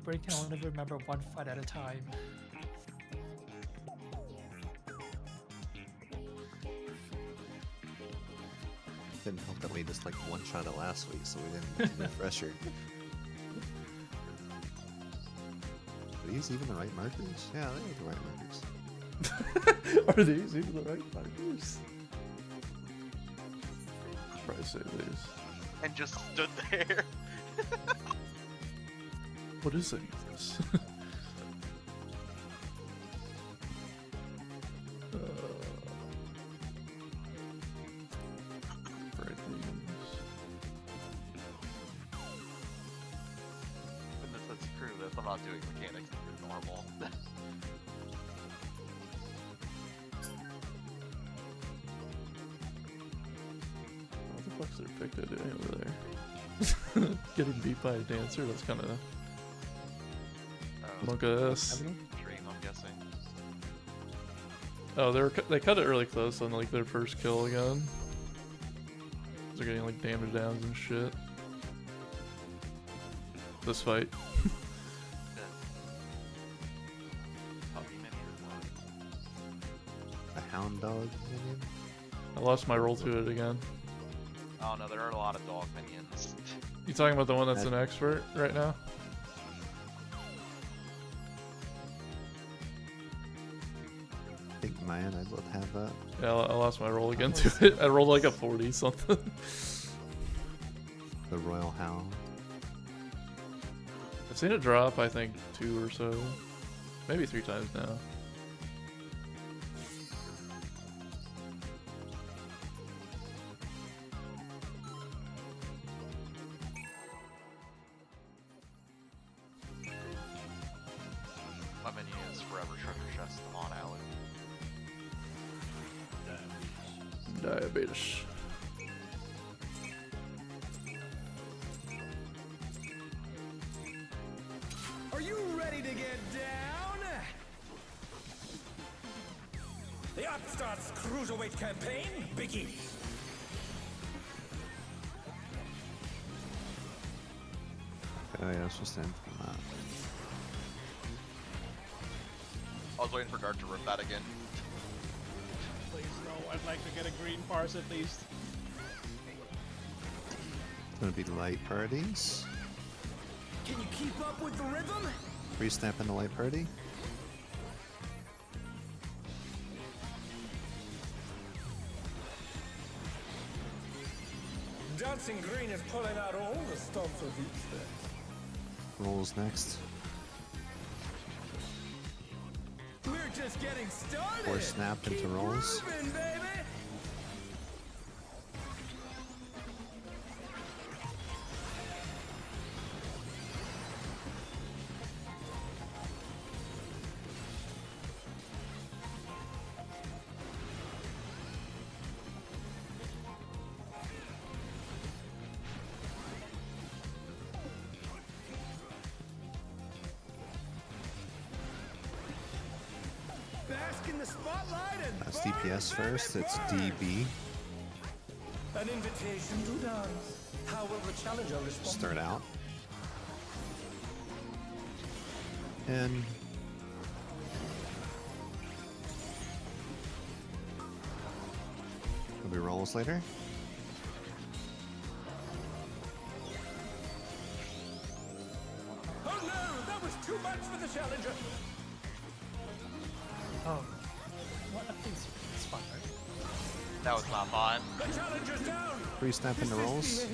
brain can only remember one fight at a time. Didn't help that we just like one-shot it last week, so we didn't get the refresher. Are these even the right markers? Yeah, they are the right markers. Are these even the right markers? Probably say these. And just stood there. What is any of this? Goodness, that's true. If I'm not doing mechanics, it's normal. What the fuck's their pick doing over there? Getting beat by a dancer? That's kind of monk-ass. Dream, I'm guessing. Oh, they cut it really close on like their first kill again. They're getting like damage downs and shit. This fight. A hound dog minion? I lost my roll to it again. Oh no, there are a lot of dog minions. You talking about the one that's an expert right now? I think Maya and I both have that. Yeah, I lost my roll again to it. I rolled like a 40 something. The Royal Hound. I've seen it drop, I think, 2 or so. Maybe 3 times now. My menu is forever treasure chest. Come on, Alan. Diabetes. Are you ready to get down? The Upstarts Cruiserweight campaign begins. Oh yeah, I was supposed to end from that. I was waiting for Dart to rip that again. Please no, I'd like to get a green parse at least. It's gonna be light parties. Can you keep up with the rhythm? Free snap in the light party. Dancing Green is pulling out all the stops of each step. Rolls next. We're just getting started. Or snap into Keep rolls. grooving, baby. Bask in the spotlight and That's DPS first. It's DB. an invitation to dance. How will the challenger respond? Start out. And there'll be rolls later. Oh no, that was too much for the challenger. Oh. What? It's fine, right? That was not fine. The challenger's down. Free snap into rolls.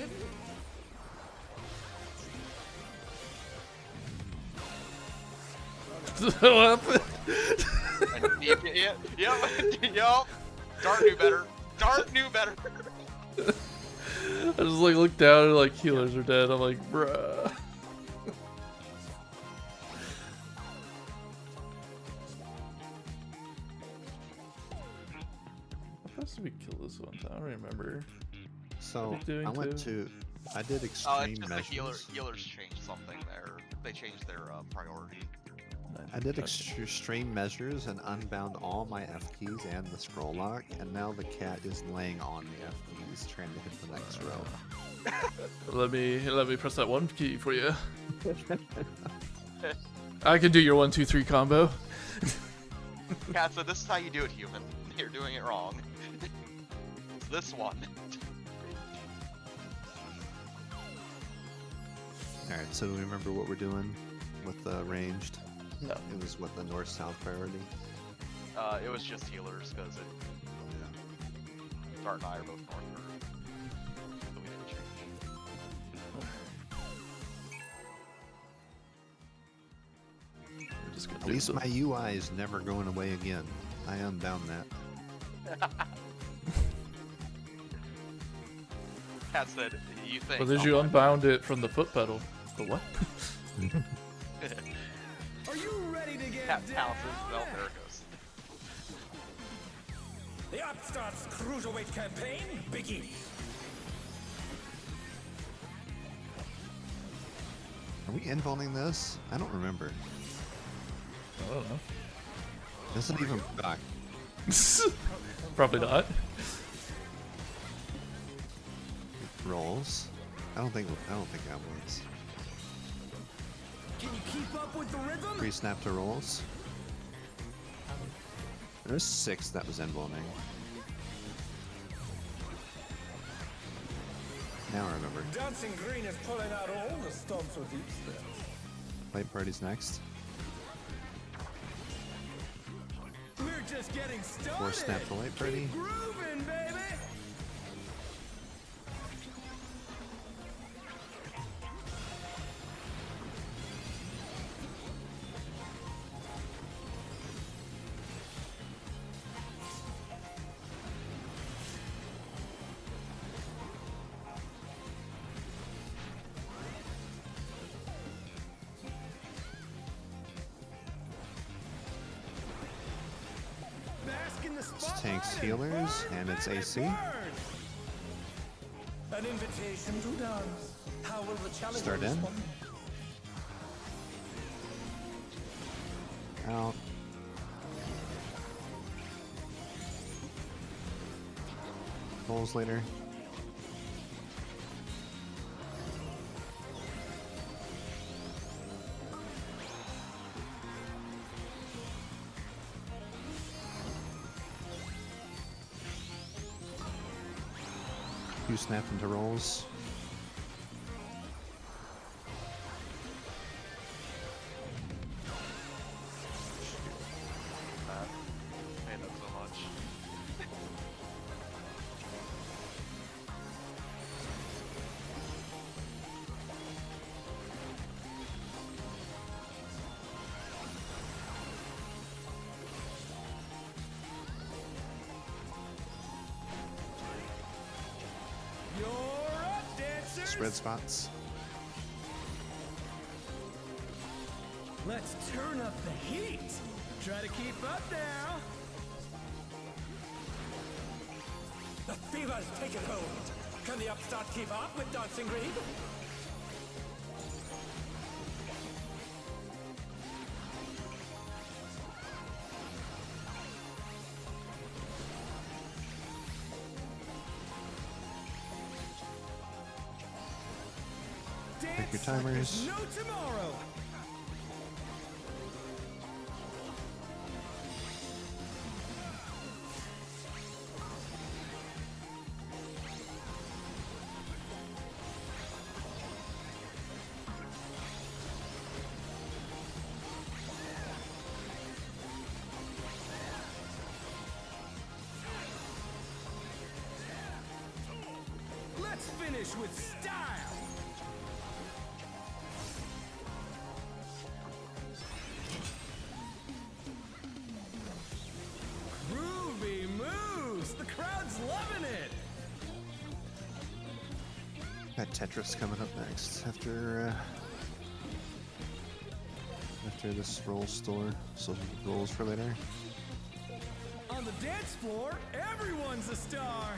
What happened? Yep. Dart knew better. Dart knew better. I just like look down and like healers are dead. I'm like, bruh. How fast did we kill this one time? I don't remember. So doing I went too? I did Oh, extreme it's just the measures. healers changed something there. They changed their priority. I did extreme measures and unbound all my F keys and the scroll lock, and now the cat is laying on the F keys trying to hit the next row. Let me press that one key for you. I can do your 1, 2, 3 combo. Cat said, this is how you do it, human. You're doing it wrong. It's this one. Alright, so do we remember what we're doing with the ranged? No. It was what, the north-south priority? It was just healers, because Dart and I are both north. So we didn't change. We're just gonna At do least some- my UI is never going away again. I unbound that. Cat said, you think. Well, did you unbound it from the foot pedal? The what? Are you ready to get Cat down? pounces, well, there it goes. The Upstart's Cruiserweight campaign begins. Are we involing this? I don't remember. I don't know. Doesn't even back. Probably not. Rolls. I don't think that was. Can you keep up with the rhythm? Pre-snap to rolls. There's 6 that was involing. Now I remember. Dancing Green is pulling out all the stops with each step. Light party's next. We're just getting started. 4 snap to light party. Keep grooving, baby. Bask in the It's spotlight tanks and healers, burn, and it's baby, AC. burn. An invitation to dance. How will the challenger Start in. respond? Out. Rolls later. You snap into rolls. Made that so much. You're up, dancers. Spread spots. Let's turn up the heat. Try to keep up now. The fever's taken hold. Can the upstart keep up with Dancing Green? Pick your Dance like timers. there's no tomorrow. Let's finish with style. Groovy moves. The crowd's loving it. Got Tetris coming up next after this roll store. So rolls for later. On the dance floor, everyone's a star.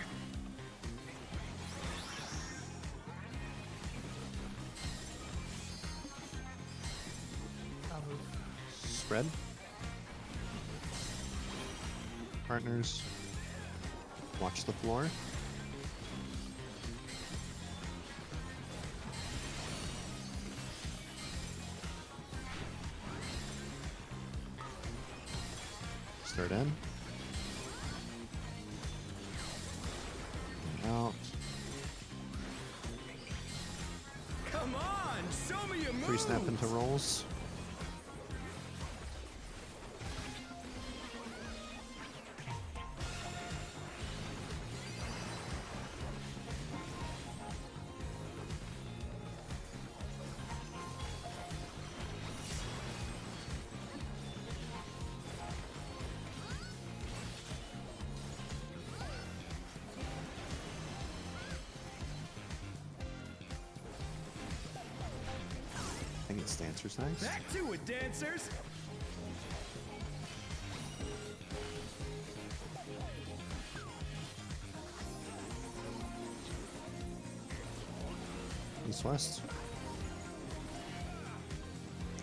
I'll move. Spread. Partners. Watch the floor. Start in. And out. Come on, show me your moves. Pre-snap into rolls. I think it's dancers next. Back to it, dancers. East west.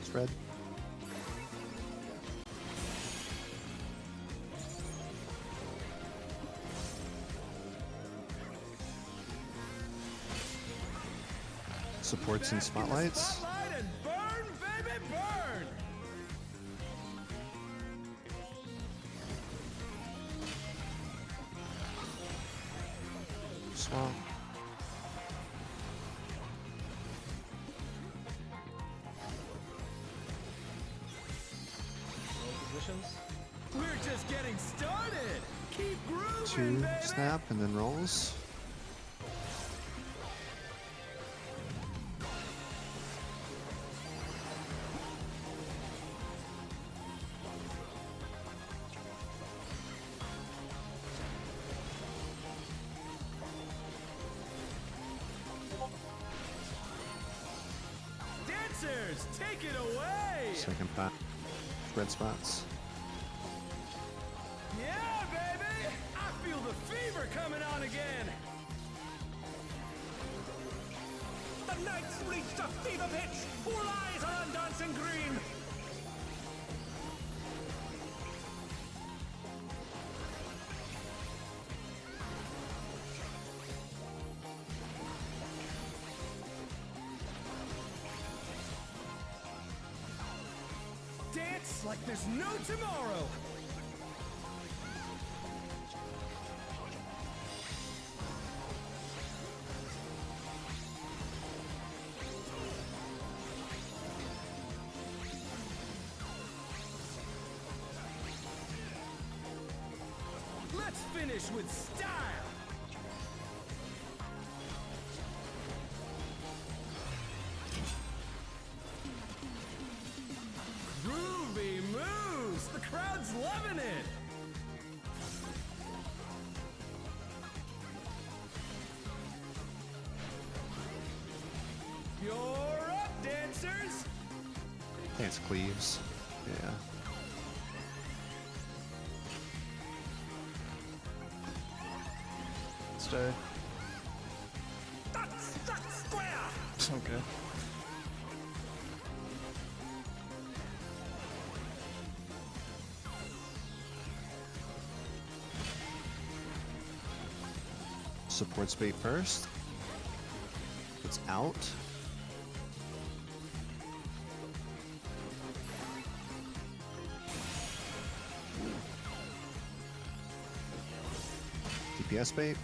It's red. Supports and spotlights. Spotlight and burn, baby, burn. Swamp. Roll positions. We're just getting started. Keep grooving, Two baby. snap and then rolls. Dancers, take it away. Second pack. Red spots. Yeah, baby. I feel the fever coming on again. The Knights reached a fever pitch. All eyes are on Dancing Green. Dance like there's no tomorrow. Let's finish with style. Groovy moves. The crowd's loving it. You're up, dancers. I think it's cleaves. Yeah. Stay. That's square. Okay. Supports bait first. It's out. DPS bait.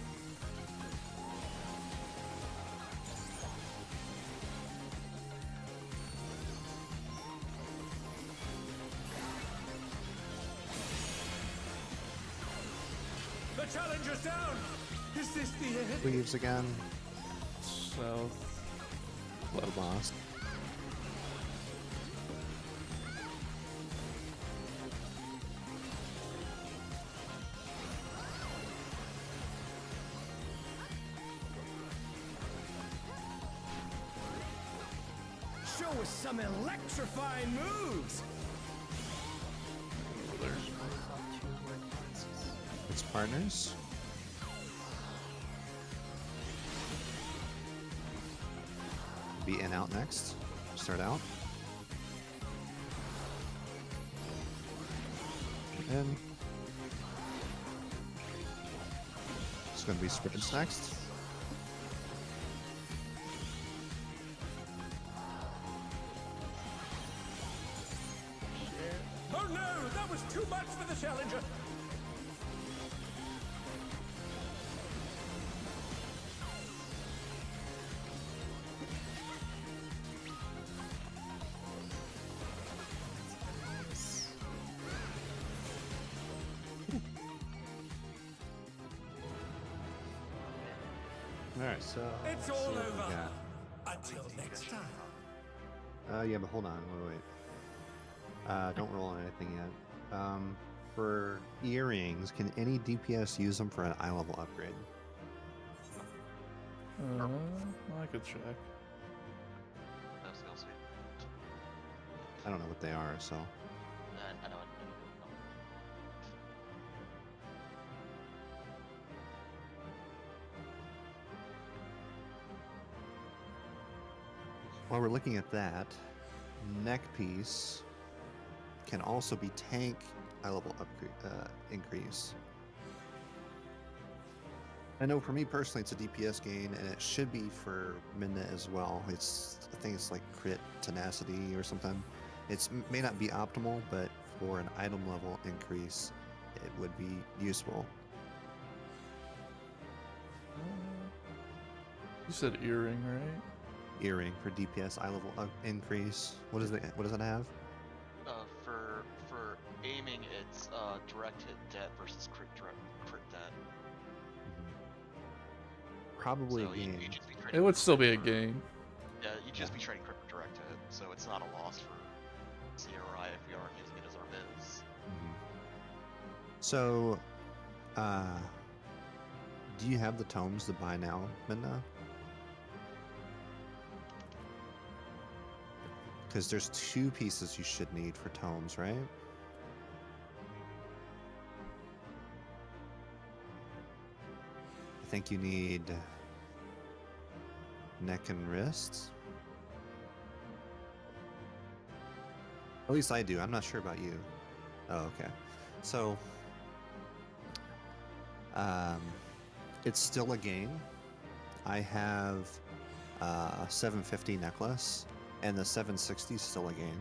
The challenger's down. Is this the end? Cleaves again. South. Left lost. Show us some electrifying moves. There's Saw two red boxes. It's partners. Be in out next. Start out. In. It's gonna be sprints next. Oh no, that was was too much for the challenger. Alright, so It's let's see all what we over. got. Until next time. Yeah, but hold on, wait. Don't roll on anything yet. For earrings, can any DPS use them for an eye level upgrade? I could check. No skills. I don't know what they are, so. I know. While we're looking at that, neck piece can also be tank eye level upgrade increase. I know for me personally, it's a DPS gain, and it should be for Minna as well. I think it's like crit tenacity or something. It may not be optimal, but for an item level increase, it would be useful. You said earring, right? Earring for DPS eye level increase. What does it have? For aiming, it's direct hit dead versus crit dead. Probably So a you'd gain. just be It trading would still be a for- gain. Yeah, you'd just be trading crit for direct hit, so it's not a loss for CRI if we aren't using it as our biz. So, do you have the tomes to buy now, Minna? Because there's 2 pieces you should need for tomes, right? I think you need neck and wrists. At least I do. I'm not sure about you. Oh, okay. So, it's still a gain. I have a 750 necklace, and the 760 is still a gain,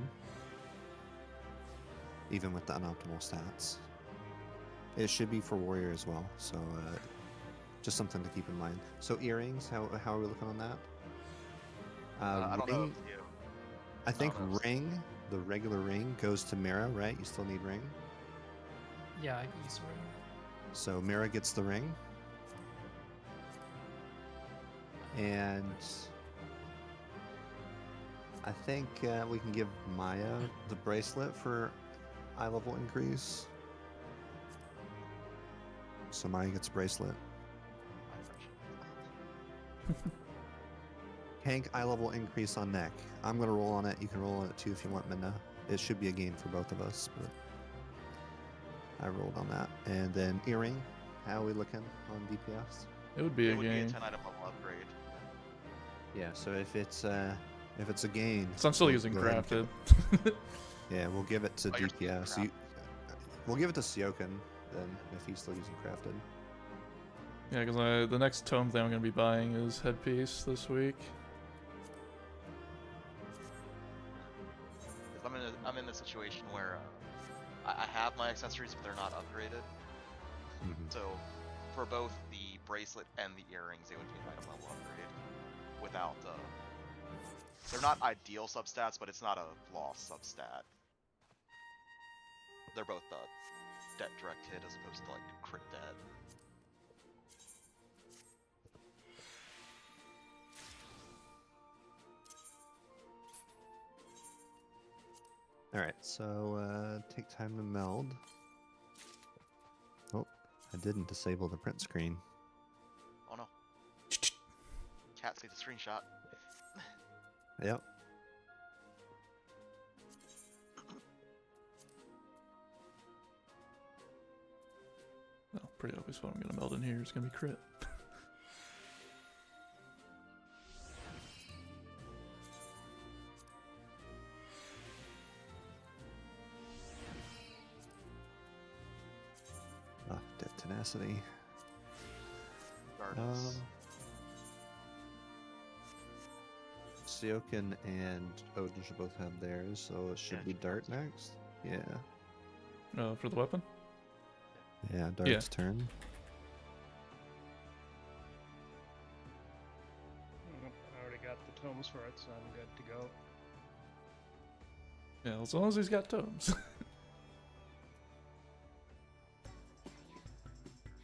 even with the unoptimal stats. It should be for warrior as well, so just something to keep in mind. So earrings, how are we looking on that? I don't know if you. I think don't know if- ring, the regular ring, goes to Mira, right? You still need ring. Yeah, I can use ring. So Mira gets the ring. And I think we can give Maya the bracelet for eye level increase. So Maya gets bracelet. Hank, eye level increase on neck. I'm going to roll on it. You can roll on it too if you want, Minna. It should be a gain for both of us, but I rolled on that. And then earring. How are we looking on DPS? It would be a It would be a gain. 10 item level upgrade. Yeah, so if it's a gain, So I'm still we'll using go ahead and crafted. give yeah, we'll give it to Oh, you're using DPS. We'll give it to Sioken then if he's still using crafted. Yeah, because the next tome thing I'm going to be buying is headpiece this week. 'Cause I'm in the situation where I have my accessories, but they're not upgraded. So for both the bracelet and the earrings, it would be an item level upgrade. Without they're not ideal substats, but it's not a loss substat. They're both dead direct hit as opposed to like crit dead. Alright, so take time to meld. Oh, I didn't disable the print screen. Oh no. Cat saved the screenshot. Yep. Oh, pretty obvious what I'm going to meld in here is going to be crit. Death tenacity. Regardless. Sioken and Odin should both have theirs, so it should Yeah, be should Dart have next. Yeah. For the weapon? Yeah, Dart's turn. I already got the tomes for it, so I'm good to go. Yeah, as long as he's got tomes.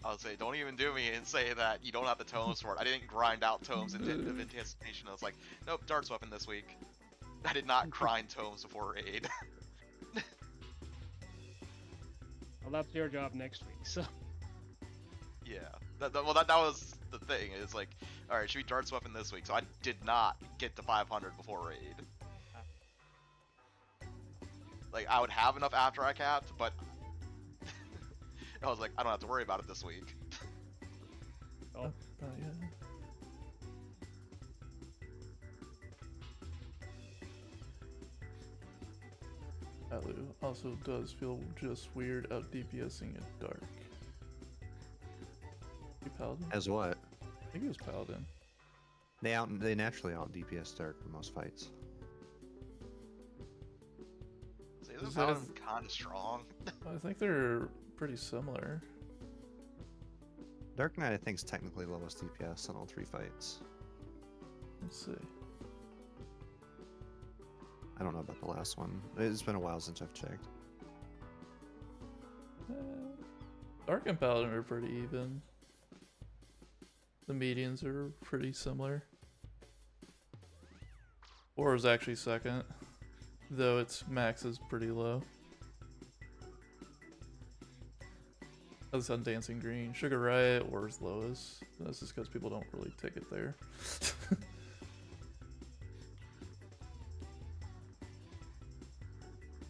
I would say, don't even do me and say that you don't have the tomes for it. I didn't grind out tomes in anticipation. I was like, nope, Dart's weapon this week. I did not grind tomes before raid. Well, that's your job next week, so. Yeah, that was the thing. It's like, all right, should we Dart's weapon this week? So I did not get to 500 before raid. Like, I would have enough after I capped, but I was like, I don't have to worry about it this week. Oh. Yeah. Alu also does feel just weird out DPSing a Dark. You Paladin? As what? I think it was Paladin. They naturally out DPS Dark in most fights. So the Paladin's kind of strong. I think they're pretty similar. Dark Knight, I think, is technically lowest DPS in all 3 fights. Let's see. I don't know about the last one. It's been a while since I've checked. Dark and Paladin are pretty even. The medians are pretty similar. 4 is actually second, though its max is pretty low. Other than Dancing Green, Sugar Riot, or is lowest. That's just because people don't really take it there.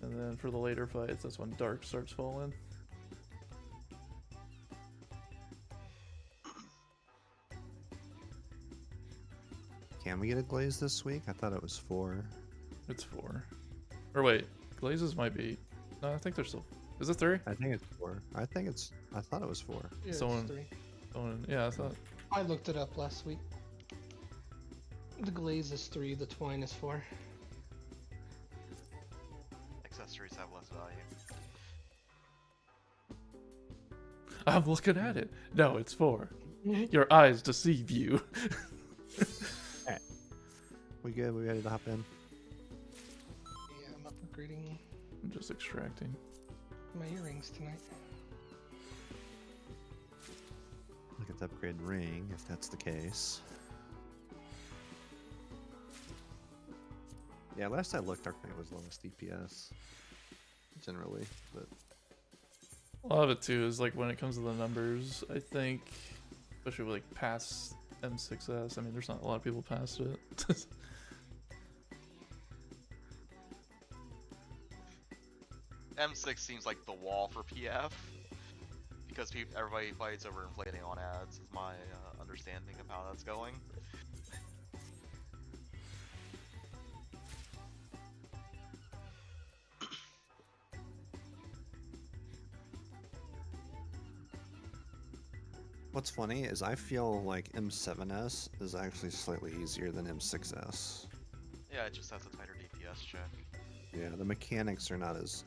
And then for the later fights, that's when Dark starts falling. Can we get a Glaze this week? I thought it was 4. It's 4. Or wait, Glazes might be. No, I think they're still. Is it 3? I think it's 4. I thought it was 4. Yeah, Someone- it's 3. Yeah, I thought. I looked it up last week. The glaze is 3, the twine is 4. Accessories have less value. I'm looking at it. No, it's 4. Your eyes deceive you. We good? We ready to hop in? Yeah, I'm upgrading I'm just extracting. my earrings tonight. Look at the upgrade ring, if that's the case. Yeah, last I looked, Dark Knight was lowest DPS. Generally, but A lot of it too is like when it comes to the numbers, I think, especially like past M7S, I mean, there's not a lot of people past it. M6 seems like the wall for PF because everybody fights over inflating on ads. Is my understanding of how that's going. what's funny is I feel like M7S is actually slightly easier than M6S. Yeah, it just has a tighter DPS check. Yeah, the mechanics are not as...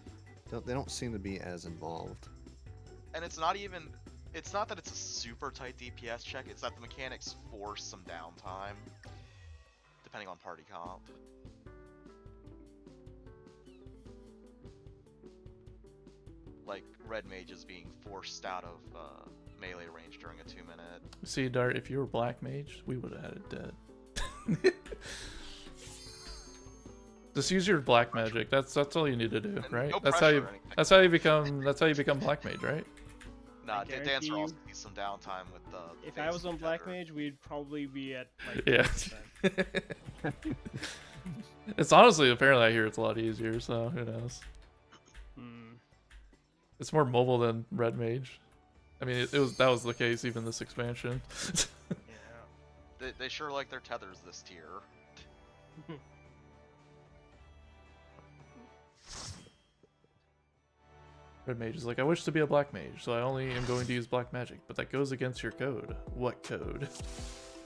They don't seem to be as involved. And it's not even... It's not that it's a super tight DPS check, it's that the mechanics force some downtime. Depending on party comp. Like, red mages being forced out of melee range during a 2-minute. See, Dart, if you were Black Mage, we would have had it dead. Just use your black magic. That's all you need to do, And right? no That's how you pressure or anything. that's how you become Black Mage, right? Nah, guarantee Dancer you- also needs some downtime with the. If I was on Black together. Mage, we'd probably be at like Yeah. 50%. It's honestly, apparently, I hear it's a lot easier. So who knows? Hmm. It's more mobile than Red Mage. I mean, that was the case even this expansion. Yeah. They sure like their tethers this tier. Red Mage is like, I wish to be a Black Mage, so I only am going to use Black Magic, but that goes against your code. What code?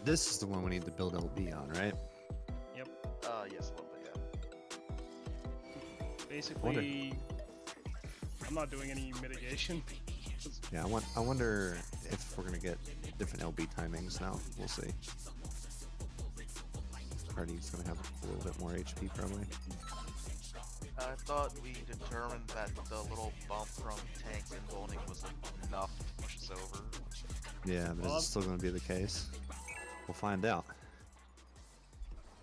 This is the one we need to build LB on, right? Yes, a little bit, yeah. Basically, I'm not doing any mitigation. Yeah, I wonder if we're gonna get different LB timings now. We'll see. Party's gonna have a little bit more HP probably. I thought we determined that the little bump from tanks and bowling was enough to push us over. Yeah, but Well, is it still gonna be the case? We'll find out.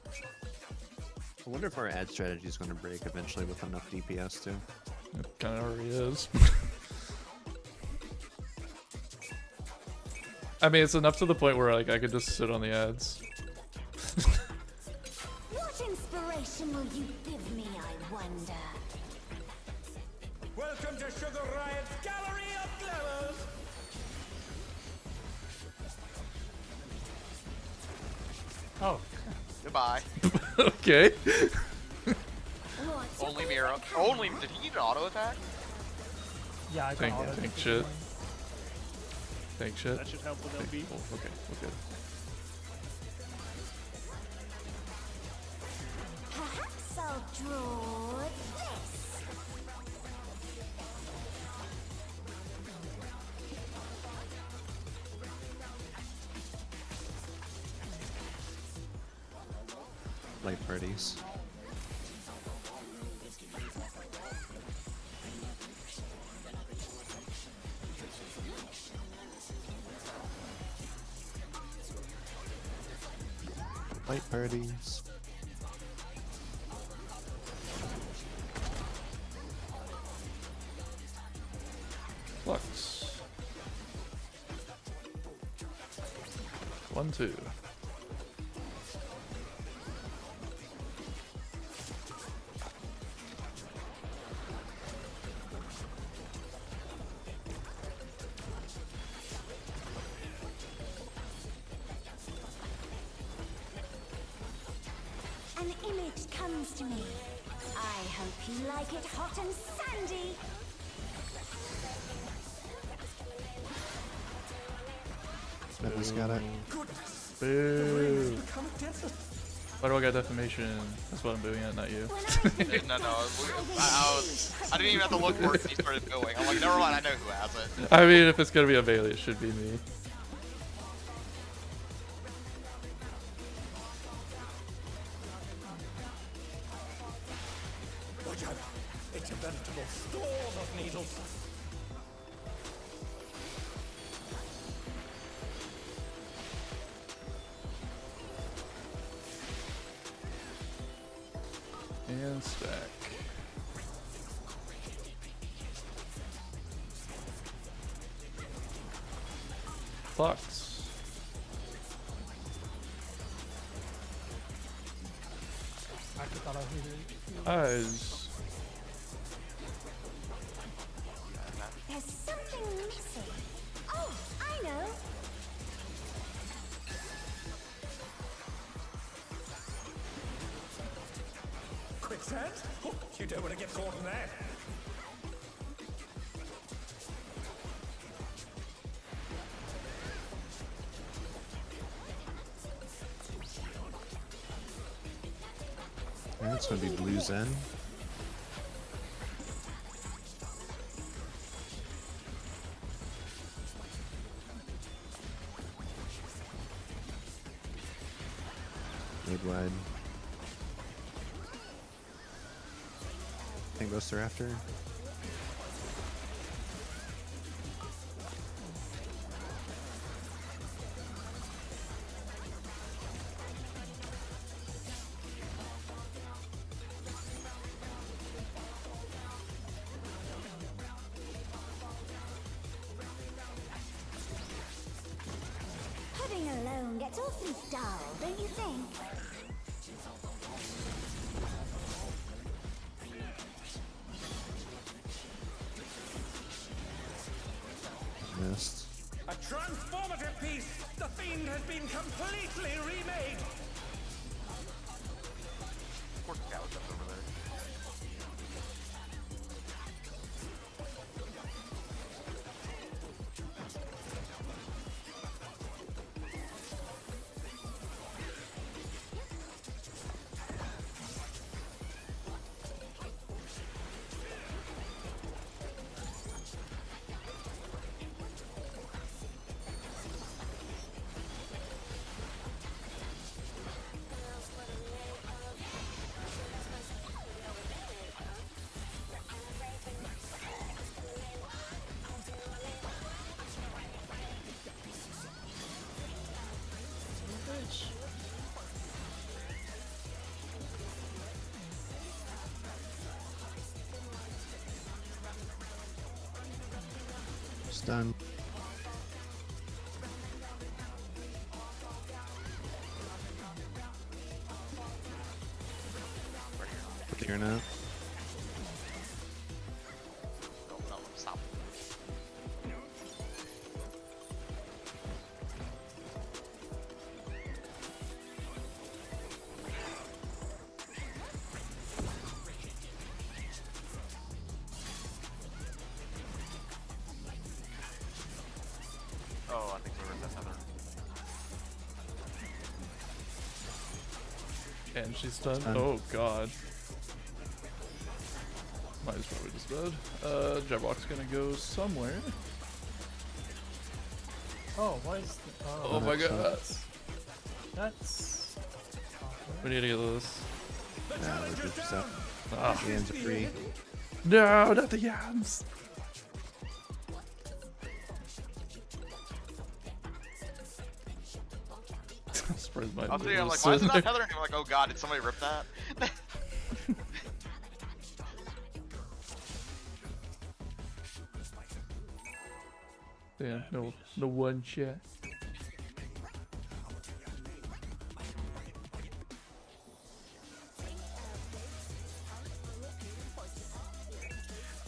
I wonder if our ad strategy is gonna break eventually with enough DPS too. It kind of already is. I mean, it's enough to the point where like I could just sit on the ads. What inspiration will you give me, I wonder? Welcome to Sugar Riot's Gallery of Glamours! Oh, Goodbye. Okay. What's your Only Mira. Only. Did he need an auto attack? yeah, I got Tank- all that. tank shit. Tank shit. That should help with LB. Oh, okay, we're good. Perhaps I'll draw this. Light parties. Light parties. Flux. 1, 2. An image comes to me. I hope you like it hot and sandy. Smith's got it. Boo. Why do I got defamation? That's what I'm doing at, not you. When I No. I didn't even have to look for it. He started going. I'm like, never mind. I know who has it. I mean, if it's gonna be a Bailey, it should be me. Watch out! It's a veritable storm of needles. And stack. Flux. I thought I hit it. Eyes. there's something missing. Oh, I know. Quicksand? Oh, you don't want to get caught in that. And it's gonna be blue Zen. Mid wide. Tank Buster after. Pudding alone gets awfully dull, don't you think? Missed. A transformative piece! The Fiend has been completely remade! Poor cow jumped over there. Stun. Clear now. No, no, stop. Oh, I think we ripped that feather. And she's stunned. Stunned. Oh god. Might as well just bed. Jabrock's gonna go somewhere. Oh, what is the... Oh my god. That's... We need to get this. Nah, we're good stuff. Ah. Hands are free. No, not the yams! Surprised my I was thinking, I'm like, little why is it not scissor- feathering? I'm like, oh god, did somebody rip that? Yeah, no one shot.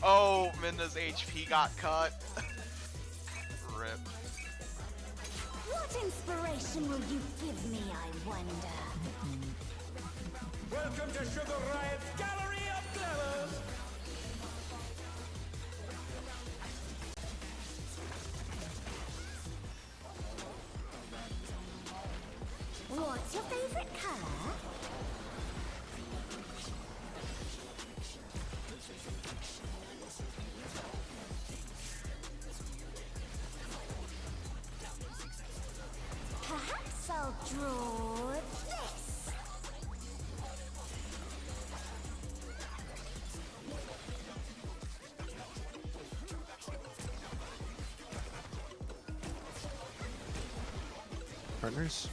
Oh, Minna's HP got cut. Rip. What inspiration will you give me, I wonder? Welcome to Sugar Riot's Gallery of Glamours! What's your favorite color? Perhaps I'll draw this. Partners.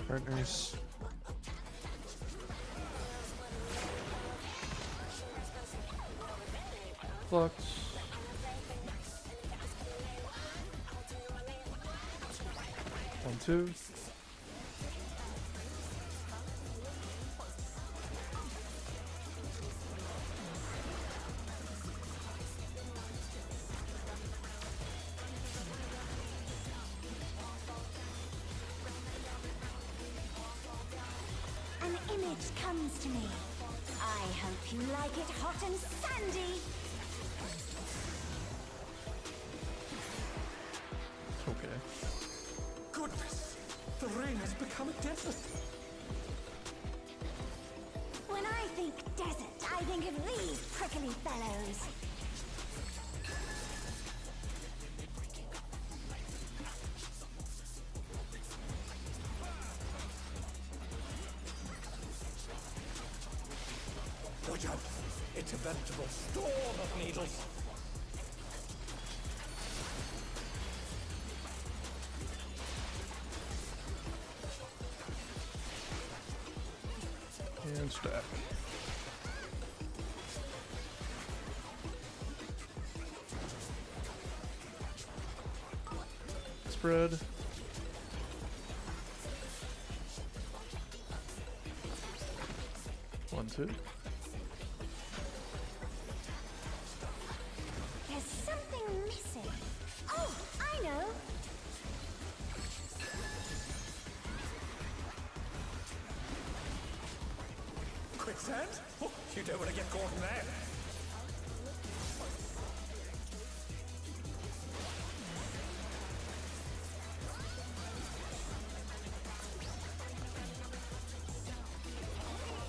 Partners. Flux. One, two. An image comes to me. I hope you like it hot and sandy. Okay. Goodness! The rain has become a desert! When I think desert, I think of these prickly fellows. Watch out! It's a veritable storm of needles! And stack. Spread. One, two. There's something missing. Oh, I know. Quicksand? Oh, you don't want to get caught in there!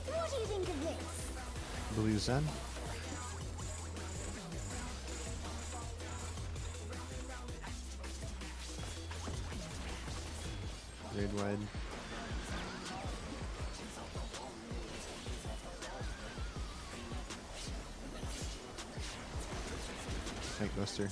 What do you think of this? Blue Zen. Raid wide. Tank Buster.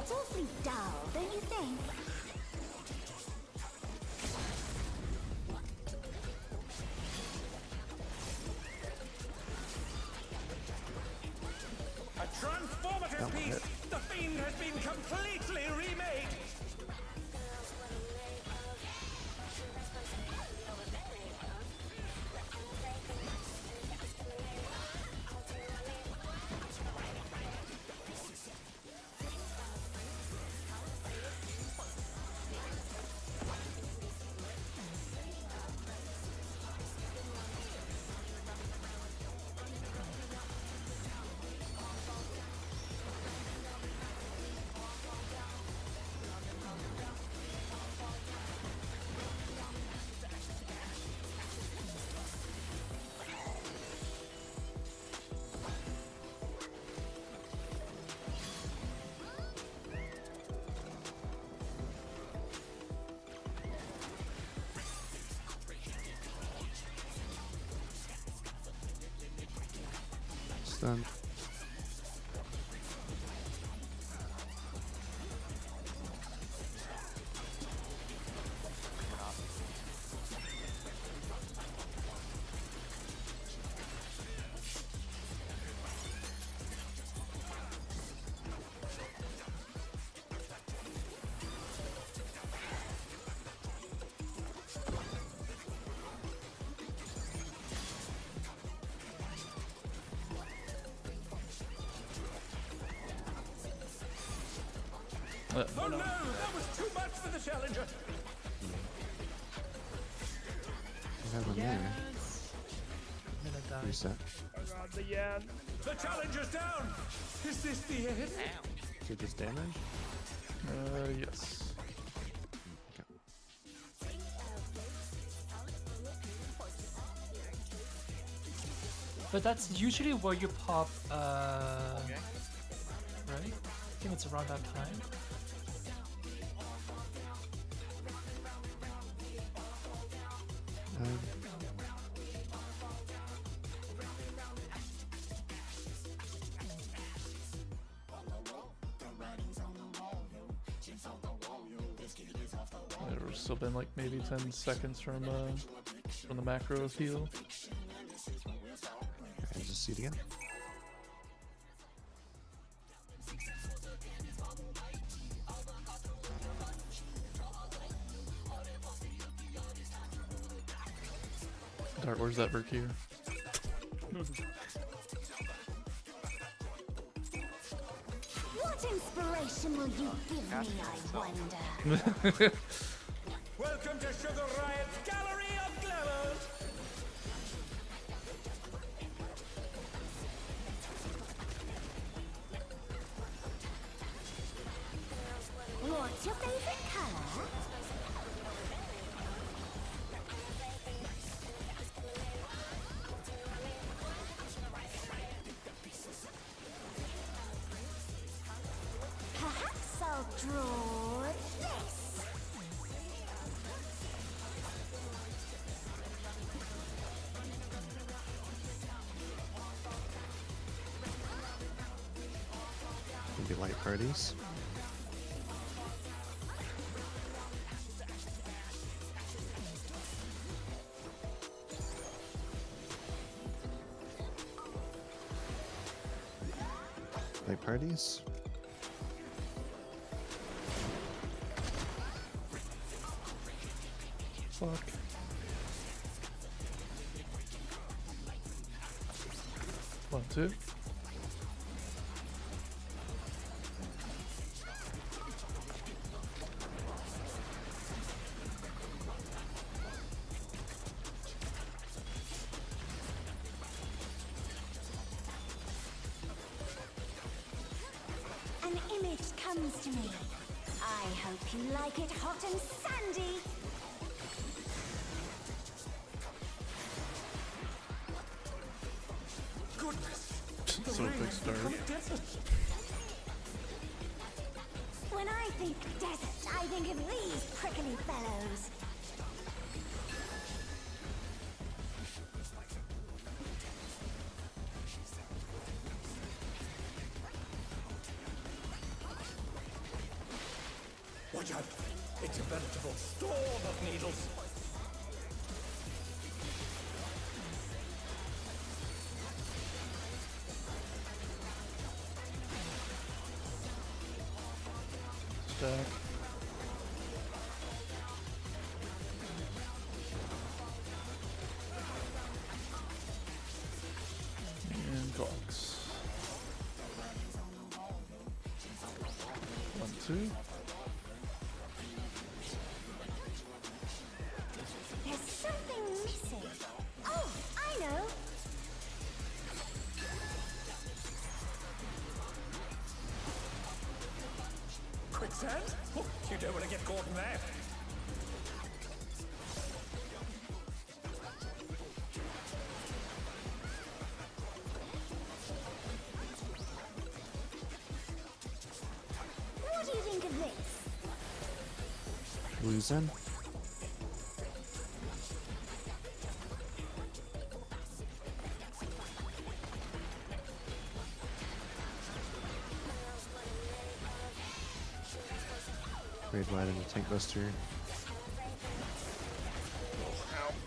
It's awfully dull, don't you think? A transformative piece! The Fiend has been completely remade! Stunned. Oh no, that was too much for the challenger! What happened there? Minna died. Reset. Oh god, the Yan. The challenger's down! Is this the end? Is it just damage? Yes. But that's usually where you pop, right? I think it's around that time. There's still been like maybe 10 seconds from the macro heal. Okay, just see it again. Dart, where's that Reclear? What inspiration will you give me, I wonder? Welcome to Sugar Riot's Gallery of Glamours! What's your favorite color? Perhaps I'll draw this. Maybe light parties. Light parties. Fuck. One, two. An image comes to me. I hope you like it hot and sandy. Goodness! So big start. When I think desert, I think of these prickly fellows. Watch out! It's a veritable storm of needles. Stack. And Cox. 1, 2. There's something missing. Oh, I know. Quicksand? Oh, you don't want to get caught in that. What do you think of this? Losing. Raid wide in the tank buster.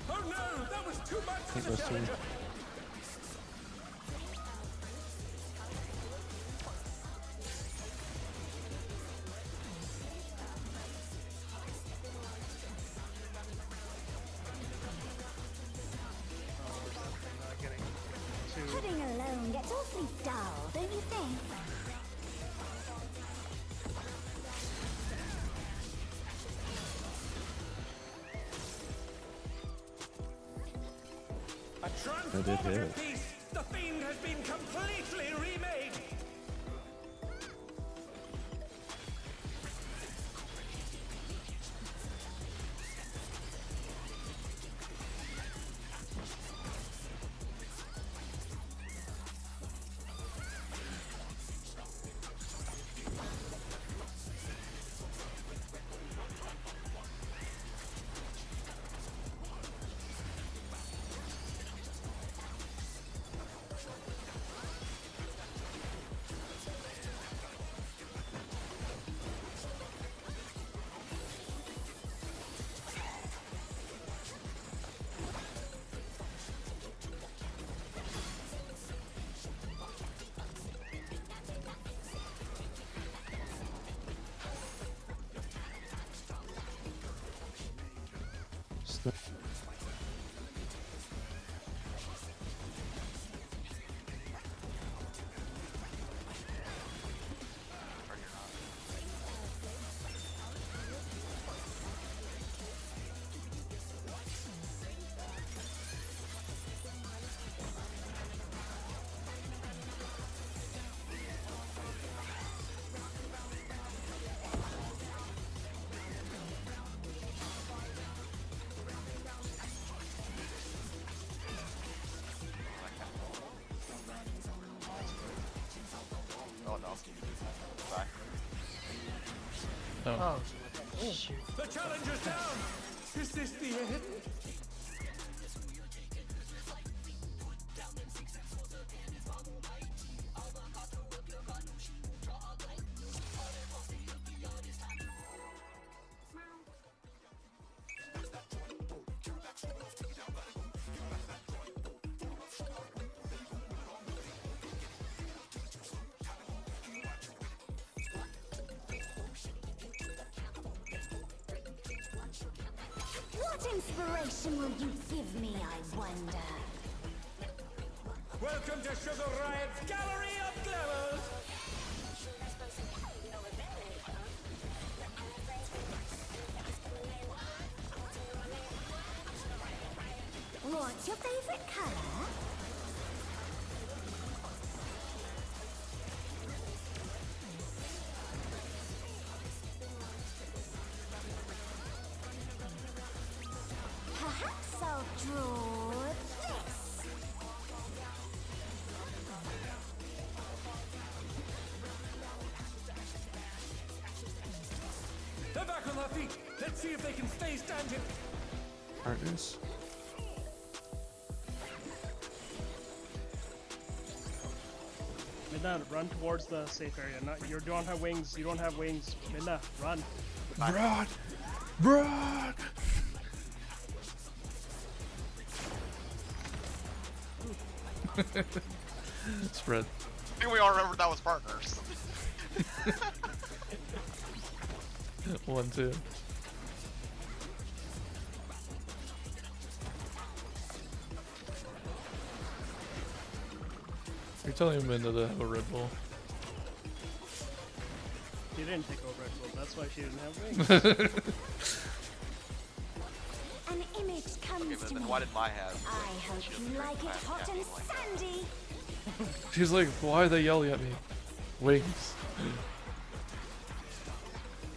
Oh no, that was too much for Tank the buster. challenger. Not getting too. Pudding alone gets awfully dull, don't you think? A That did transformative hit. piece. The fiend has been completely remade. Oh no. Bye. Oh. Oh, shoot. The challenger's down. Is this the end? What inspiration will you give me, I wonder? Welcome to Sugar Riot's Gallery of Glamours. What's your favorite color? Perhaps I'll draw this. They're back on their feet. Let's see if they can stay standing. Partners. Midna, run towards the safe area. Not you don't have wings. You don't have wings. Midna, run. Rod! Rod! Spread. I think we all remembered that was partners. 1-2. You're telling me to have a Red Bull. She didn't take over Red Bull, that's why she didn't have wings. An image comes Okay, but to then me. why did my have? I hope you like it hot and sandy. She's like, why are they yelling at me? Wings.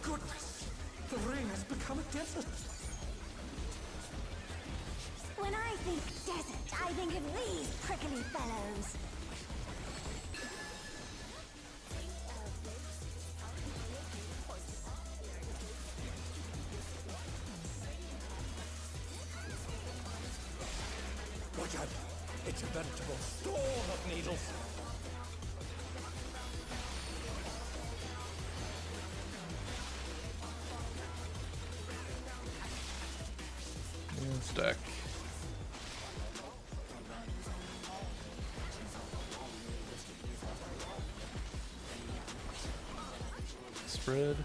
Goodness, the rain has become a desert. When I think desert, I think of these prickly fellows. Watch out, it's a veritable storm of needles. And stack. Spread.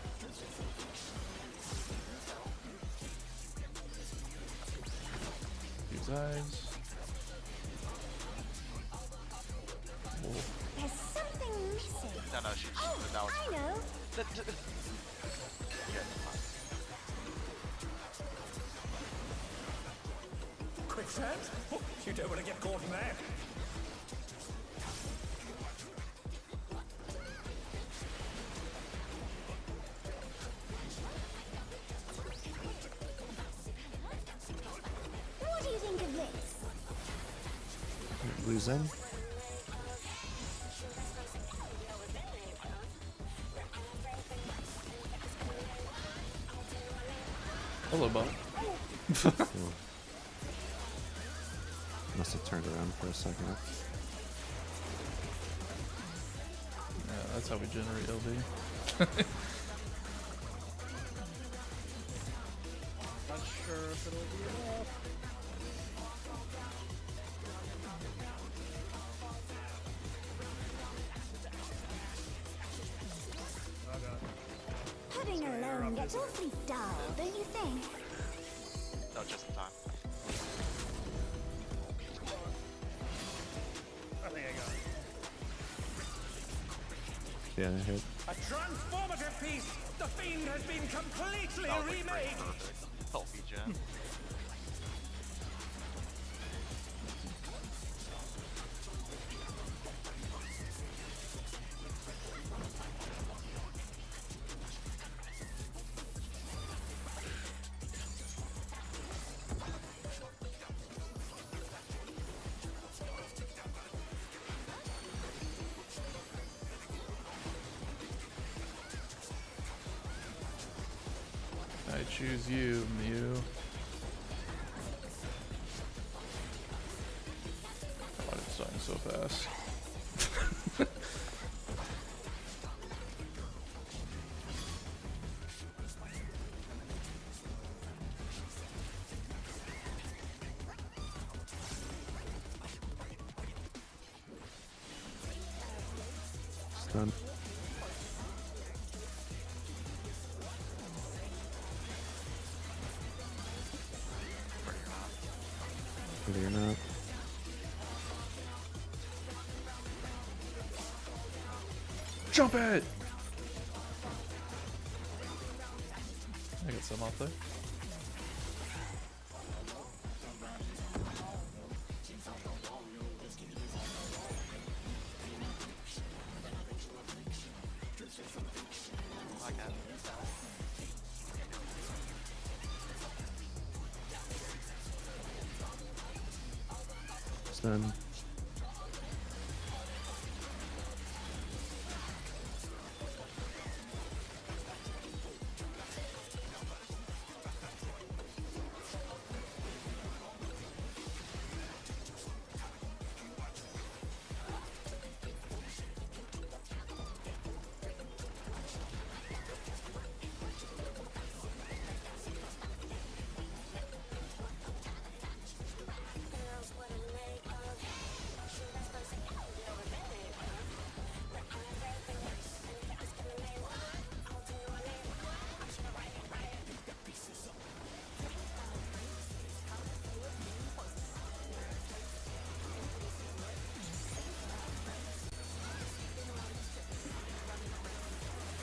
Use eyes. There's something missing. No, she Oh, that was I know. Yeah, Quicksand? Oh, you don't want to get caught in that. What do you think of this? Blue's in. Hello, Bob. Cool. Must have turned around for a second. Yeah, that's how we generate LD. Not sure if it'll be enough. Oh god. Pudding alone gets awfully dull, don't you think? no, just in time. I think I got it. Yeah, it hit. A transformative piece! The Fiend has been completely That was like remade! perfect. Healthy gem. I choose you, Mew. God, it's dying so fast. Stun. Ready or not. Jump it! I got some off there. I got it. Stun.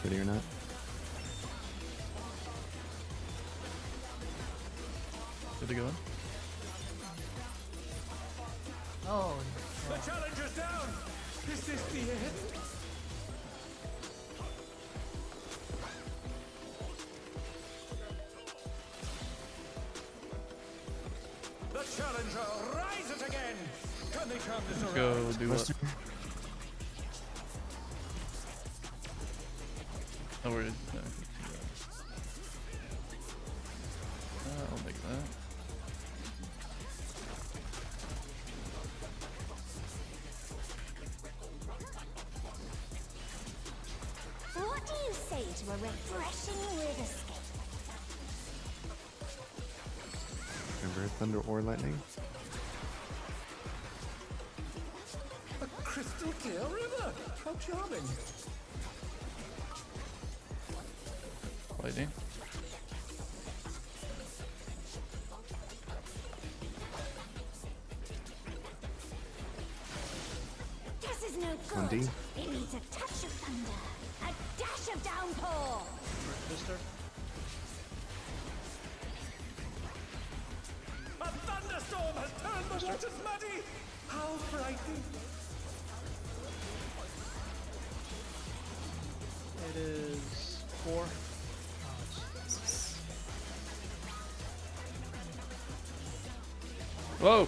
Ready or not? Good to go in? Oh, The challenger's down! Is this the end? The challenger rises again! Can they turn this Let's around? go do what? Oh, we're no, I'll make that. What do you say to a refreshing weird escape? Remember thunder or lightning? A crystal clear river! How charming! Lightning. This is no On D. good. It needs a touch of thunder, a dash of downpour. Mister. A thunderstorm has turned the waters muddy! How frightening! It is 4. oh, Jesus. Whoa!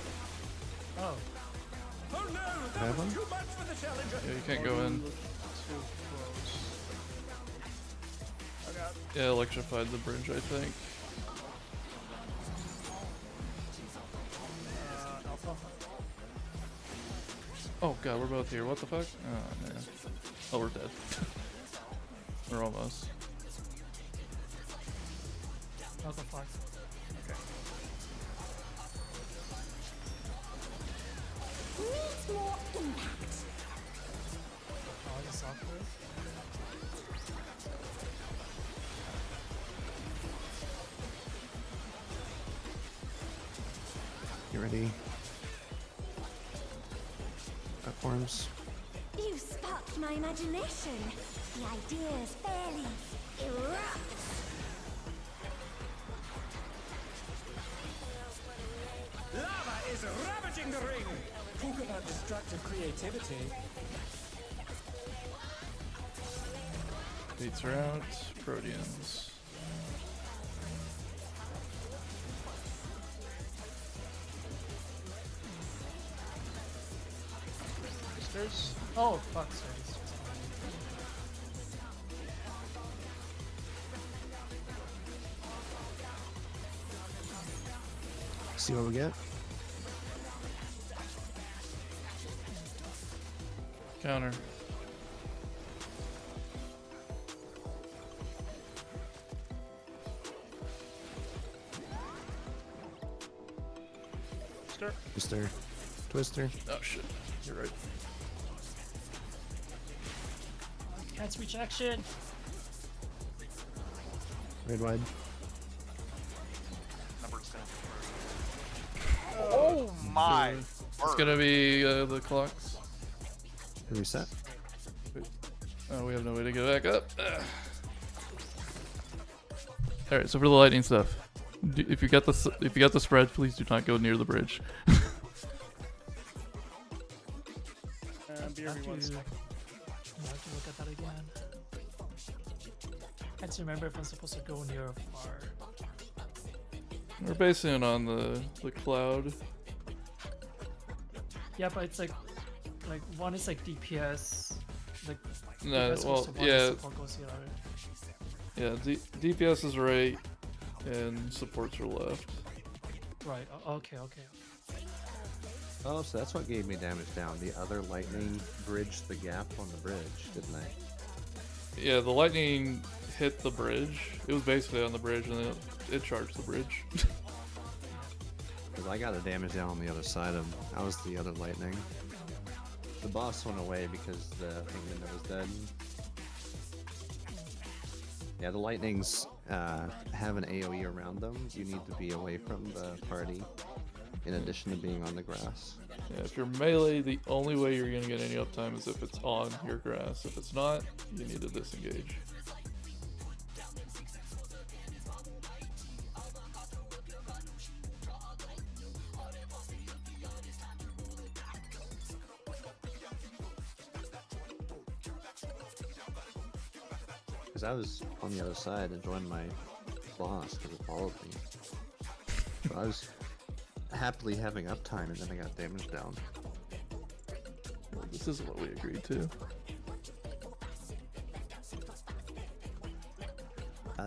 Oh, Oh no! That Have was one? too much for the challenger! Yeah, you can't go in. Too close. I got Yeah, electrified the bridge, I think. Alpha. Oh god, we're both here. What the fuck? Oh man. Oh, we're dead. We're almost. Alpha 5. Needs more impact. Oh, the software. Get ready. Platforms. You sparked my imagination. The ideas fairly erupt. Lava is ravaging the ring! Talk about destructive creativity. Dates are out. Proteans. Misters. Oh, fuck, sorry. See what we get? Counter. Mister. Twister. Twister. Oh shit. You're right. Can't reach action. Red wide. Number's gonna. Oh my! It's gonna be the clocks. Reset. Oh, we have no way to get back up. All right, so for the lightning stuff, if you got the spread, please do not go near the bridge. BRB Have to, 1 sec. I have to look at that again. I have to remember if I'm supposed to go near or far. We're basing it on the cloud. Yeah, but it's like one is like DPS, like No, DPS goes well, to one, yeah, support goes to the other. yeah. DPS is right, and supports are left. Right. Okay. Oh, so that's what gave me damage down. The other lightning bridged the gap on the bridge, didn't they? Yeah, the lightning hit the bridge. It was basically on the bridge, and it charged the bridge. Because I got a damage down on the other side of him. I was the other lightning. The boss went away because the Hangman was dead. Yeah, the lightnings have an AoE around them. You need to be away from the party, in addition to being on the grass. Yeah, if you're melee, the only way you're gonna get any uptime is if it's on your grass. If it's not, you need to disengage. Because I was on the other side enjoying my boss because it followed me. So I was happily having uptime and then I got damage down. Well, this is what we agreed to.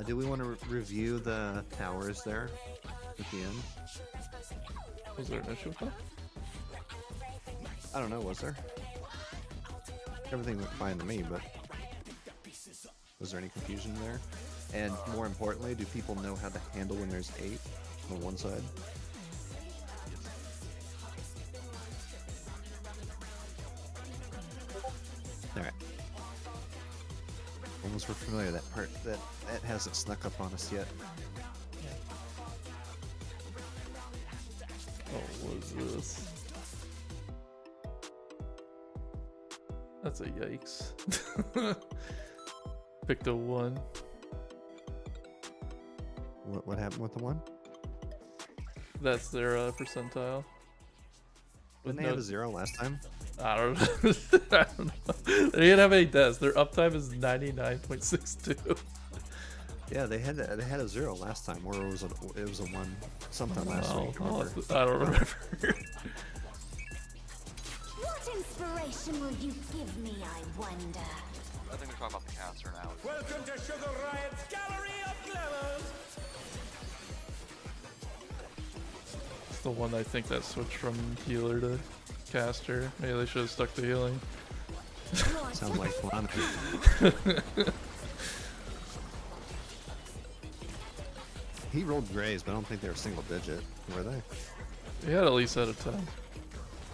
Do we want to review the towers there at the end? Was there an issue with that? I don't know, was there? Everything looked fine to me, but was there any confusion there? And more importantly, do people know how to handle when there's 8 on one side? Alright. Almost we're familiar with that part. That hasn't snuck up on us yet. Oh, what is this? That's a yikes. Picked a 1. What happened with the 1? That's their percentile. Didn't they have a 0 last time? I don't know. I don't know. They didn't have any deaths. Their uptime is 99.62. Yeah, they had a 0 last time, or it was a 1 sometime last week. I don't remember. What inspiration will you give me, I wonder? I think we're talking about the caster now. Welcome to Sugar Riot's Gallery of Glamours! It's the one I think that switched from healer to caster. Maybe they should have stuck to healing. Sounds like fun. He rolled grays, but I don't think they were single digit. Were they? He had at least out of 10.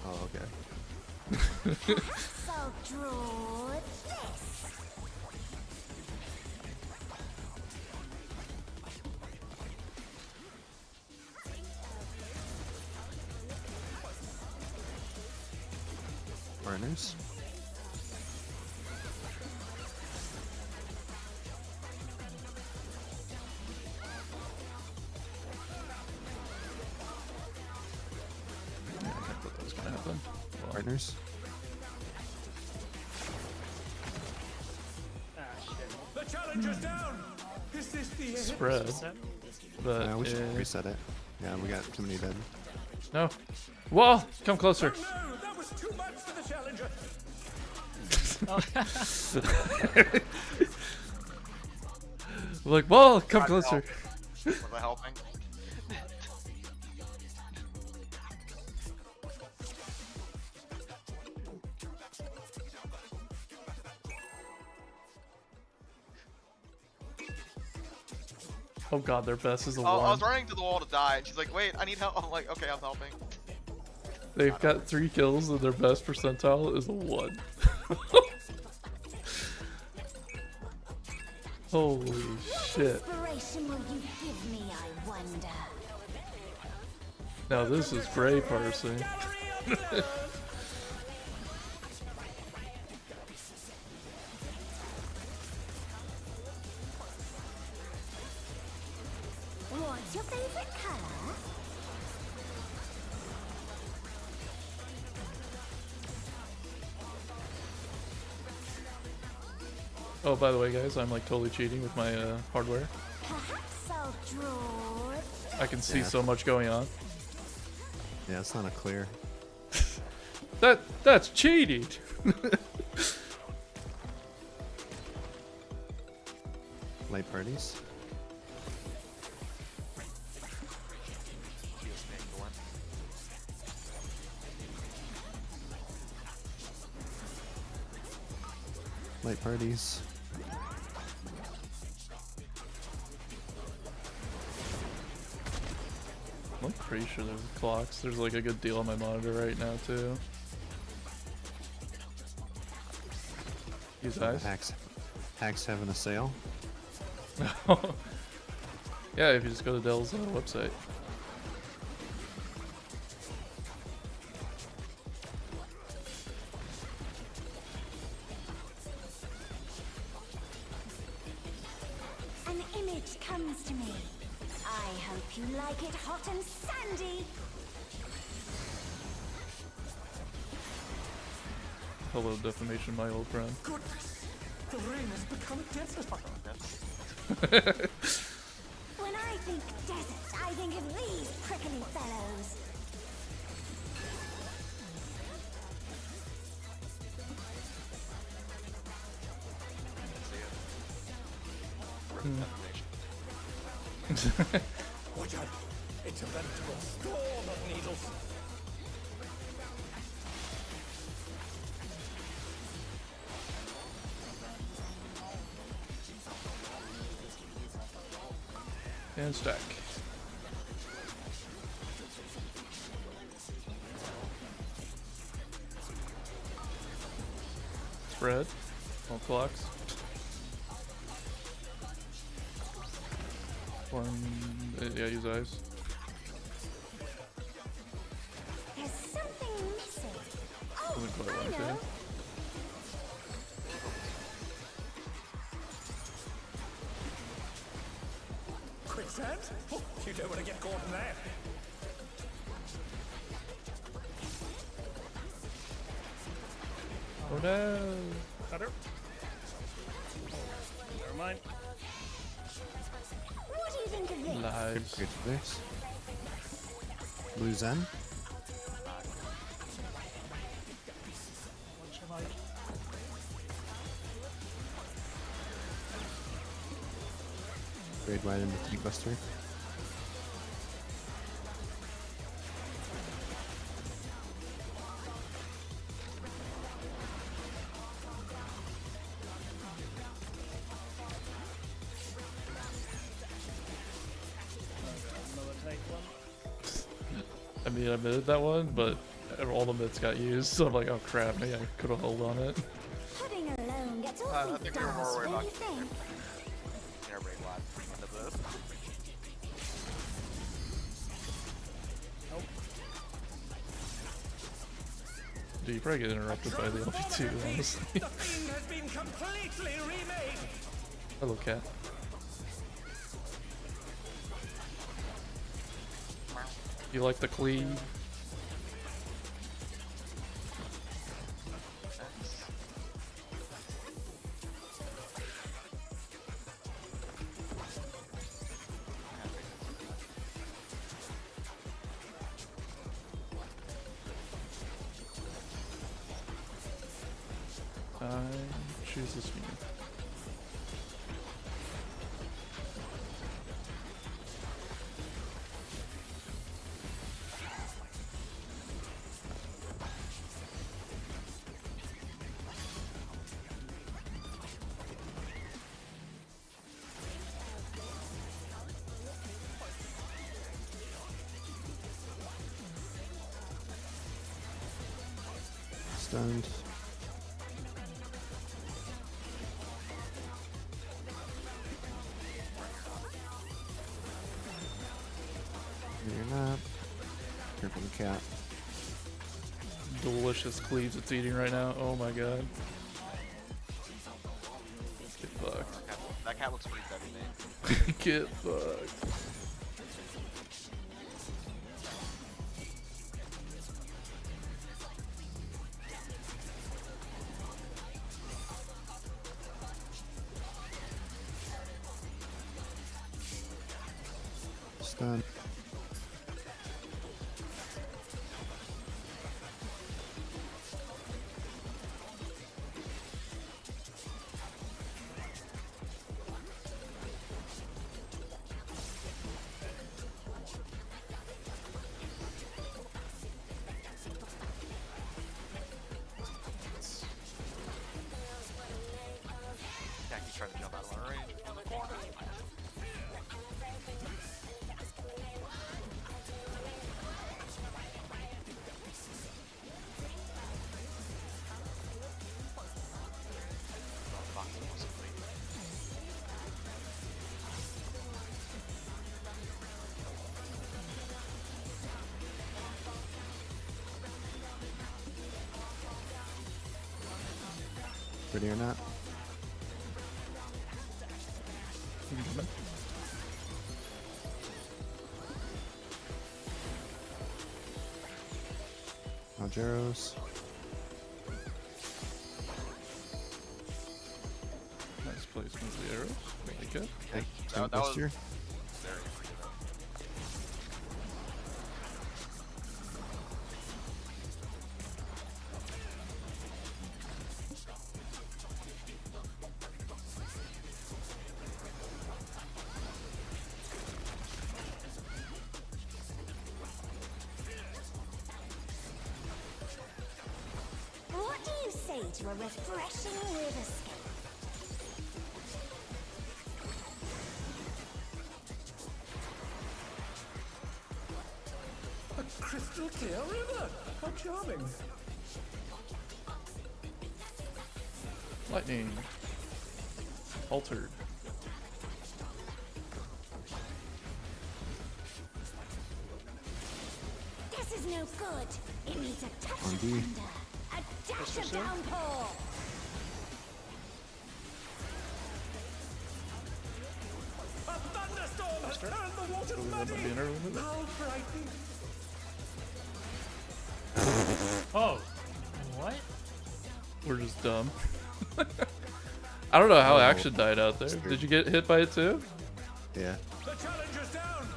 Oh, okay. Perhaps I'll draw this. Burners. Yeah, I thought that was gonna happen. Well, Partners. The challenger's down! Is this the end? spread. But Yeah, we should reset it. Yeah, we got too many dead. no. Wall, come closer. No, that was too much for the challenger! Like, wall, come closer. Was I helping? Oh god, their best is a Oh, I 1. was running to the wall to die, and she's like, "Wait, I need help." I'm like, "Okay, I'm helping." They've got 3 kills and their best percentile is a 1. Holy shit. Inspiration will you give me, I wonder? Now this is gray parsing. What's your favorite color? Oh, by the way, guys, I'm like totally cheating with my hardware. Perhaps I'll draw this. I can see Yeah. so much going on. Yeah, it's not a clear. That's cheating. Light parties. Light parties. I'm pretty sure there's clocks. There's like a good deal on my monitor right now too. Use eyes. Hacks having a sale. Yeah, if you just go to Dell's website. it comes to me. I hope you like it hot and sandy. Hello, defamation, my old friend. Goodness, the rain has become a desert. When I think desert, I think of these prickly fellows. Watch out! It's a veritable storm of needles. And stack. Spread. All clocks. Yeah, use eyes. There's something missing. Oh, Doesn't quite I want to. know. Quicksand? Oh, you don't want to get caught in there. Oh no! Cutter. Never mind. What do you think of this? Lies. Good for this. Blue Zen. What you like? Grade right into T Buster. Another take one. I mean, I mid that one, but all the mids got used, so I'm like, oh crap, maybe I could have held on it. Pudding alone gets I awfully think we were more dull, worried don't about you think? air raid lag into this. Dude, you probably get interrupted by the LP2, honestly. The fiend has been completely remade. Hello, cat. You like the cleave? I choose this one. Stunned. You're not. Careful the cat. Delicious cleaves it's eating right now. Oh my god. Get fucked. That cat looks pretty deadly, mate. Get fucked. Stunned. Cat keeps trying to jump out of my range. In the corner. Ready or not? Incoming. Algeros. Nice placement of the arrows. Really good. Okay, That was here. very What do you say to a refreshing riverscape? A crystal clear river. How charming. Lightning. Altered. This is no good. It needs a touch On of D. thunder. A dash of downpour. A thunderstorm has turned the water Really want to be muddy. an early move. How frightening. Oh, what? We're just dumb. I don't know how Oh, action died out there. Did you get hit by it too? Yeah. The challenger's down.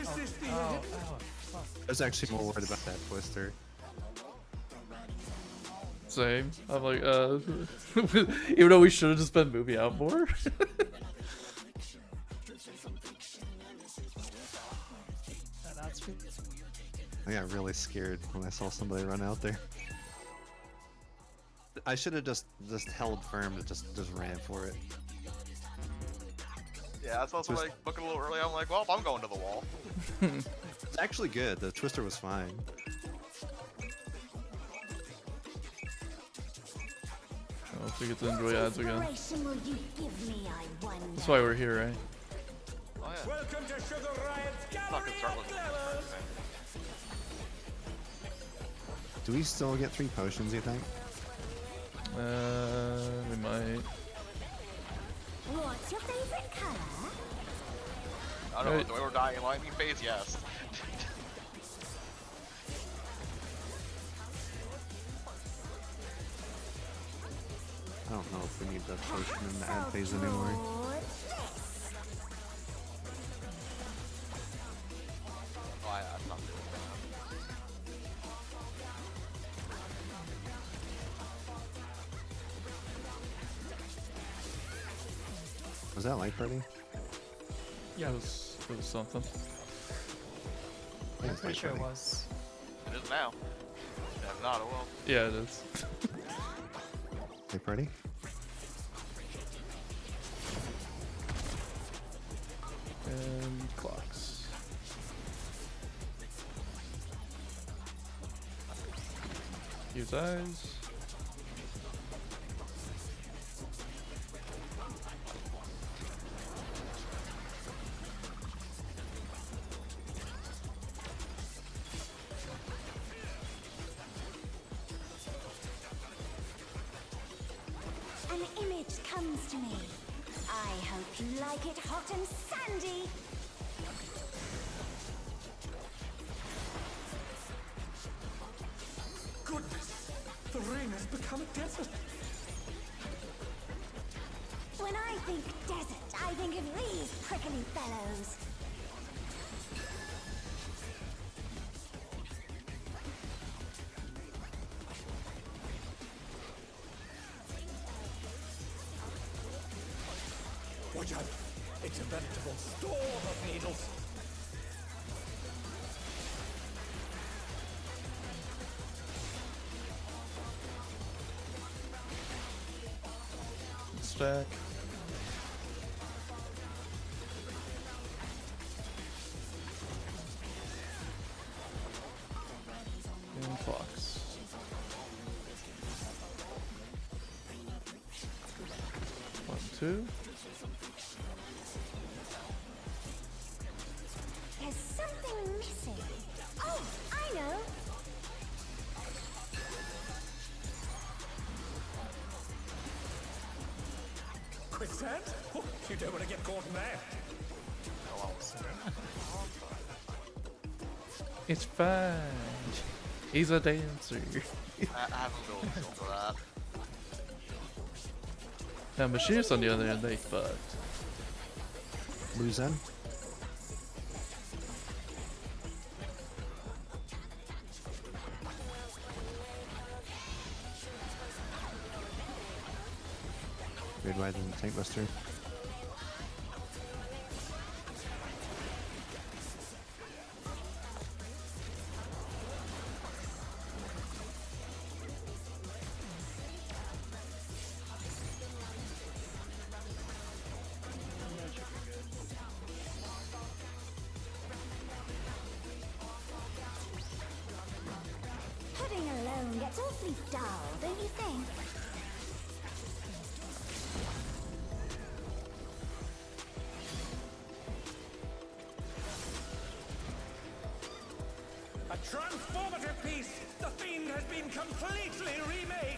Is this the Oh, end? oh, fuck. I was actually more worried about that twister. Same. I'm like, even though we should have just been moving out more. That's I got really scared when I saw somebody run out there. I should have just held firm and just ran for it. Yeah, that's also like looking a little early. I'm like, well, I'm going to the wall. It's actually good. The twister was fine. Oh, so we get to enjoy ads again. Inspiration will you give me, I wonder? That's why we're here, right? Oh yeah. Welcome to Sugar Riot's Not Gallery gonna start of looking Glamours. Do we still get 3 potions, you think? We might. What's your favorite color? I don't know, Right. the way we're dying in lightning phase, yes. I don't know if we need the potion in the ad phase anymore. Oh, I'm not doing that. Was that light party? Yeah, it was something. I think I'm it's pretty light sure it party. was. It is now. If not, it will. Yeah, it is. Light party? And clocks. Use eyes. An image comes to me. I hope you like it hot and sandy. Goodness, the ring has become a desert. When I think desert, I think of these prickly fellows. Watch out, it's a veritable storm of needles. Stack. And clocks. One, two. There's something missing. Oh, I know. Quicksand? Oh, you don't want to get caught in that. It's fine. He's a dancer. I have a build skill for that. Now, Machinists on the other hand, they fucked. Lose in. Great wide in the tank buster. Pudding alone gets awfully dull, don't you think? A transformative piece! The Fiend has been completely remade!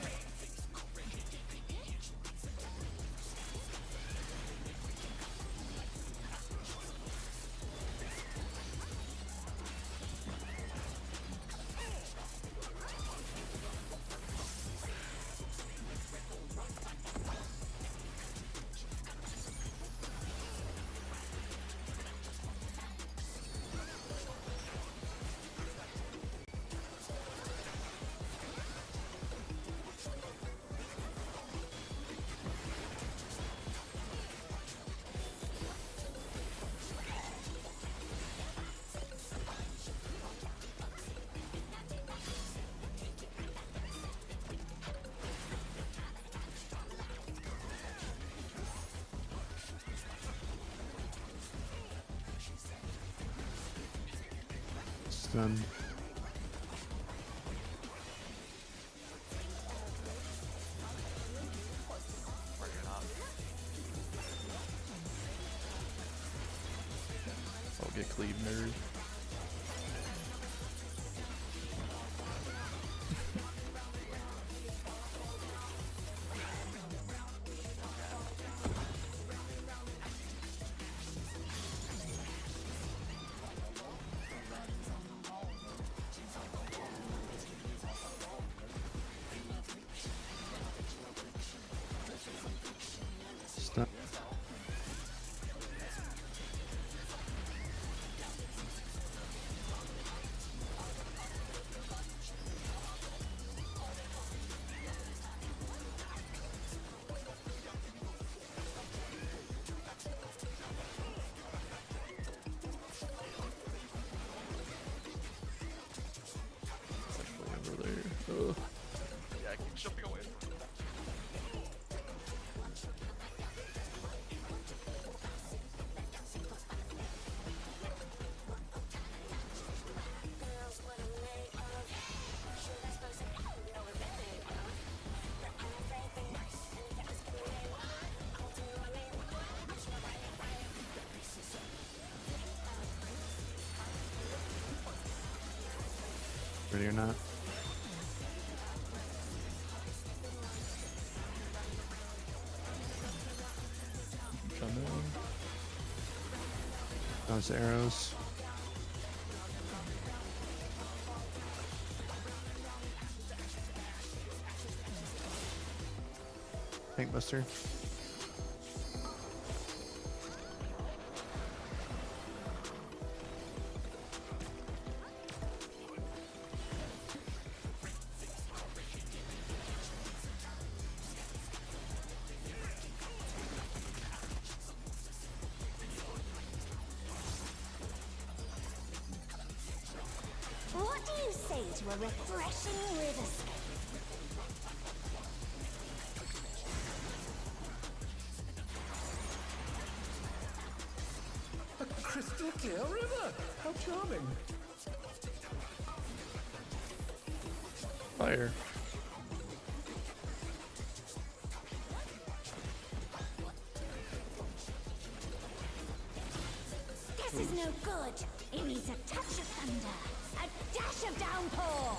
Stun. Or you're not. I'll get cleave nerd. Stun. It's actually over there. Ugh. Yeah, I keep jumping away from that. Ready or not? Come in. Bounce arrows. Tank buster. What do you say to a refreshing river escape? A crystal clear river! How charming! Fire. This is no good. It needs a touch of thunder, a dash of downpour.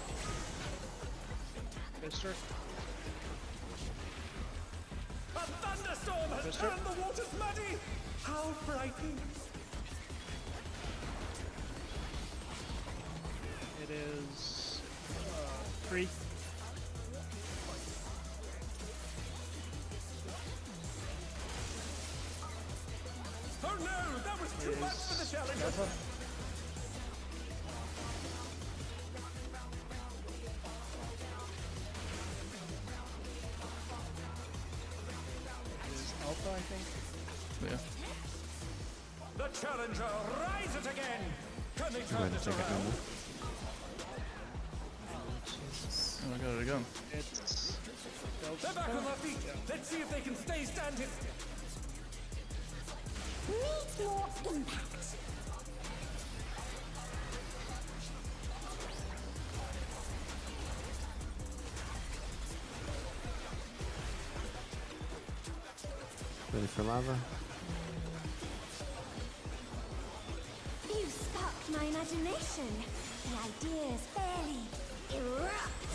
Mister. A thunderstorm has Mister? turned the waters muddy! How frightening! It is free. Oh no, that was too much for the challenger. That's what. Is Alpha, I think. Yeah. The challenger rises again. Can they Go turn ahead and this take it, around? Mimo. Jesus. Oh, I got it again. It's. They're back on their feet. Let's see if they can stay standing. Needs more impact. Ready for lava? You sparked my imagination. The ideas fairly erupt.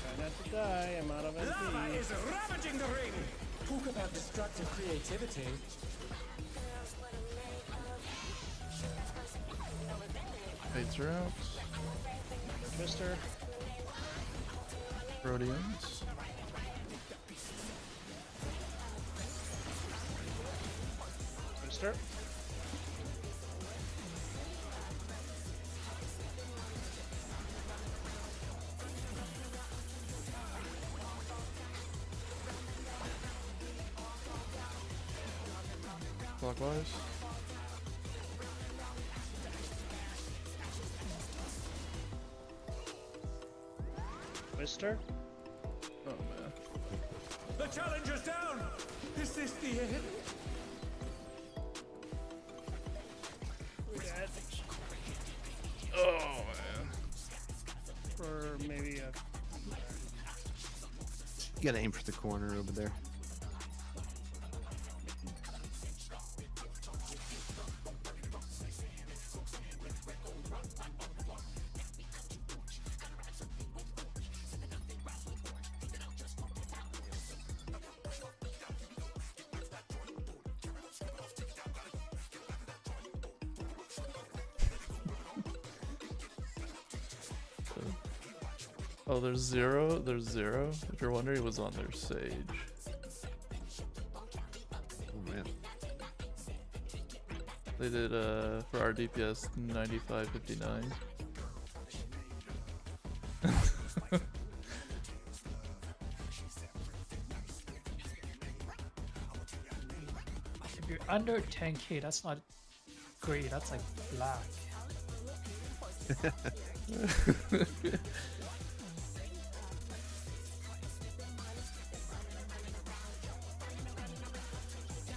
Try not to die. I'm out of Lava MP. is ravaging the ring. Talk about destructive creativity. Fates are out. Twister. Rhodians. Twister. Clockwise. Twister. Oh man. The challenger's down. Is this the end? Dead. Oh man. For maybe a. You gotta aim for the corner over there. Oh, there's zero. There's zero. If you're wondering, it was on their Sage. Oh man. They did for our DPS 9559. If you're under 10k, that's not great. That's like black.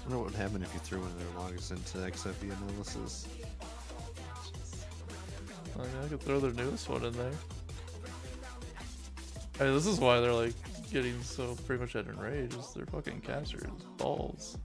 I wonder what would happen if you threw one of their logs into XFE analysis. I mean, I could throw their newest one in there. I mean, this is why they're like getting so pretty much at enraged. Is their fucking casters balls.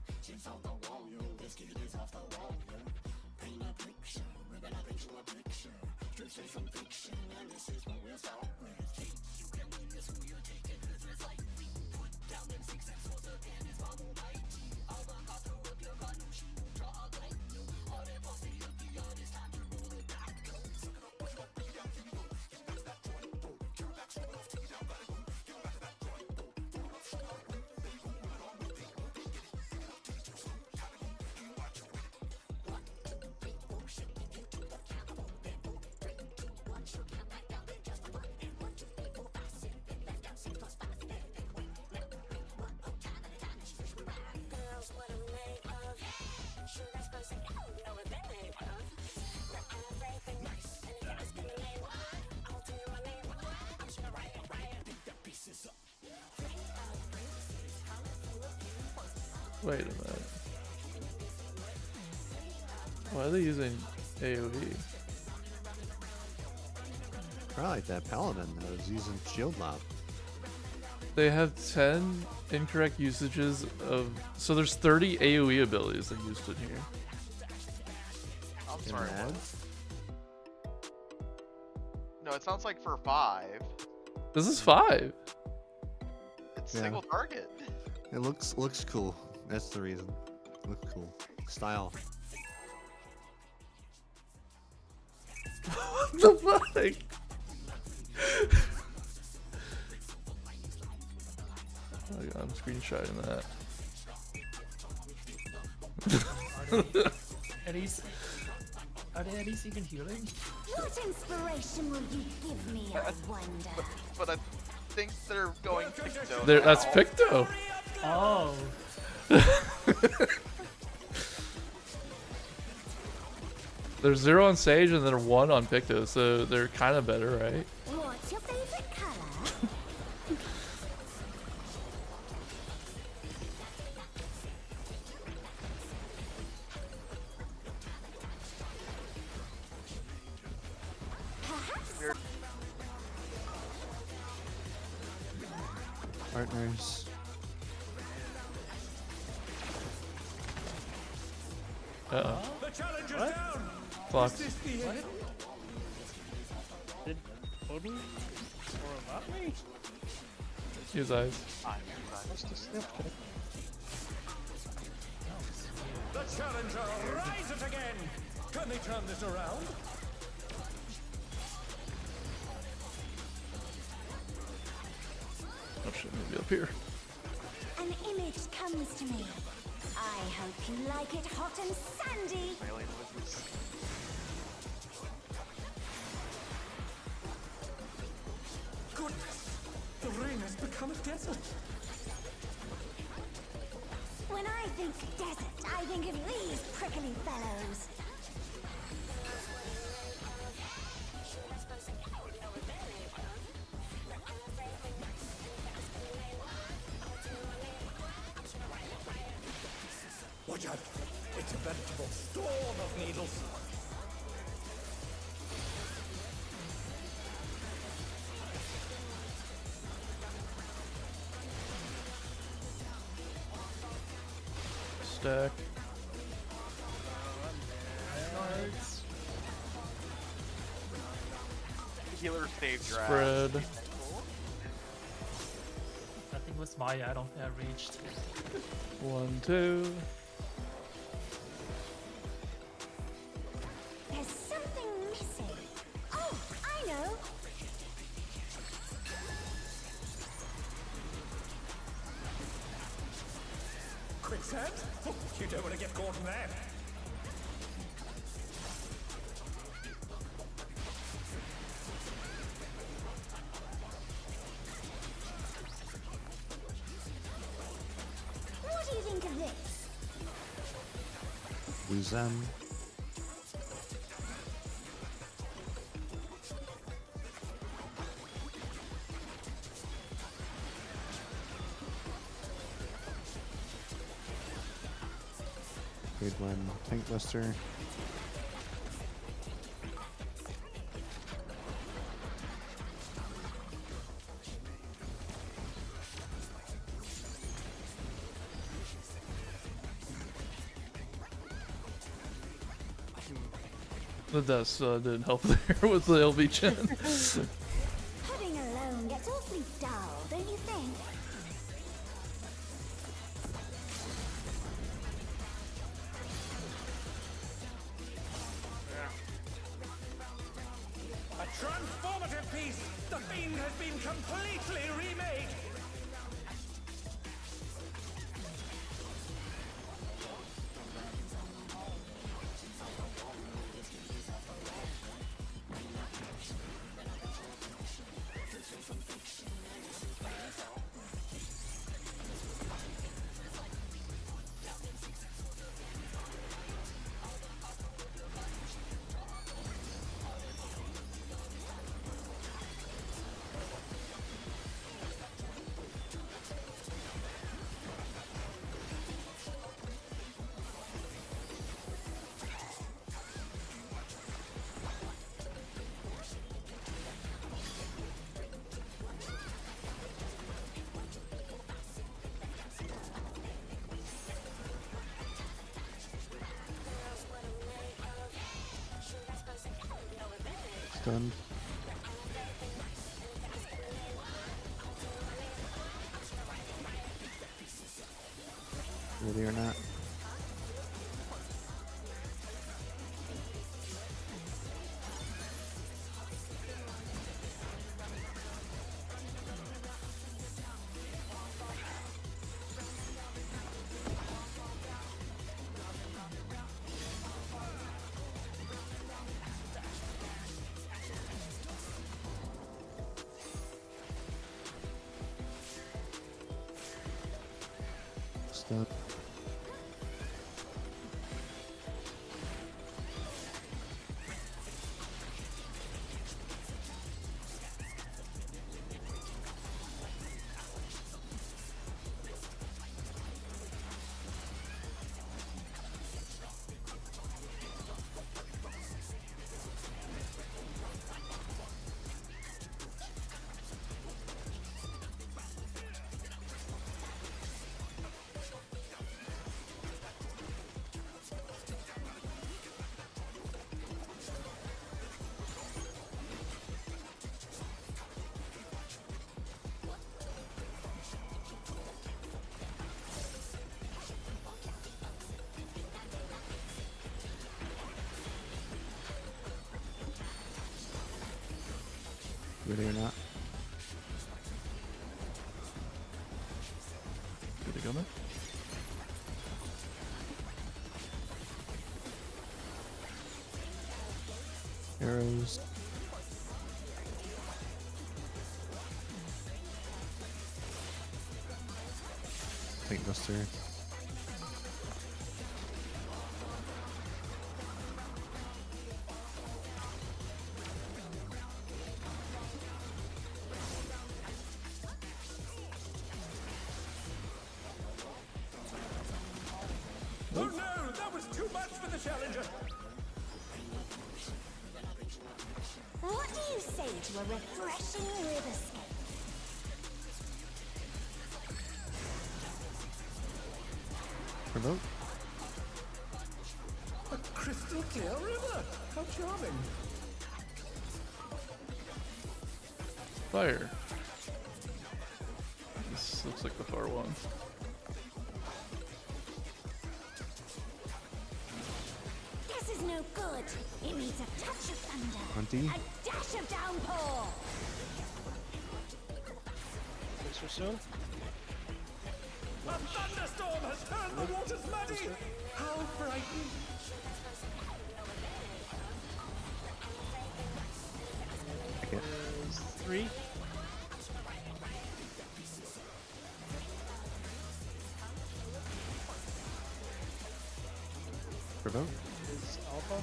Wait a minute. Why are they using AoE? Probably like that paladin that was using shield lob. They have 10 incorrect usages of. So there's 30 AoE abilities they used in here. I'm In sorry. what? ads? No, it sounds like for 5, This is 5. it's Yeah. single target. It looks cool. That's the reason. Looks cool. Style. What the fuck? Oh my god, I'm screenshotting that. Are they at least even healing? What inspiration will you give me, I wonder? But I think they're going Picto. That's Picto. Oh. There's 0 on Sage and then 1 on Picto, so they're kind of better, right? What's your favorite color? Partners. Uh-oh. The challenger's down. Clock. Did Odin or about me? Use eyes. The challenger rises again. Can they turn this around? Oh shit, maybe up here. An image comes to me. I hope you like it hot and sandy. Goodness, the ring has become a desert. When I think desert, I think of these prickly fellows. Watch out! It's a veritable storm of needles. Stack. Healer saved your ass. Spread. Nothing was my I don't think I reached. 1, 2. There's something missing. Oh, I know. Quicksand? Oh, you don't want to get caught in that. What do you think of this? Lose them. Good one. Tank Buster. The deaths didn't help there with the LB chin. Pudding alone gets awfully dull, don't you think? A transformative piece! The Fiend has been completely remade! Stunned. Ready or not? stuff. Ready or not? Good to go, man. Arrows. Tank Buster. Oh no, that was too much for the challenger. What do you say to a refreshing riverscape? Provoke. A crystal clear river. How charming. Fire. This looks like the far one. This is no good. It needs a touch of thunder. 20. A dash of downpour. Thanks for soon. A thunderstorm has turned the waters muddy. How frightening. Okay. Is 3. Provoke. Is Alpha.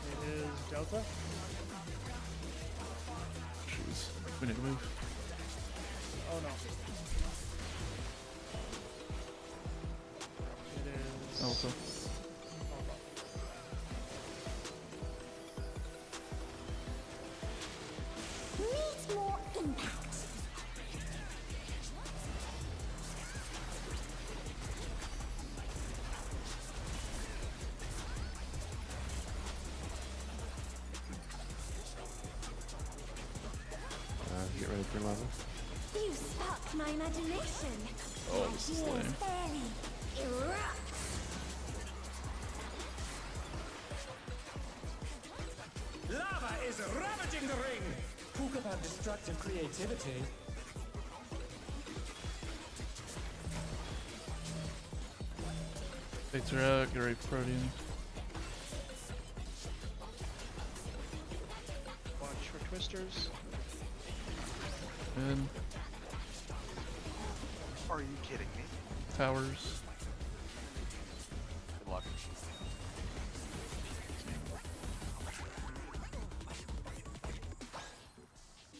It is Delta. Jeez. We need to move. Oh no. It is Alpha. Alpha. Needs more impact. Get ready for level. You sparked my imagination. Oh, this is Ideas lame. fairly erupt. Lava is ravaging the ring. Talk about destructive creativity. Fates are out. Get ready for Protean. Watch for twisters. In. Are you kidding me? Towers. Good luck.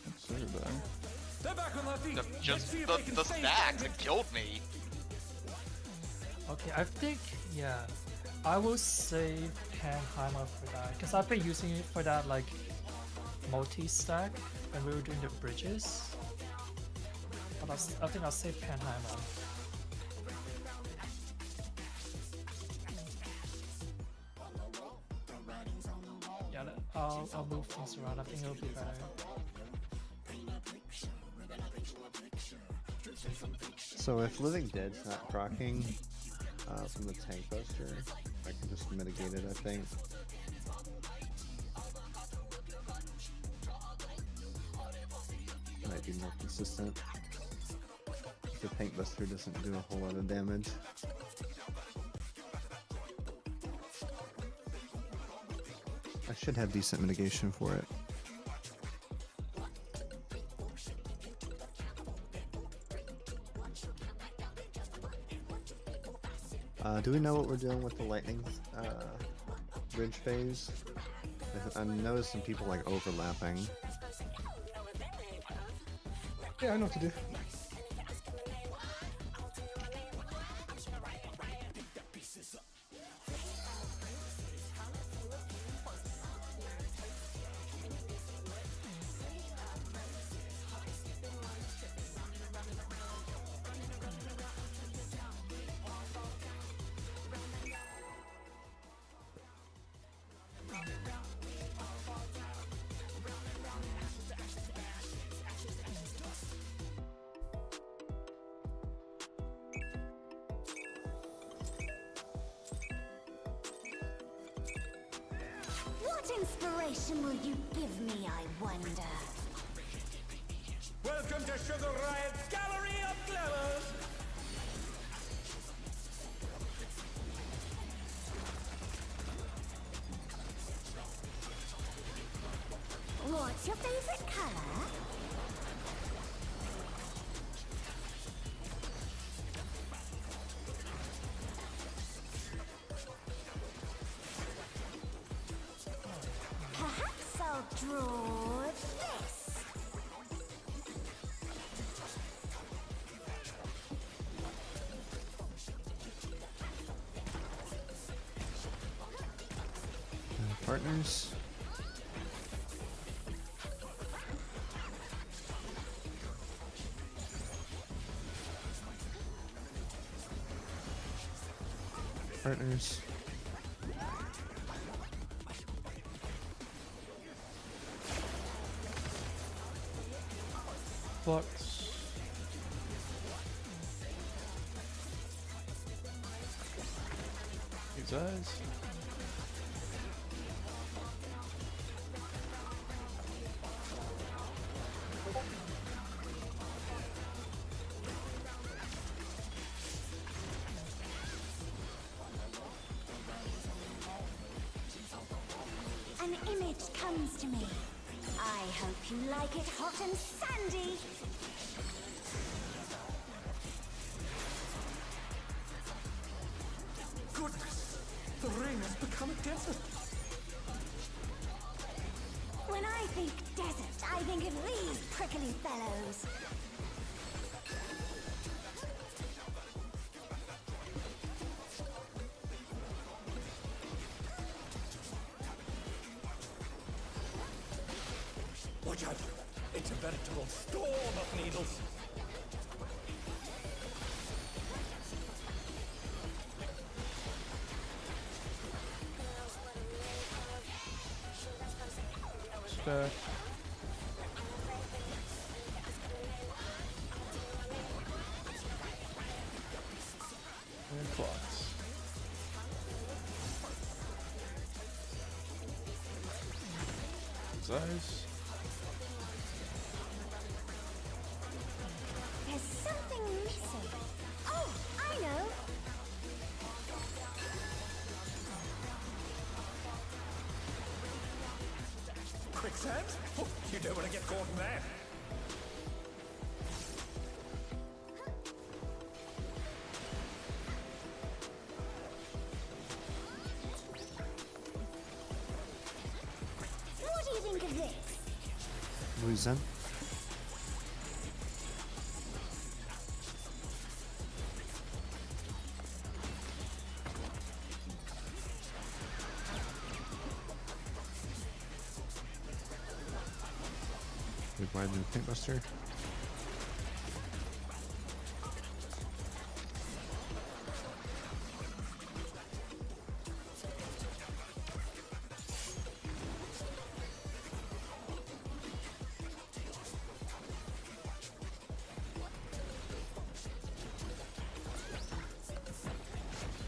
What's everybody? They're back on their feet. Just Let's see if they can the save stacks them. have killed me. Okay, I think, yeah, I will save Panheimer for that because I've been using it for that like multi-stack when we were doing the bridges. But I think I'll save Panheimer. Yeah, I'll move things around. I think it'll be better. So if Living Dead's not proccing from the Tank Buster, I can just mitigate it, I think. Might be more consistent. The Tank Buster doesn't do a whole lot of damage. I should have decent mitigation for it. Do we know what we're doing with the lightning bridge phase? I'm noticing people like overlapping. Yeah, I know what to do. What inspiration will you give me, I wonder? Welcome to Sugar Riot's Gallery of Glamours! What's your favorite color? Perhaps I'll draw this. Partners. Partners. Flux. These eyes. An image comes to me. I hope you like it hot and sandy. Goodness! The ring has become a desert! When I think desert, I think of these prickly fellows. Watch out! It's a veritable storm of needles! Stack. And clocks. These eyes. There's something missing. Oh, I know. Quicksand? Oh, you don't want to get caught in that! What do you think of this? Louisen. We widen the paintbuster.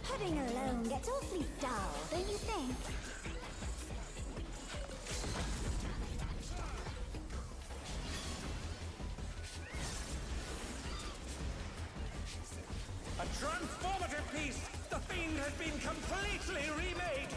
Pudding alone gets awfully dull, don't you think? A transformative piece! The Fiend has been completely remade!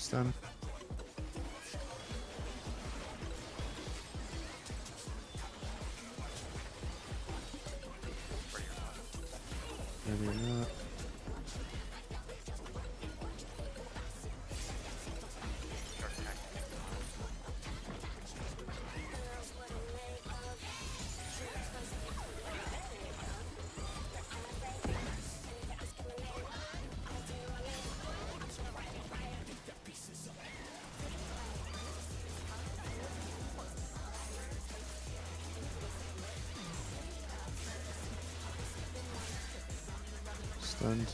Stun. Ready or not. Start attacking. Stunned.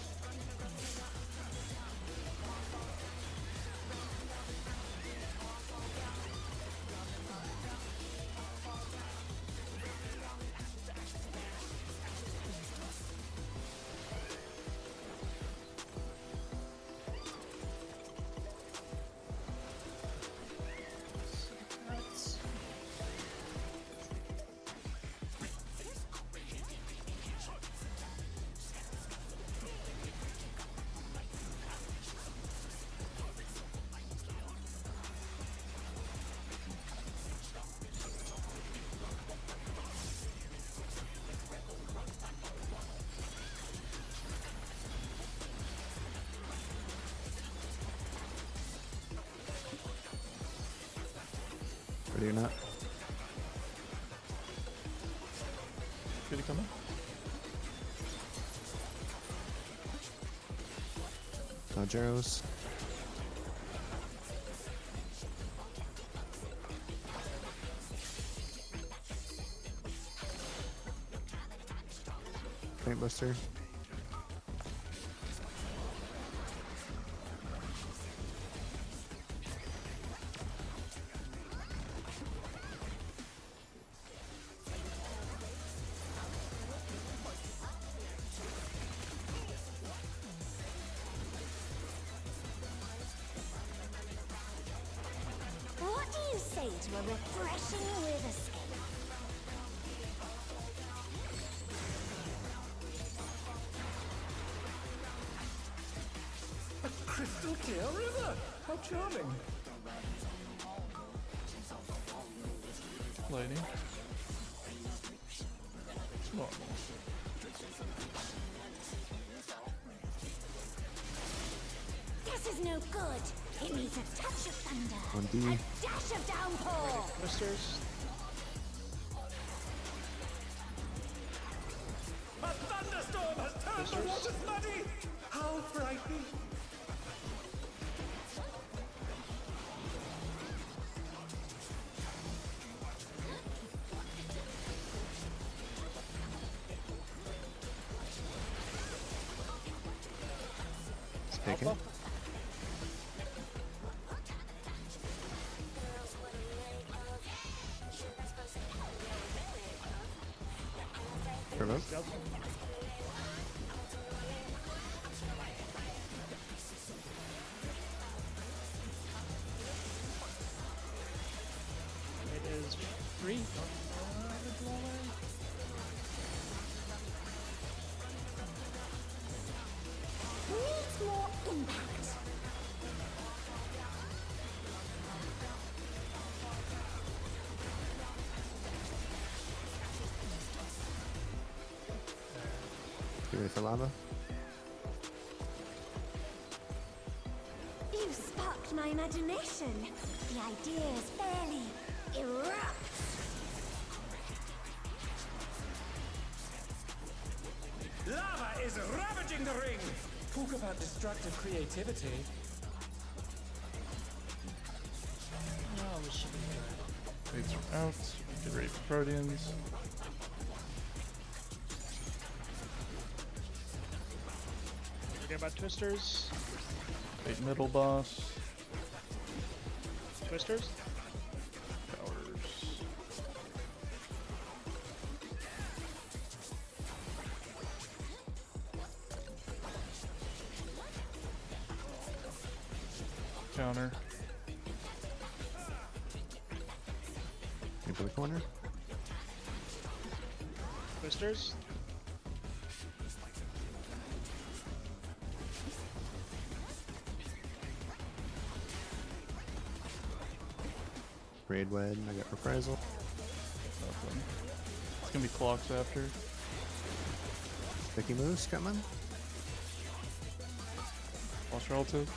That's Ready or not. Good to come in. Dodge arrows. Paint buster. What do you say to a refreshing riverscape? A crystal clear river! How charming! Lightning. Normal. This is no good. It needs a touch of thunder. 1D. A dash of downpour. Twisters. A thunderstorm has turned the waters muddy! How frightening! It's taken. Alpha. Provoke. Stealth. It is free. Needs more impact. Get ready for lava. You sparked my imagination. The ideas fairly erupt. Lava is ravaging the ring! Talk about destructive creativity. oh, we should be good. Fates are out. Get ready for Guardians. Forget about twisters. Fate middle boss. Twisters. Powers. Counter. Into the corner. Twisters. upgrade when I got reprisal. Nothing. It's gonna be clocks after. Sticky moves coming. Lost relative.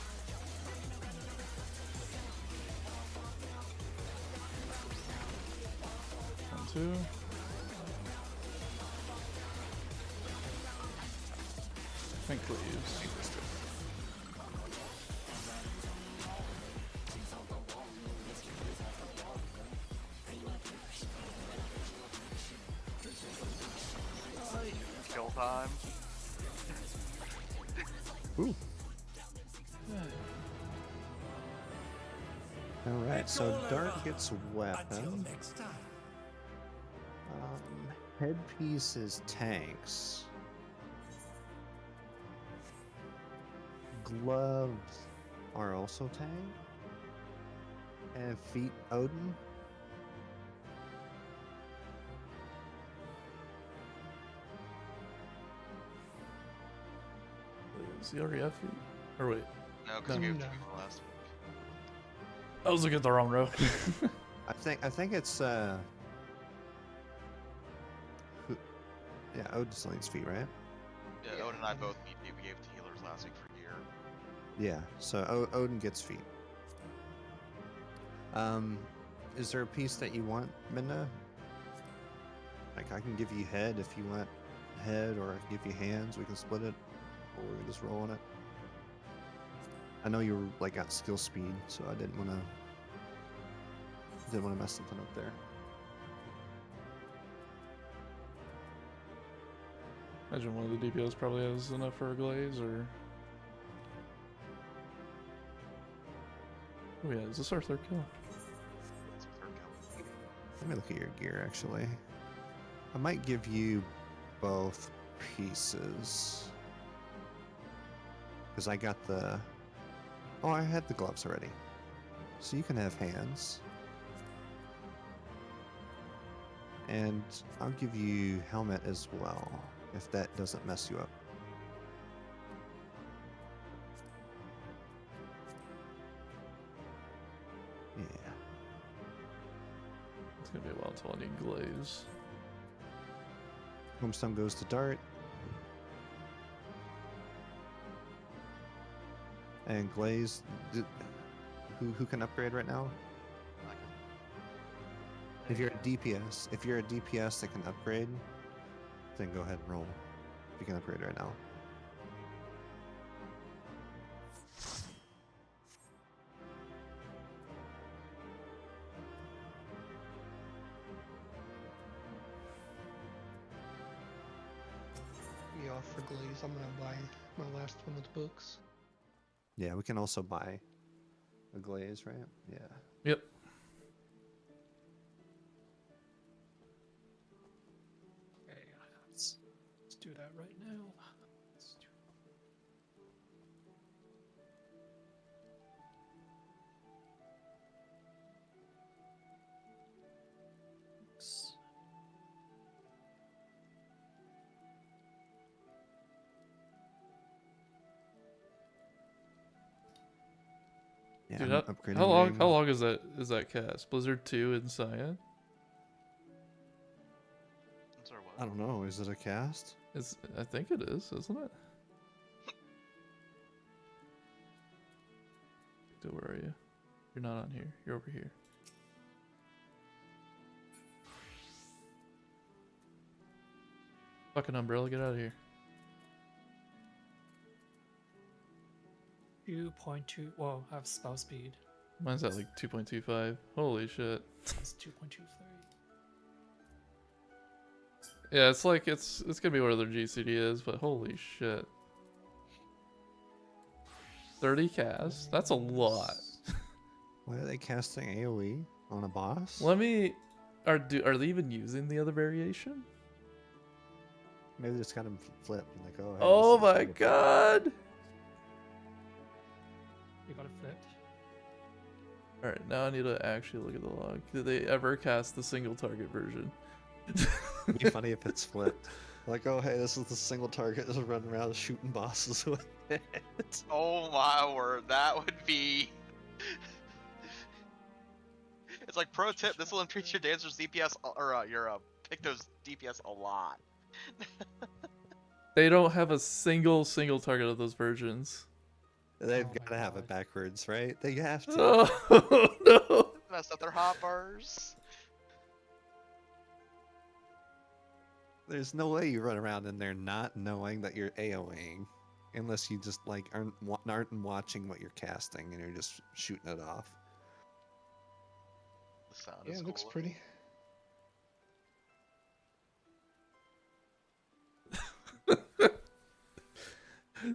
One, two. I think leaves. Kill time. Ooh. Alright, so Dart gets weapon. Headpiece is tanks. Gloves are also tank. And feet Odin. Is he already at feet? Or wait. No, because we have No. two people last week. I was looking at the wrong row. I think it's who, yeah, Odin's on his feet, right? Yeah, Odin and I both need to. We gave it to healers last week for gear. Yeah, so Odin gets feet. Is there a piece that you want, Minna? Like, I can give you head if you want head, or I can give you hands. We can split it, or we can just roll on it. I know you were, like, got skill speed, so I didn't want to mess something up there. Imagine one of the DPS probably has enough for a glaze, or... Oh yeah, is this our third kill? That's our third kill. Let me look at your gear, actually. I might give you both pieces. Because I got the... Oh, I had the gloves already. So you can have hands. And I'll give you helmet as well, if that doesn't mess you up. Yeah. It's gonna be a while until I need glaze. Homestone goes to Dart. And Glaze, who can upgrade right now? I can. If you're a DPS that can upgrade, then go ahead and roll. If you can upgrade right now. Be off for glaze. I'm gonna buy my last one with books. Yeah, we can also buy a Glaze, right? Yeah. Yep. Okay, let's do that right now. Let's do Oops. Yeah, Dude, I'm how upgrading. long is that cast? Blizzard 2 in Cyan? I'm sorry, I what? don't know. Is it a cast? I think it is, isn't it? Dude, where are you? You're not on here. You're over here. Fucking umbrella, get out of here. 2.2. Whoa, I have spell speed. Mine's at like 2.25. Holy shit. It's 2.23. Yeah, it's like it's gonna be where their GCD is, but holy shit. 30 casts? That's a lot. Why are they casting AoE on a boss? Let me are they even using the other variation? Maybe they just got him flipped and like, oh. Hey, Oh this is my cool. god. You got it flipped. Alright, now I need to actually look at the log. Did they ever cast the single target version? It'd be funny if it's flipped. Like, oh hey, this is the single target that's running around shooting bosses with it. Oh my word, that would be. It's like pro tip. This will increase your dancer's DPS or your Picto's DPS a lot. They don't have a single target of those versions. They've Oh got to my have God. it backwards, right? They have to. Oh no! Messed up their hotbars. There's no way you run around in there not knowing that you're AoEing, unless you just like aren't watching what you're casting and you're just shooting it off. The sound Yeah, is it looks cool. pretty.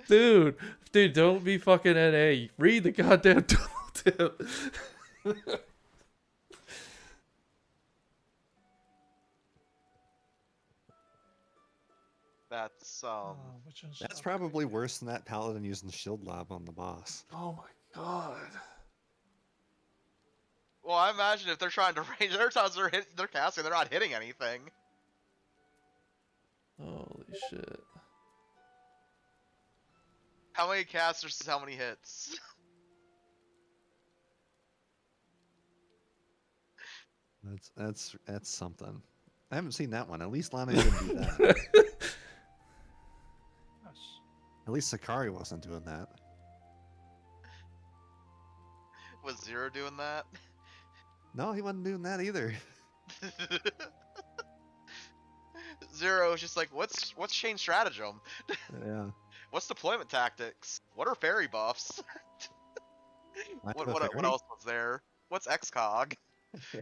Dude, don't be fucking NA. Read the goddamn tip. That's Oh, which one should That's I probably upgrade? worse than that paladin using the shield lob on the boss. Oh my god. well, I imagine if they're trying to range, there are times they're casting, they're not hitting anything. Holy shit. How many casts versus how many hits? That's something. I haven't seen that one. At least Lana didn't do that. Gosh. At least Sakari wasn't doing that. Was Zero doing that? No, he wasn't doing that either. Zero was just like, what's Shane's stratagem? Yeah. What's deployment tactics? What are fairy buffs? I what have a what fairy? else was there? What's XCOG? Yeah.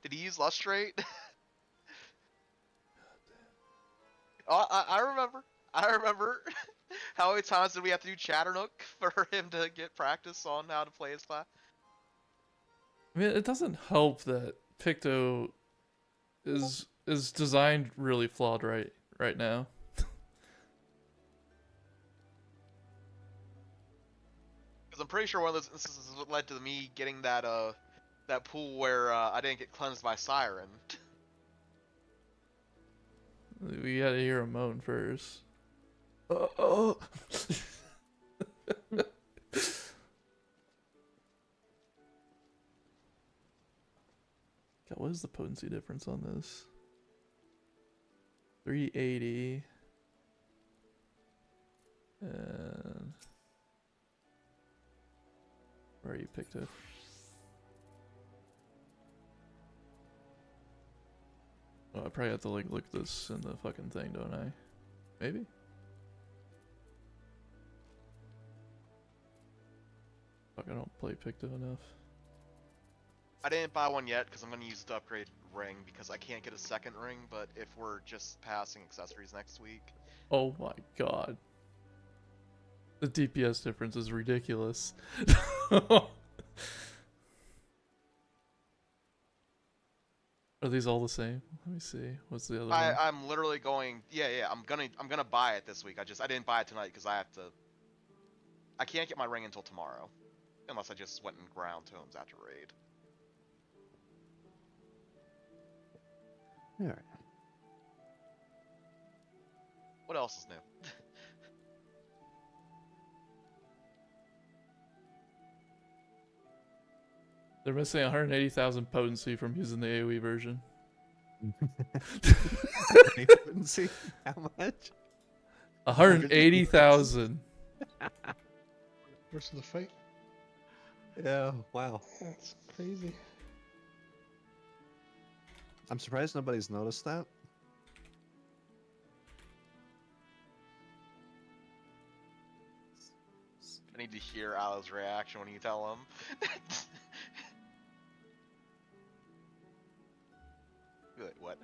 Did he use Lustrate? Oh, I remember. I remember. How many times did we have to do Chatternook for him to get practice on how to play his class? I mean, it doesn't help that Picto is designed really flawed right now. Because I'm pretty sure one of those instances is what led to me getting that that pool where I didn't get cleansed by Siren. We gotta hear him moan first. Oh. God, what is the potency difference on this? 380. And where you picked it? Oh, I probably have to like look this in the fucking thing, don't I? Maybe? Fuck, I don't play Picto enough. I didn't buy one yet because I'm going to use it to upgrade ring because I can't get a second ring, but if we're just passing accessories next week. Oh my god. The DPS difference is ridiculous. Are these all the same? Let me see. What's the other one? I'm literally going. Yeah. I'm gonna buy it this week. I didn't buy it tonight because I have to. I can't get my ring until tomorrow, unless I just went and ground tomes after raid. All right. What else is new? They're missing 180,000 potency from using the AoE version. See how much? 180,000. Versus the fight. Yeah. Wow. That's crazy. I'm surprised nobody's noticed that. I need to hear Alo's reaction when you tell him. Be like, what?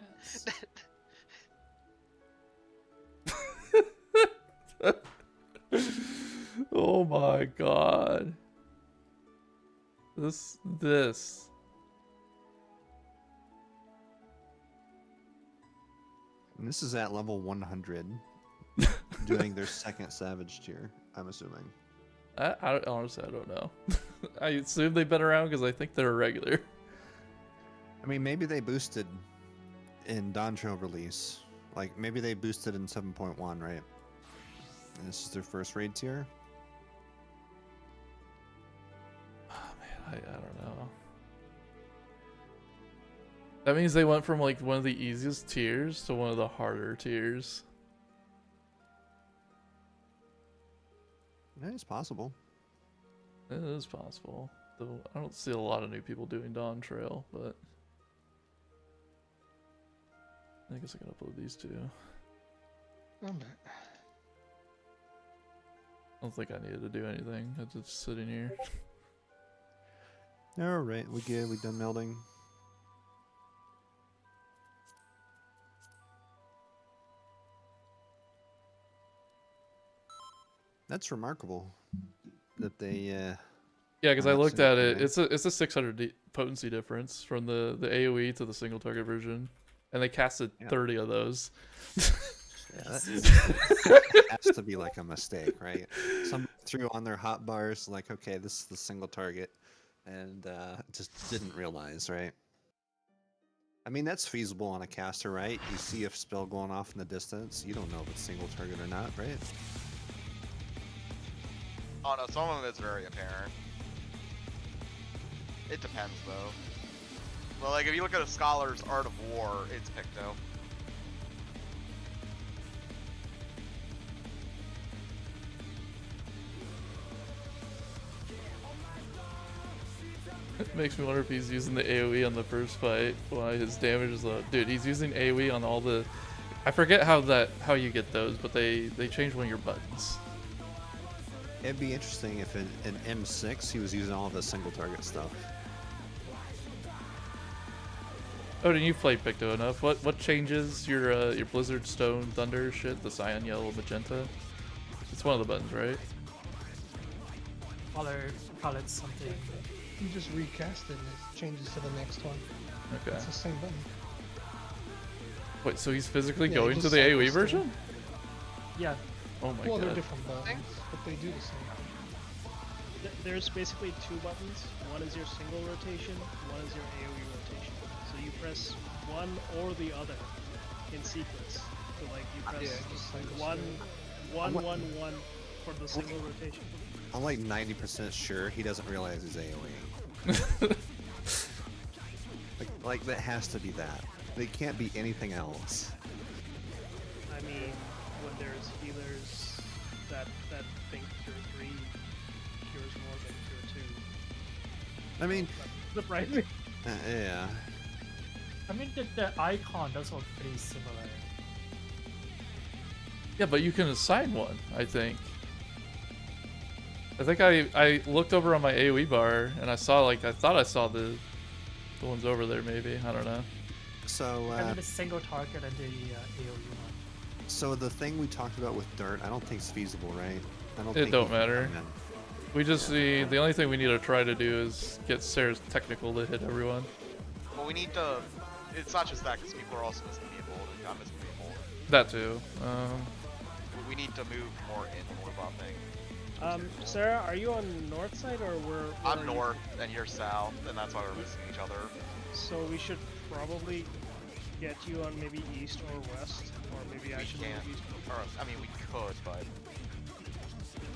Oh my god. This. And this is at level 100, doing their second Savage tier, I'm assuming. Honestly, I don't know. I assume they've been around because I think they're a regular. I mean, maybe they boosted in Doncho release. Like, maybe they boosted in 7.1, right? And this is their first raid tier. Oh man, I don't know. That means they went from like one of the easiest tiers to one of the harder tiers. Yeah, it's possible. It is possible. Though I don't see a lot of new people doing Dawn Trail, but I guess I can upload these two. I'm back. I don't think I needed to do anything. I'm just sitting here. All right, we good. We done melding. That's remarkable that they. Yeah, because I not looked single at it. target. It's a 600 potency difference from the AOE to the single target version, and they casted 30 of those. Yeah, that has to be like a mistake, right? Someone threw on their hotbars like, okay, this is the single target, and just didn't realize, right? I mean, that's feasible on a caster, right? You see a spell going off in the distance, you don't know if it's single target or not, right? Oh no, some of them is very apparent. It depends though. Well, like if you look at a Scholar's Art of War, it's Picto. It makes me wonder if he's using the AoE on the first fight, why his damage is low. Dude, he's using AoE on all the... I forget how you get those, but they changed one of your buttons. It'd be interesting if in M6 he was using all of the single target stuff. Oh, didn't you play Picto enough? What changes your Blizzard, Stone, Thunder shit? The Cyan, Yellow, Magenta? It's one of the buttons, right? Call it something. You just recast it and it changes to the next one. Okay. It's the same button. Wait, so he's physically Yeah, going just to the cycles AoE through. version? Yeah, Oh my Well, god. they're different buttons, but they do the same thing. There's basically two buttons. One is your single rotation, one is your AoE rotation. So you press one or the other in sequence. So like you press Yeah, just cycles one, through. one, one, one for the single rotation. I'm like 90% sure he doesn't realize his AoE. like that has to be that. It can't be anything else. I mean, when there's healers that think cure 3 cures more than cure 2. I mean, That's surprising. yeah. I mean the icon does look pretty similar. Yeah, but you can assign one, I think. I looked over on my AoE bar and I saw I thought I saw the ones over there maybe. I don't know. So I mean the single target and the AoE one. so the thing we talked about with Dart, I don't think it's feasible, right? I don't It think don't he can matter. come in. We just see the only thing we need to try to do is get Sarah's technical to hit everyone. Well, we need to. It's not just that, because people are also missing people. I'm missing people. That too. We need to move more in more buffing. Sarah, are you on north side or where I'm are you? north and you're south, and that's why we're missing each other. So we should probably get you on maybe east or west, or maybe I We should can't. move east. Or, I mean, we could, but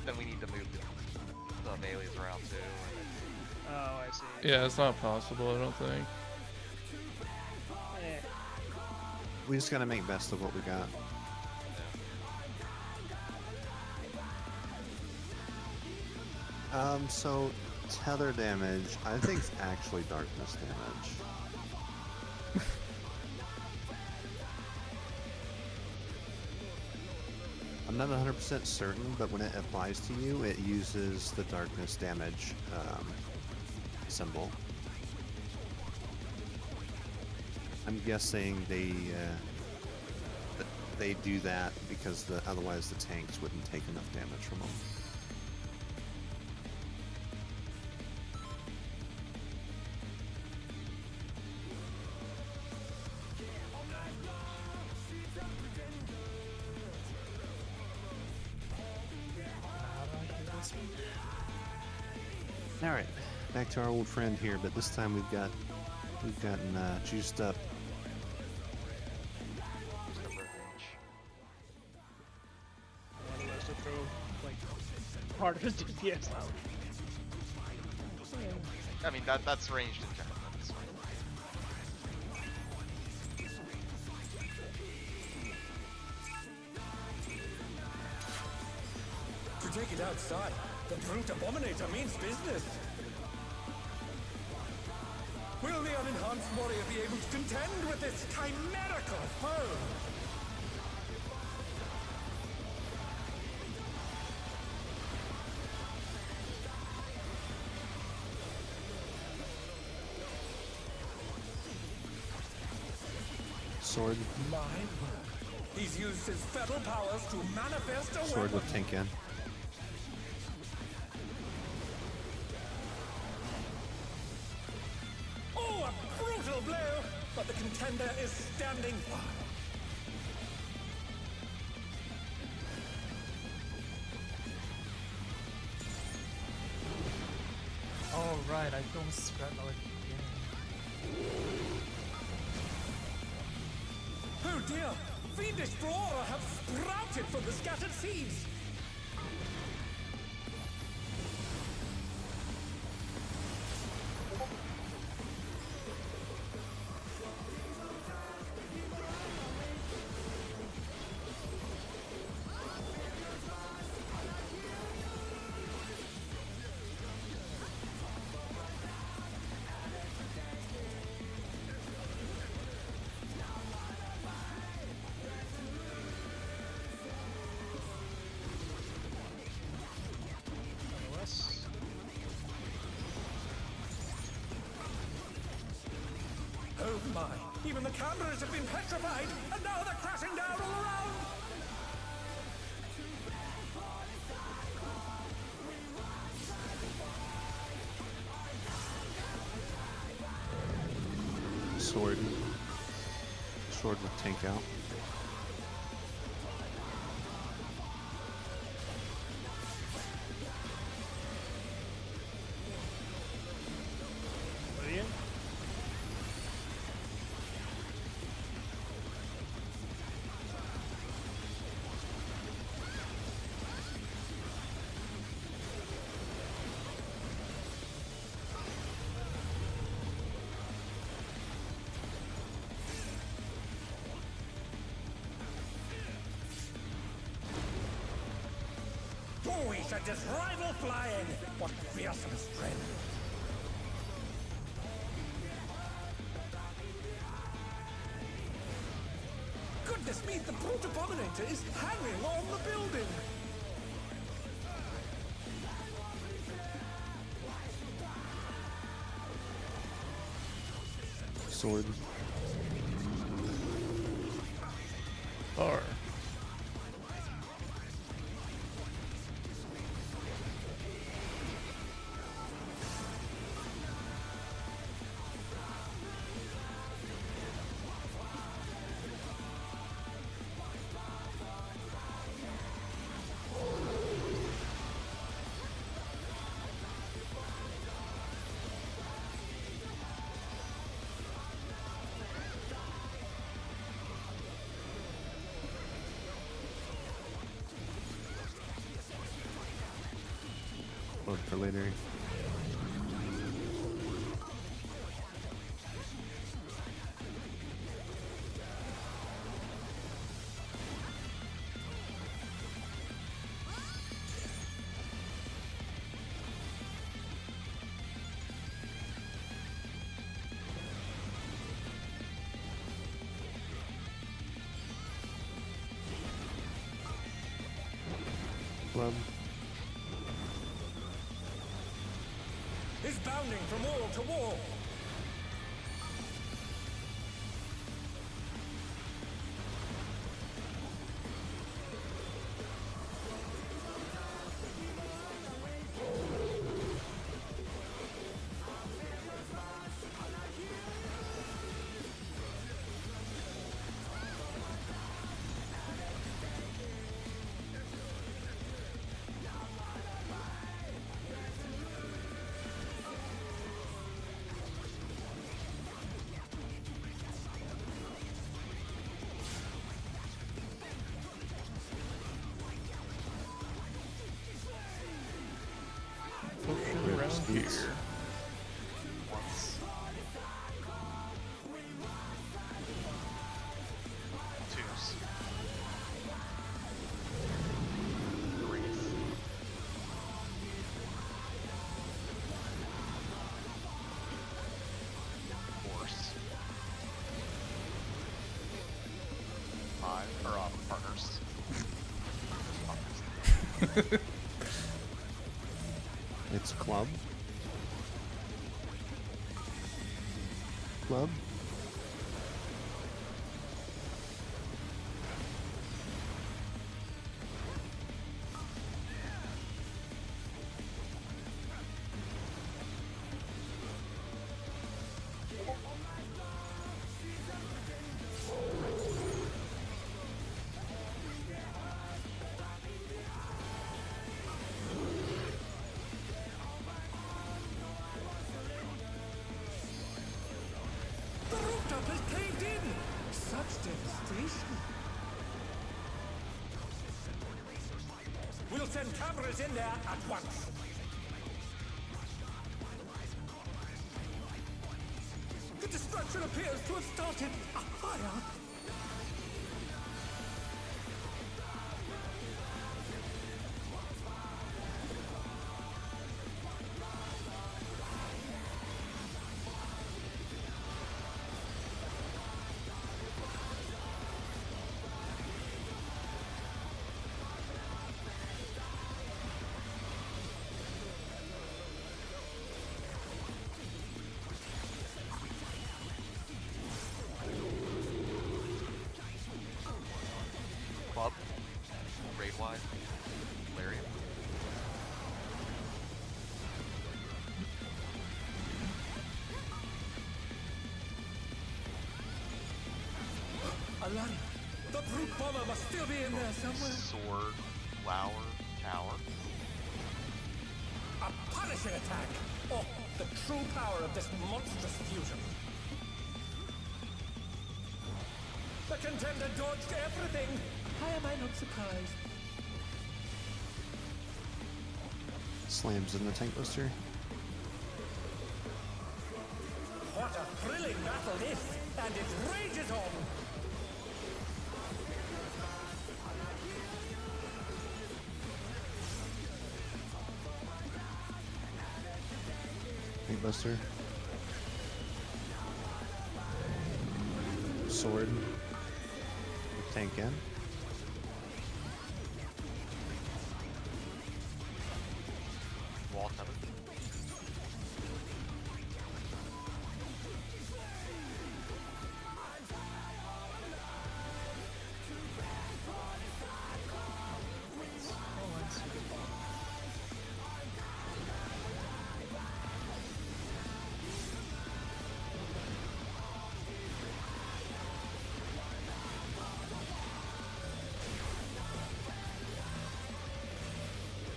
then we need to move the melees around too. Oh, I see. Yeah, it's not possible, I don't think. Eh. We just gotta make best of what we got. So tether damage, I think it's actually darkness damage. I'm not 100% certain, but when it applies to you, it uses the darkness damage symbol. I'm guessing they do that because otherwise the tanks wouldn't take enough damage from them. All right, back to our old friend here, but this time we've gotten juiced up. One less to throw part of his DPS out. I mean, that's ranged in general. That's fine. To take it outside, the brute abominator means business. Will the unenhanced warrior be able to contend with this chimerical foe? Sword. My word. He's used his fetal powers to manifest a Sword weapon. with tank in. Oh, a brutal blow! But the contender is standing firm. Oh right, I don't spread out at the beginning. Oh dear! Fiendish flora have sprouted from the scattered seeds! SOS. Oh my! Even the cameras have been petrified, and now they're crashing down all around! Sword. Sword with tank out. Ready? Oh, he sent his rival flying! What fearsome strength! Goodness me, the brute abominator is hanging on the building! Sword. R. Load for later. Club. Is bounding from wall to wall! here. Once. Twos. Threes. Fours. Five, or partners. Partners. It's club. Club. The rooftop has caved in! Such devastation! We'll send cameras in there at once! The destruction appears to have started a fire! Club. Raid wide. Lariat. Alani, the brute bomber must still be in there somewhere. Sword. Flower. Tower. A punishing attack! Oh, the true power of this monstrous fusion. The contender dodged everything. Why am I not surprised? Slams in the tank buster. What a thrilling battle this, and it rages on. Tank buster. Sword. Tank in. Wall tether.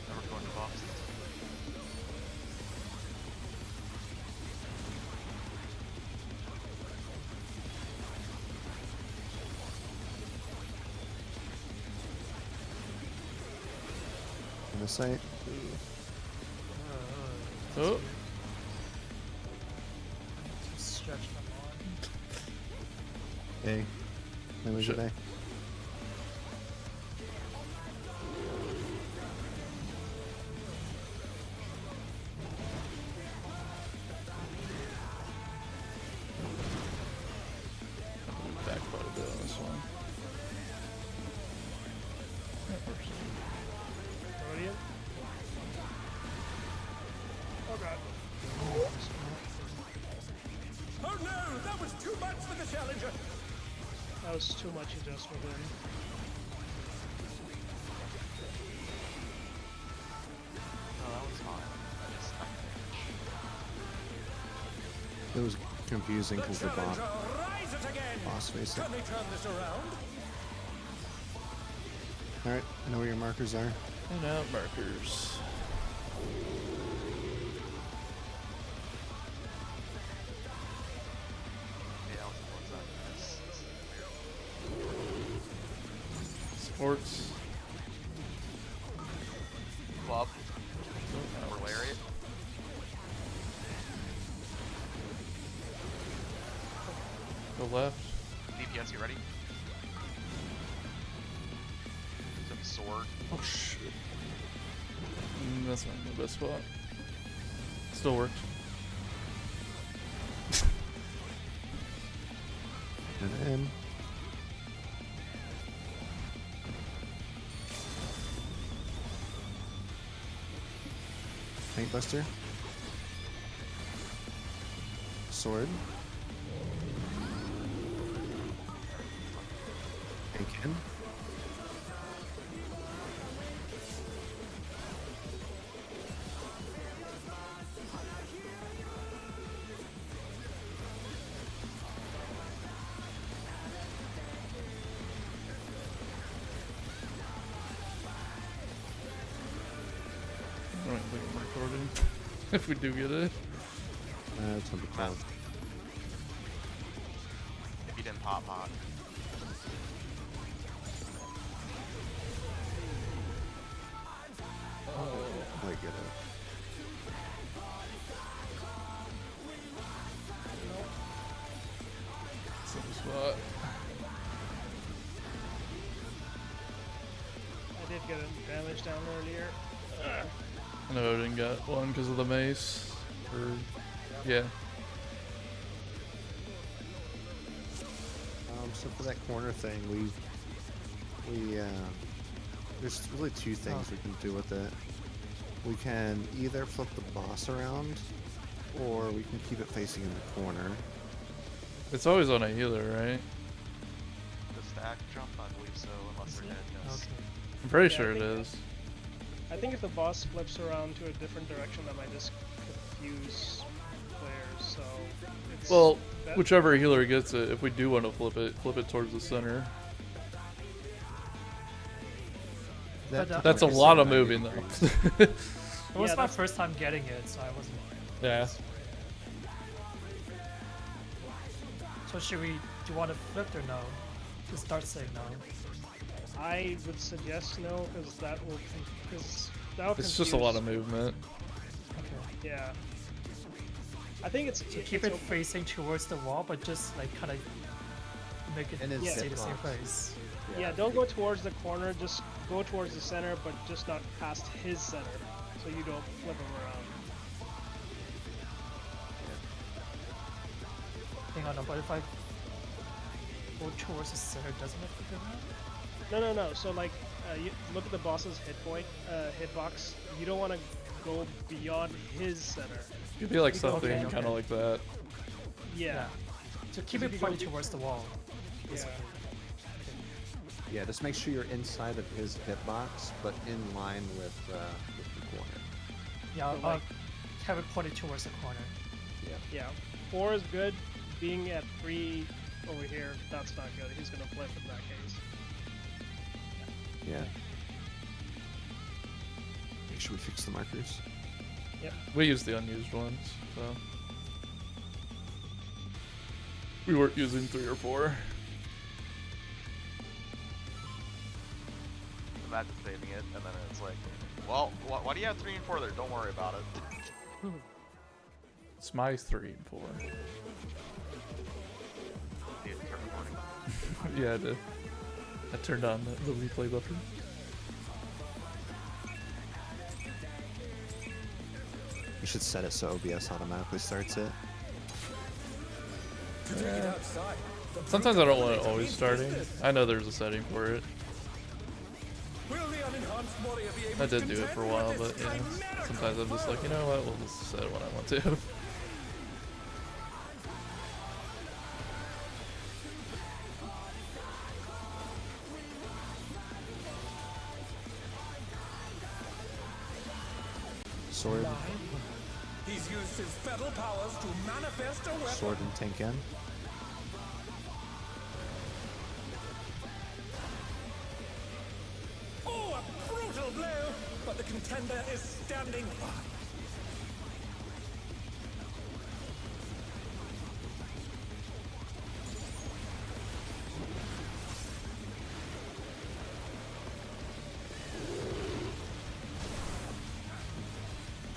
Never going to box. In the site. Oh, Stretch them on. A. That was Shit. your day. back quite a bit on this one. Guardian. Oh god. Oh no, that was too much for the challenger. That was too much adjustment then. No, that was fine. I just It was confusing The because the challenger rises again. boss face it. Can they turn this around? Alright, I know where your markers are. And out markers. yeah, what's that? This is weird. Sports. Club. Oh, Or lariat. Go left. DPS, get ready. There's gonna be sword. Oh shit. That's not the best spot. Still worked. And in. Paintbuster. Sword. Again. I don't think I'm recording. If we do get it. It's on the cloud. If you didn't pop hot. I get it. Same spot. I did get a damage down earlier. I know I didn't get one because of the mace. Or, yeah. So for that corner thing, there's really two things we can do with it. We can either flip the boss around, or we can keep it facing in the corner. It's always on a healer, right? The stack jump, I believe so, unless they're dead, yes. Okay. I'm pretty Yeah, sure I it think- is. I think if the boss flips around to a different direction, that might just confuse players. So it's Well, that- whichever healer gets it, if we do want to flip it towards the center. That's a lot of moving, though. It was Yeah, my that's- first time getting it, so I wasn't. Yeah. So should we? Do you want to flip or no? Just start saying no. I would suggest no, because that will It's just a lot of movement. Okay. Yeah. I think it's So keep it facing towards the wall, but just like kind of make it And it's stay the same hitbox. place. Yeah, don't go towards the corner. Just go towards the center, but just not past his center, so you don't flip him around. Hang on, but if I go towards the center, doesn't it flip around? No. So like, you look at the boss's hitbox. You don't want to go beyond his center. It'd be like Okay, something okay. kind of like that. Yeah. So keep If it you go pointed to- towards the wall. Yeah. Basically. Yeah, just make sure you're inside of his hitbox, but in line with the corner. Yeah, So, I'll like- have it pointed towards the corner. Yeah. 4 is good. Being at 3 over here, that's not good. He's gonna flip in that case. Yeah. Make sure we fix the markers. We use the unused ones, so. We weren't using 3 or 4. Imagine saving it, and then it's like, well, why do you have 3 and 4 there? Don't worry about it. It's my 3 and 4. Need to turn recording. Yeah, I did. I turned on the replay button. You should set it so OBS automatically starts it. Yeah. Sometimes I don't want it always starting. I know there's a setting for it. I did do it for a while, but yeah, sometimes I'm just like, you know what, we'll just set it when I want to. Sword, He's used his fetal powers to manifest a weapon. sword and tank in. Oh, a brutal blow! But the contender is standing fine.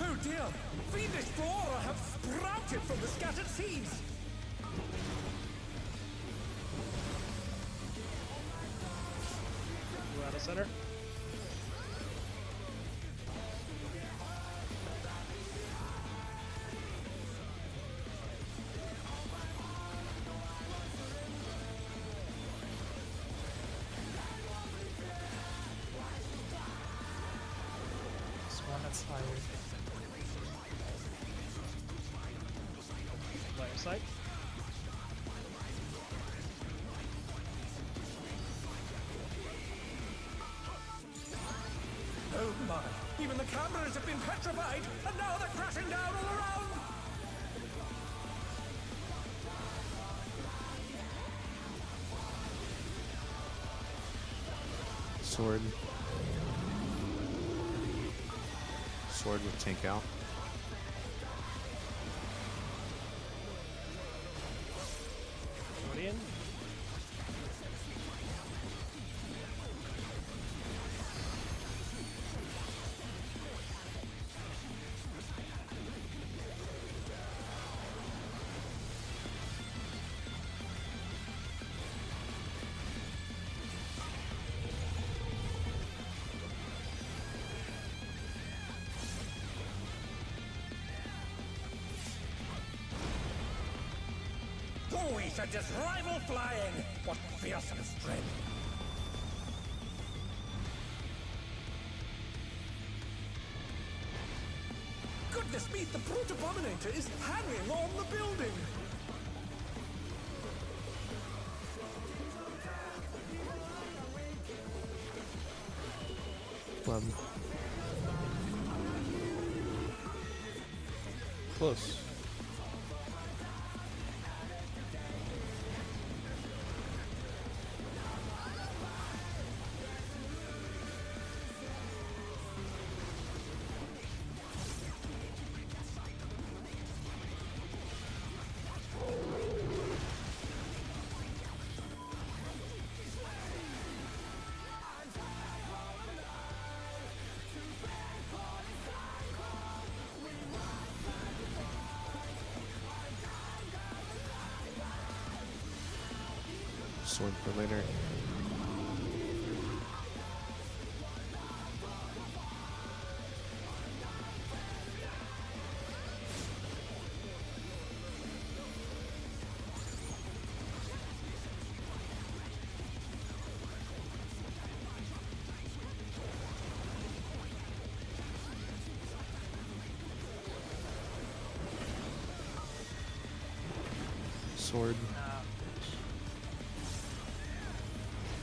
Oh dear! Fiendish flora have sprouted from the scattered seeds! center. There's one that's higher. Player side. Oh my! Even the cameras have been petrified, and now they're crashing down all around! Sword. Sword with tank out. Guardian. Oh, we should just rival flying! What fearsome strength! Goodness me, the brute abominator is hanging on the building! Close. Sword for later. Sword.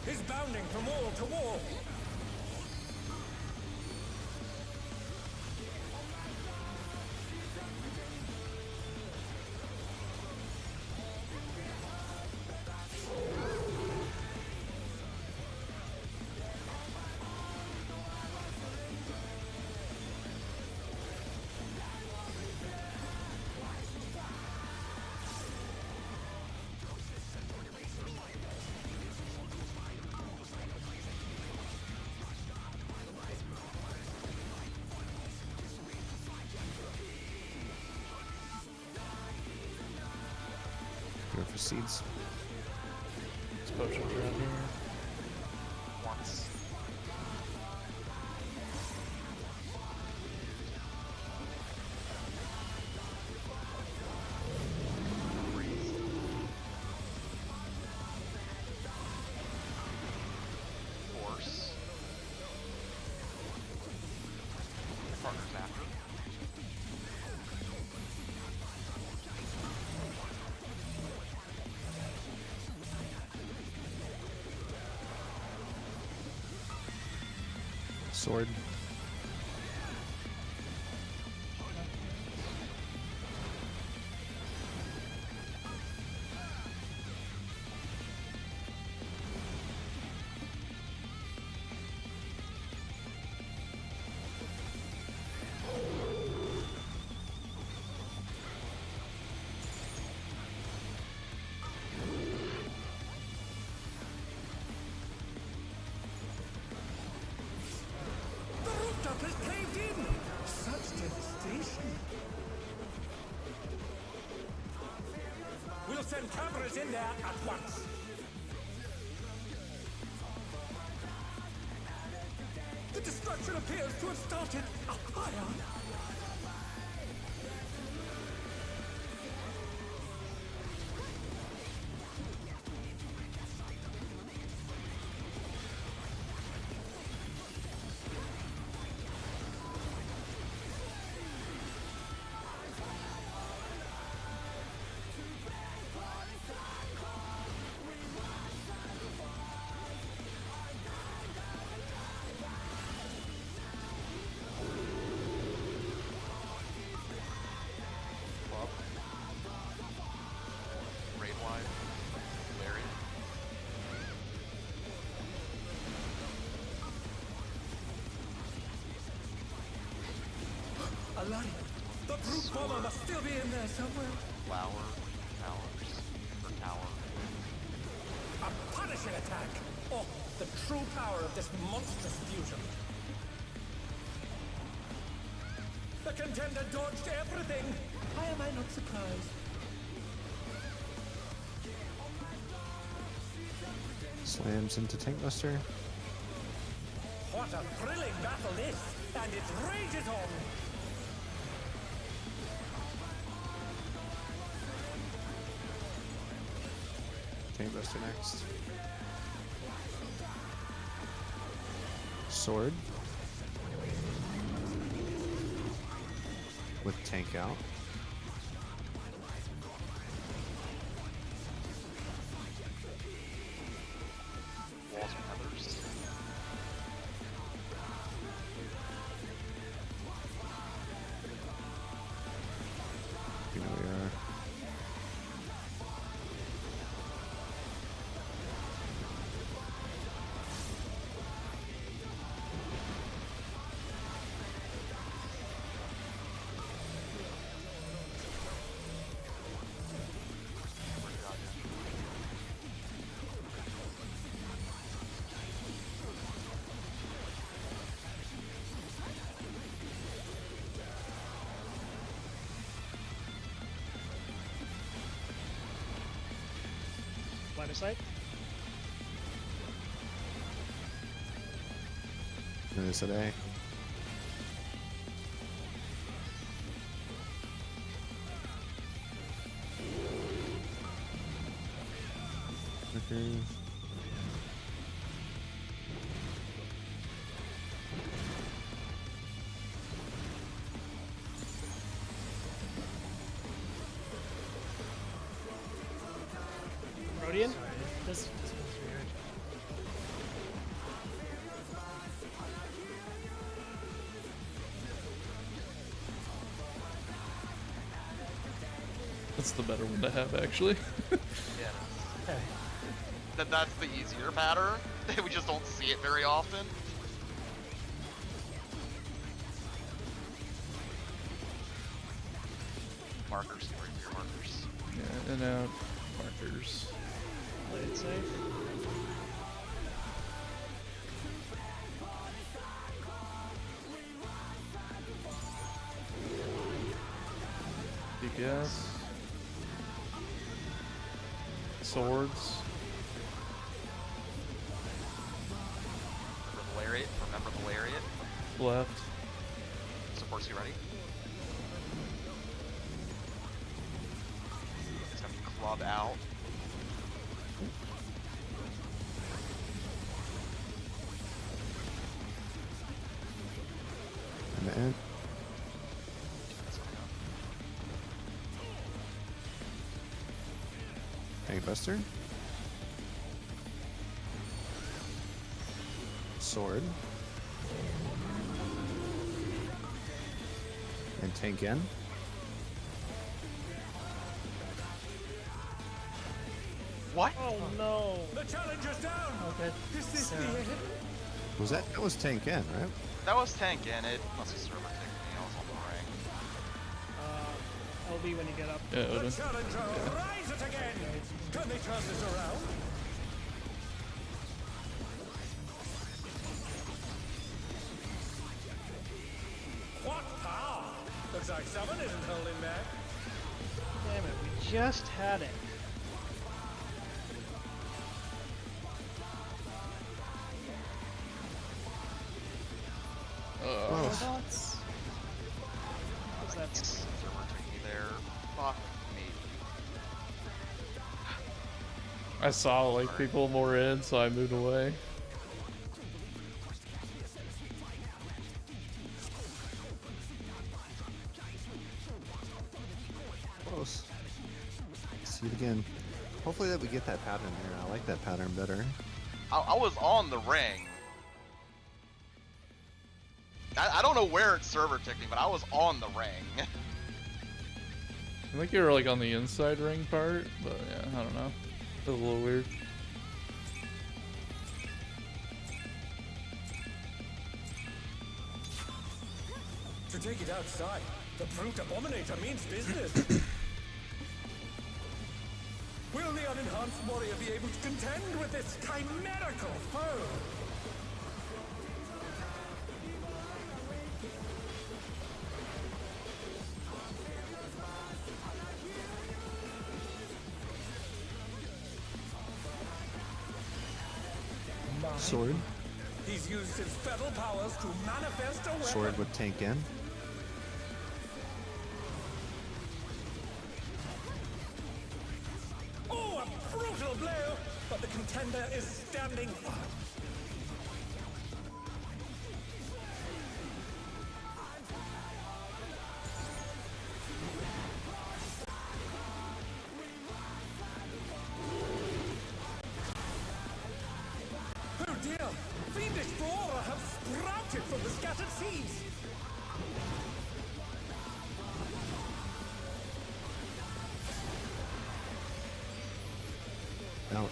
He's bounding from wall to wall! Go for seeds. There's potions around here. Once. Force. Partners after. Sword. The rooftop has caved in! Such devastation! We'll send cameras in there at once! The destruction appears to have started up higher. Club. Raid wide. Larry. Alive. The brute bomber must still be in there somewhere. Flower. Towers. Or tower. A punishing attack. Oh, the true power of this monstrous fusion. The contender dodged everything. Why am I not surprised? Slams into Tank Buster. What a thrilling battle this, and it rages on. Tank Buster next. Sword. With tank out. Walls and feathers. You know we are. Line of sight. And it's an A. Okay. Rodian. Sorry, this was weird. That's the better one to have, actually. Yeah. Hey, That's the easier pattern. We just don't see it very often. Markers, right here, markers. Yeah, in and out. Markers. Play it safe. DPS. Swords. Remember the lariat. Remember the lariat. Left. Supports you ready. It's gonna be club out. And the end. Tank Buster. Sword. And tank in. What? Oh no! The challenger's down. oh good. Is this the Sarah. end? Was that was tank in, right? That was tank in it. Must be server tick me. I was on the ring. LB when you get up. Yeah, The Odin. challenger rises again. Can they turn this around? What power? Looks like someone isn't holding back. Damn it, we just had it. I saw like people more in, so I moved away. Close. See it again. Hopefully that we get that pattern here. I like that pattern better. I was on the ring. I don't know where it's server ticking, but I was on the ring. I think you were like on the inside ring part, but yeah, I don't know. It was a little weird. To take it outside, the brute abominator means business. Will the unenhanced warrior be able to contend with this chimerical foe? Sword. He's used his feral powers to manifest a weapon. Sword would tank in. Oh, a brutal blow! But the contender is standing firm. Oh dear! Fiendish flora have sprouted from the scattered seas! Out.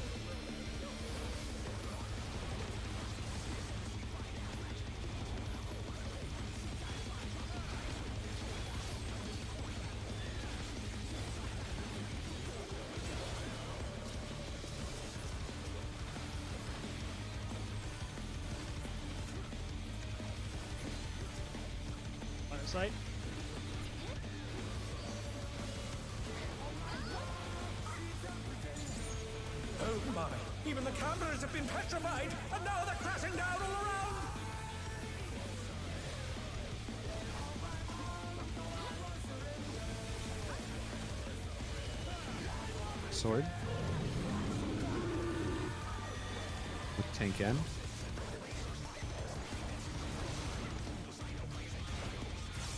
Line of sight. Oh my! Even the cameras have been petrified, and now they're crashing down all around! Sword. With tank in.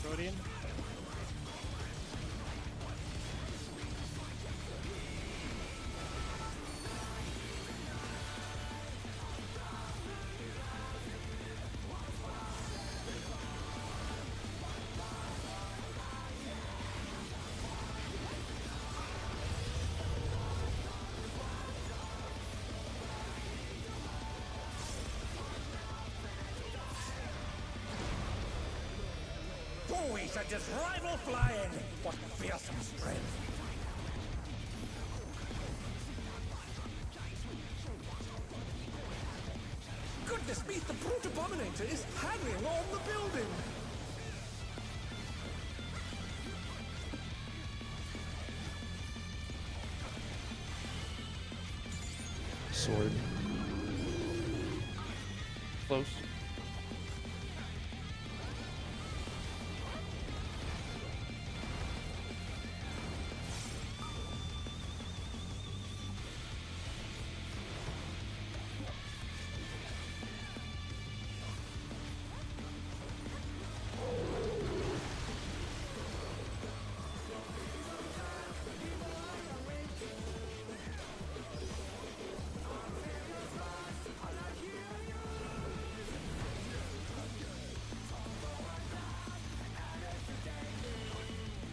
Rodian. Oh, we should just rival flying! What fearsome strength! Goodness me, the brute abominator is hanging on the building! Sword. Close.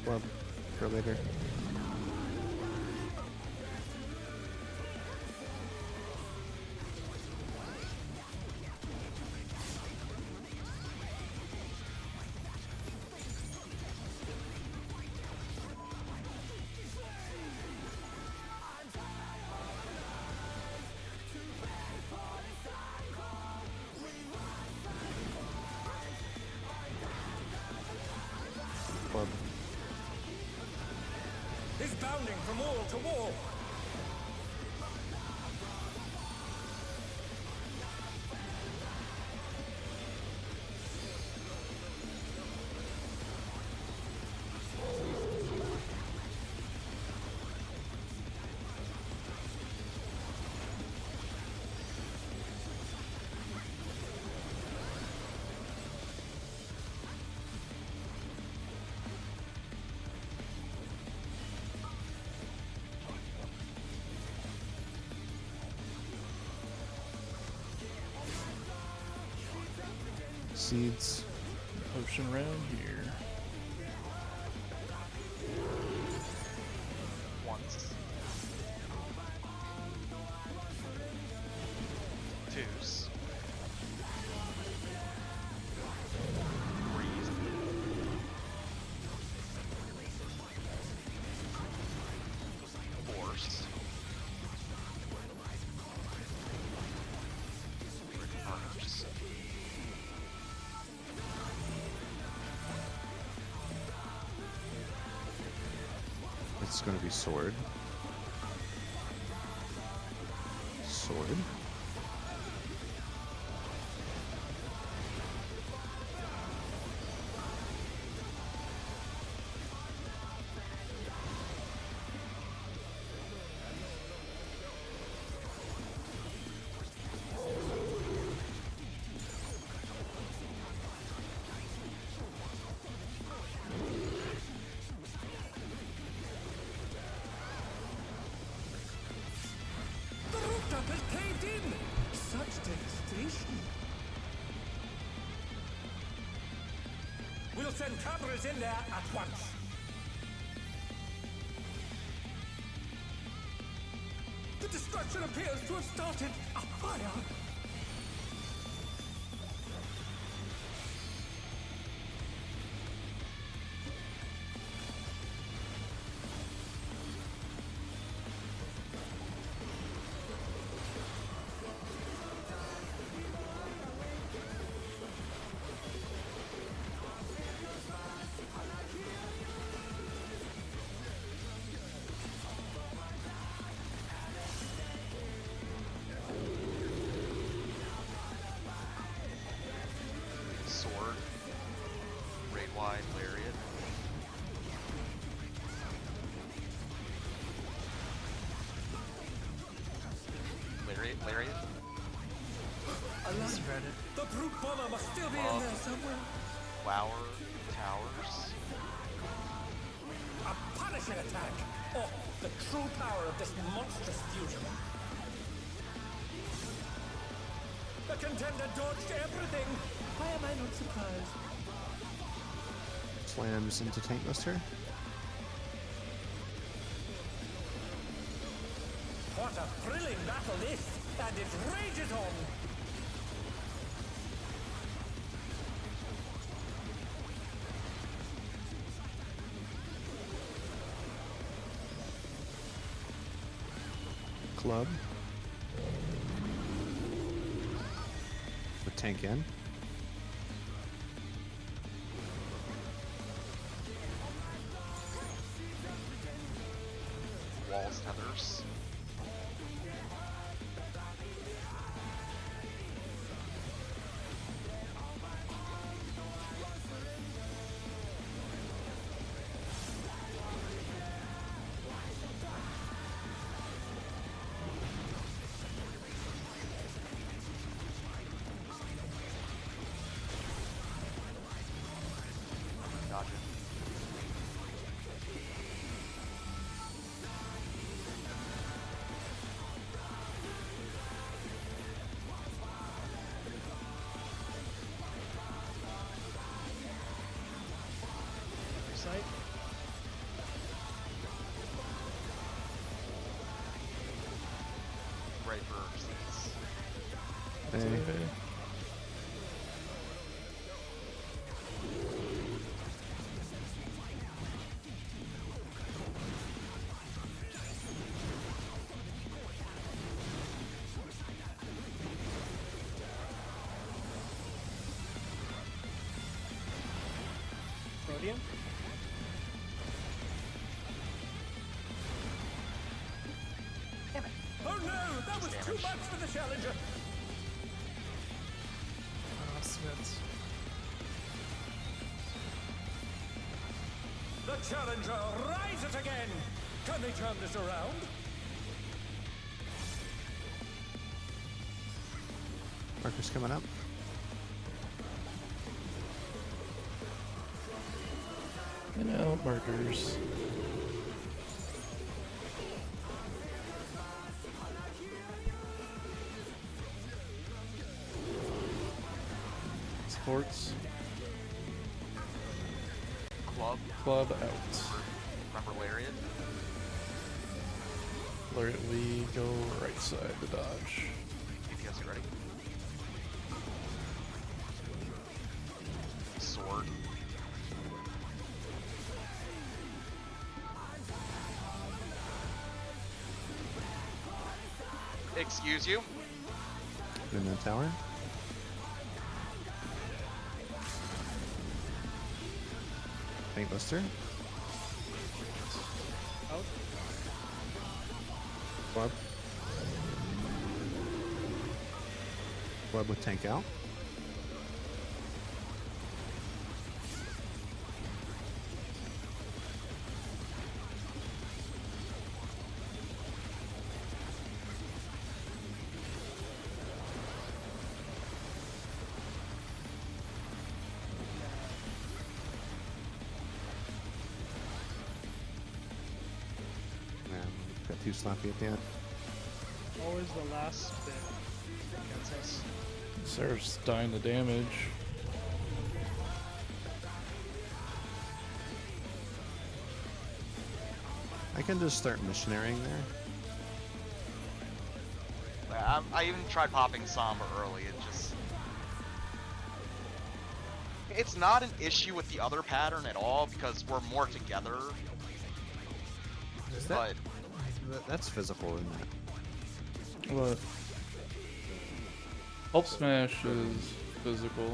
Club. For later. Club. Is bounding from wall to wall. seeds. Potion around here. Ones. Twos. Threes. Fours. Burners. It's going to be sword. Sword. The rooftop has caved in! Such devastation! We'll send cameras in there at once. The destruction appears to have started a fire. Sword. Raid wide lariat. Lariat. Just read it. The brute bomber must still be in there somewhere. Flower. Towers. A punishing attack! Oh, the true power of this monstrous fusion. The contender dodged everything. Why am I not surprised? Slams into Tank Buster. What a thrilling battle this! And it rages on! Club. With tank in. Walls tethers. Gotcha. Sight. Ready for seats. Hey. Rhodium. Oh no! That was too much for the challenger! Sweat. The challenger rises again! Can they turn this around? Marker's coming up. And out markers. Forts. Club. Club out. Remember Lariat? Lariat, we go right side to dodge. DPS, you ready? Sword. Excuse you. In the tower. Paint Buster. Out. Club. Club with tank out. Got too sloppy at the end. Always the last bit against us. Sarah's dying to damage. I can just start missionarying there. I even tried popping Samba early. It just... It's not an issue with the other pattern at all because we're more together. Is But that's physical, isn't it? What? Hulk Smash is physical.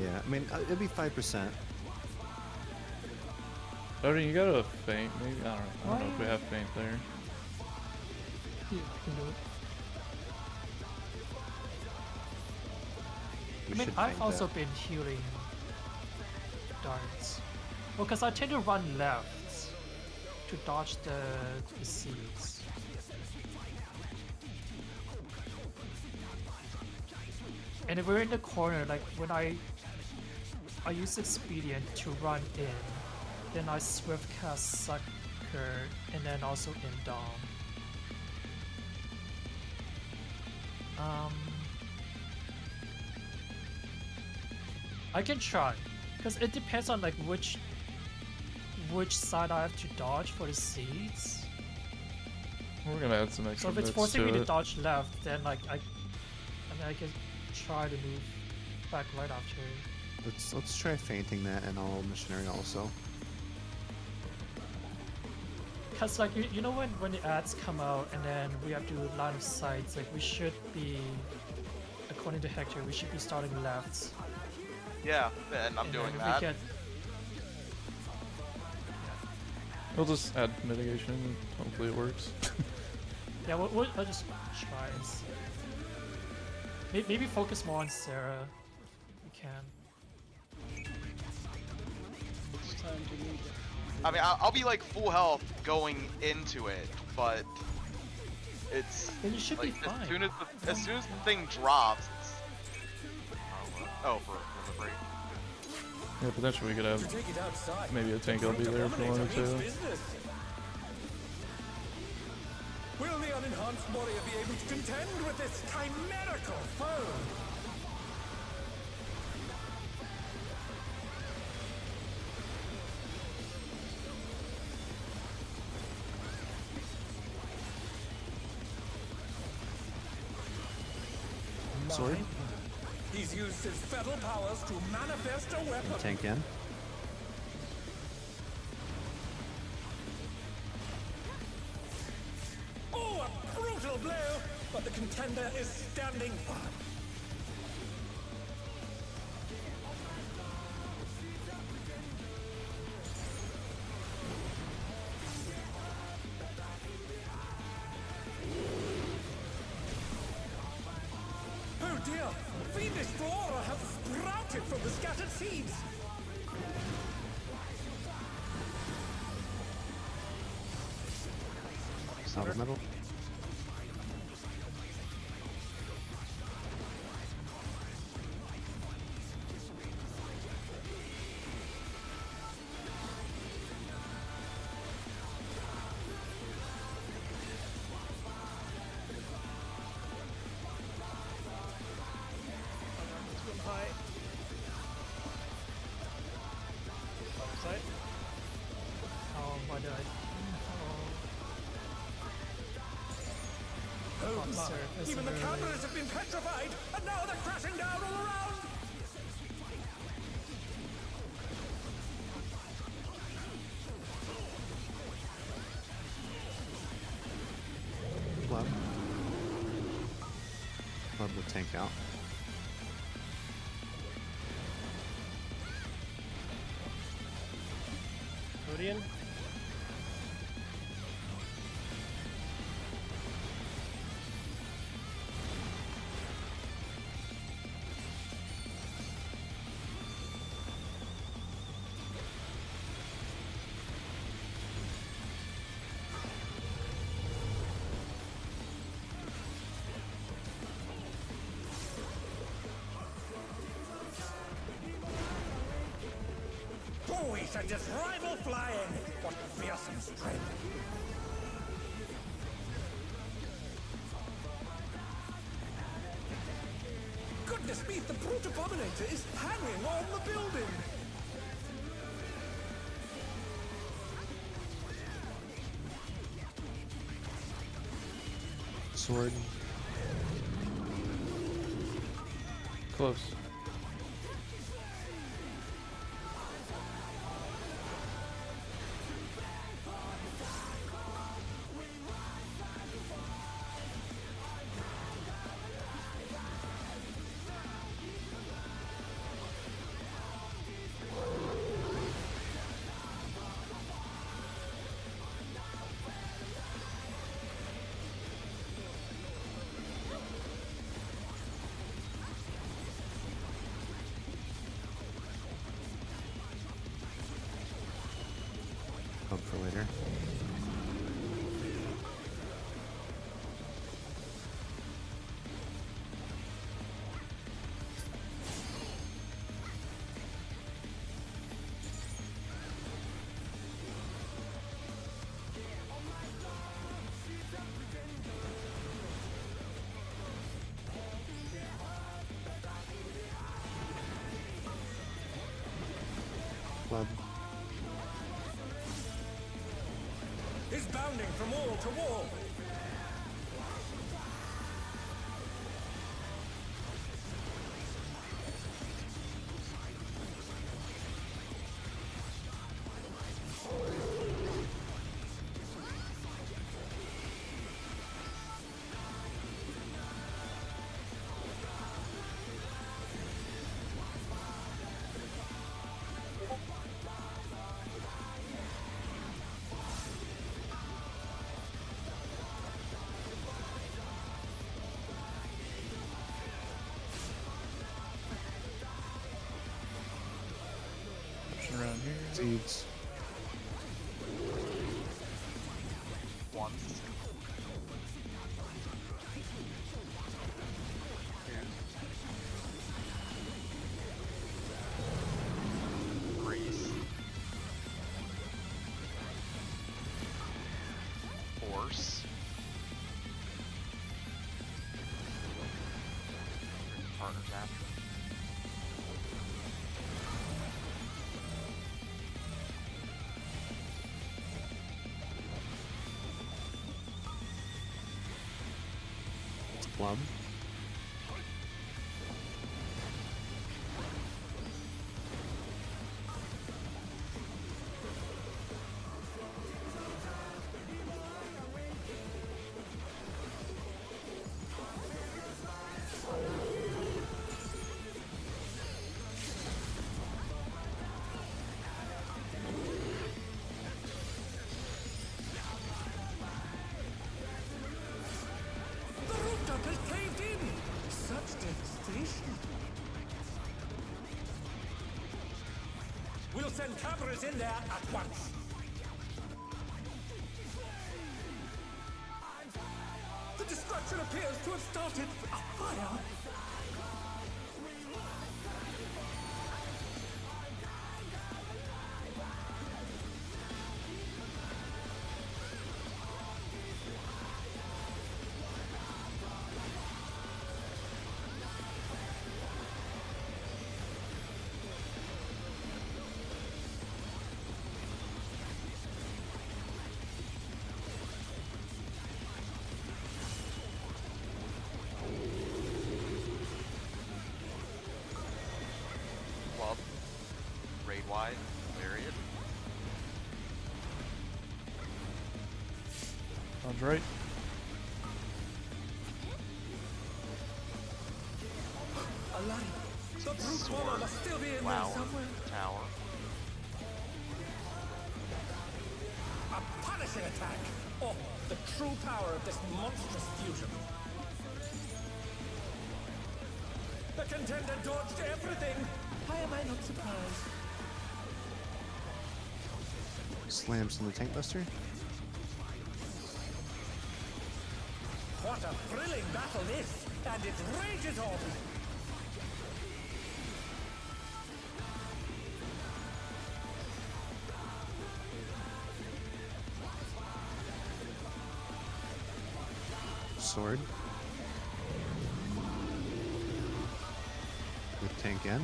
Yeah, I mean, it'd be 5%. Odin, you got a feint, maybe? I don't know if we have feint there. Yeah, I can do it. We I mean, should I've feint also that. been healing darts. Well, because I tend to run left to dodge the seeds. And if we're in the corner, like when I use Expedient to run in, then I swift cast Sucker and then also in Dom. I can try, because it depends on like which side I have to dodge for the seeds. We're gonna add some So extra if it's bits forcing to me it. to dodge left, then like I can try to move back right after. Let's try fainting that, and I'll missionary also. Cause like you know when the ads come out and then we have to line of sight, like we should be, according to Hector, we should be starting left. yeah, and I'm and doing then that. We get, We'll just add mitigation and hopefully it works. yeah, I'll just try and see. Maybe focus more on Sarah if we can. It's time to move it. I mean, I'll be like full health going into it, but it's Then you should like be fine. as soon as the thing drops, it's... Oh, for the break. Yeah, potentially we could have To take it outside. maybe a tank the LB there if we wanted Dominator to. means business. Will the unenhanced warrior be able to contend with this chimerical foe? Sword. Mine. He's used his fetal powers to manifest a weapon. And tank in. Oh, a brutal blow! But the contender is standing firm. Oh dear! Fiendish flora have sprouted from the scattered seeds! Out of metal. surface. Even the really. cameras have been petrified, and now they're crashing down all around! Club. Club the tank out. Rodian? Boys are just rival flying! What fearsome strength! Goodness me, the brute abominator is hanging on the building! Sword. Close. Club for later. Club. Is bounding from wall to wall! Around here. Seeds. One. Grace. Force. Partners after. Club. The rooftop has caved in! Such devastation! We'll send cameras in there at once! The destruction appears to have started a fire! wide. Period. Sounds right. Alarm! The brute swallow must still be in there Flower. somewhere. Tower. A punishing attack! Oh, the true power of this monstrous fusion. The contender dodged everything! Why am I not surprised? Slams in the tank buster. What a thrilling battle this! And it rages on! Sword. With tank in.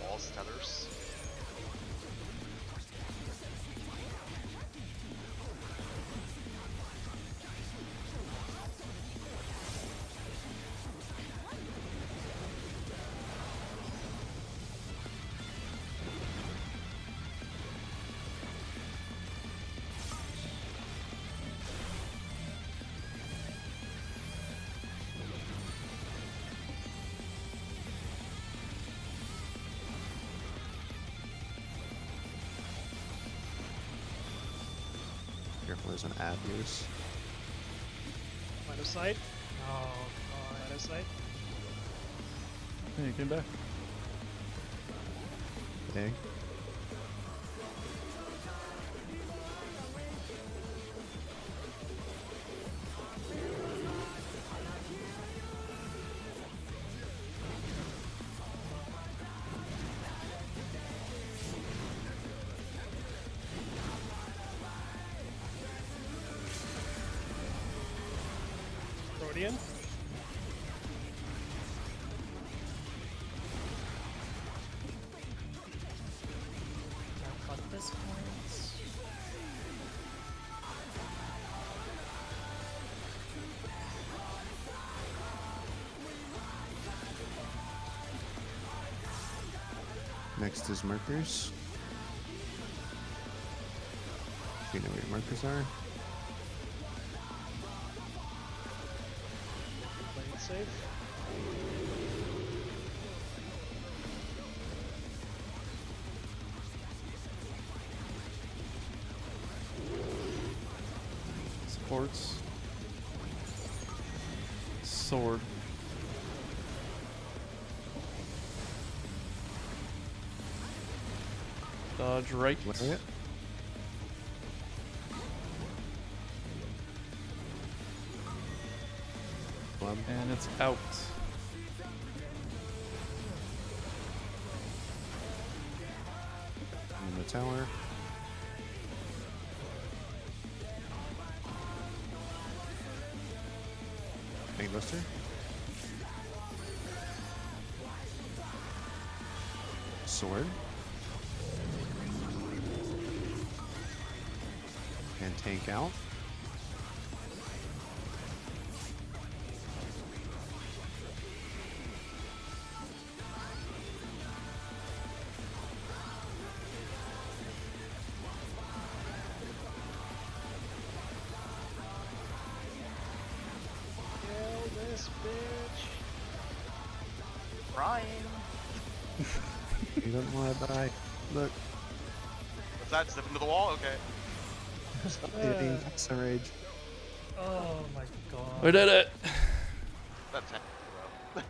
Walls, tethers. Careful, there's an ad use. Line of sight. Oh, Line of sight. Hey, you came back. Egg. Protean. I got this point. Next is markers. You know where your markers are. Play it safe. Supports. Sword. Dodge right. Lariat. Club. And it's out. In the tower. Tank buster. Sword. And tank out. Kill this bitch. Crying. He doesn't want to die. Look. What's that? Step into the wall? Okay. That's a rage. Oh my god. We did it! That's I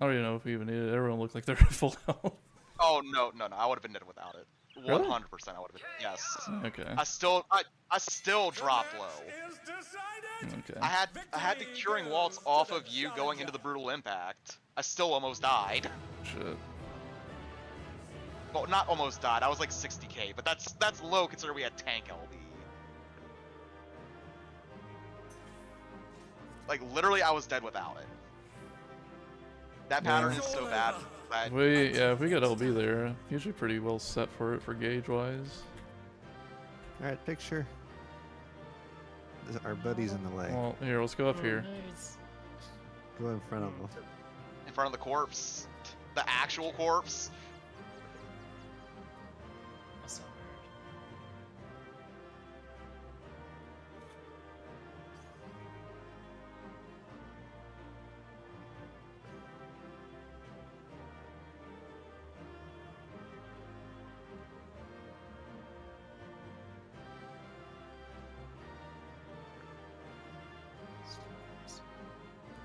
don't even know if we even needed it. Everyone looked like they were full health. Oh no, I would have been dead without it. 100% Really? I would have been. Yes. Okay. I still dropped low. Is decided! Okay. I had the curing waltz off of you going into the brutal impact. I still almost died. Shit. Well, not almost died. I was like 60k, but that's low considering we had tank LB. Like literally, I was dead without it. That pattern Yeah. is so bad. That If we get LB there, usually pretty well set for it for gauge wise. Alright, picture. our buddy's in the way. Well, here, let's go up here. Nice. Go in front of him. In front of the corpse. The actual corpse. That's not weird.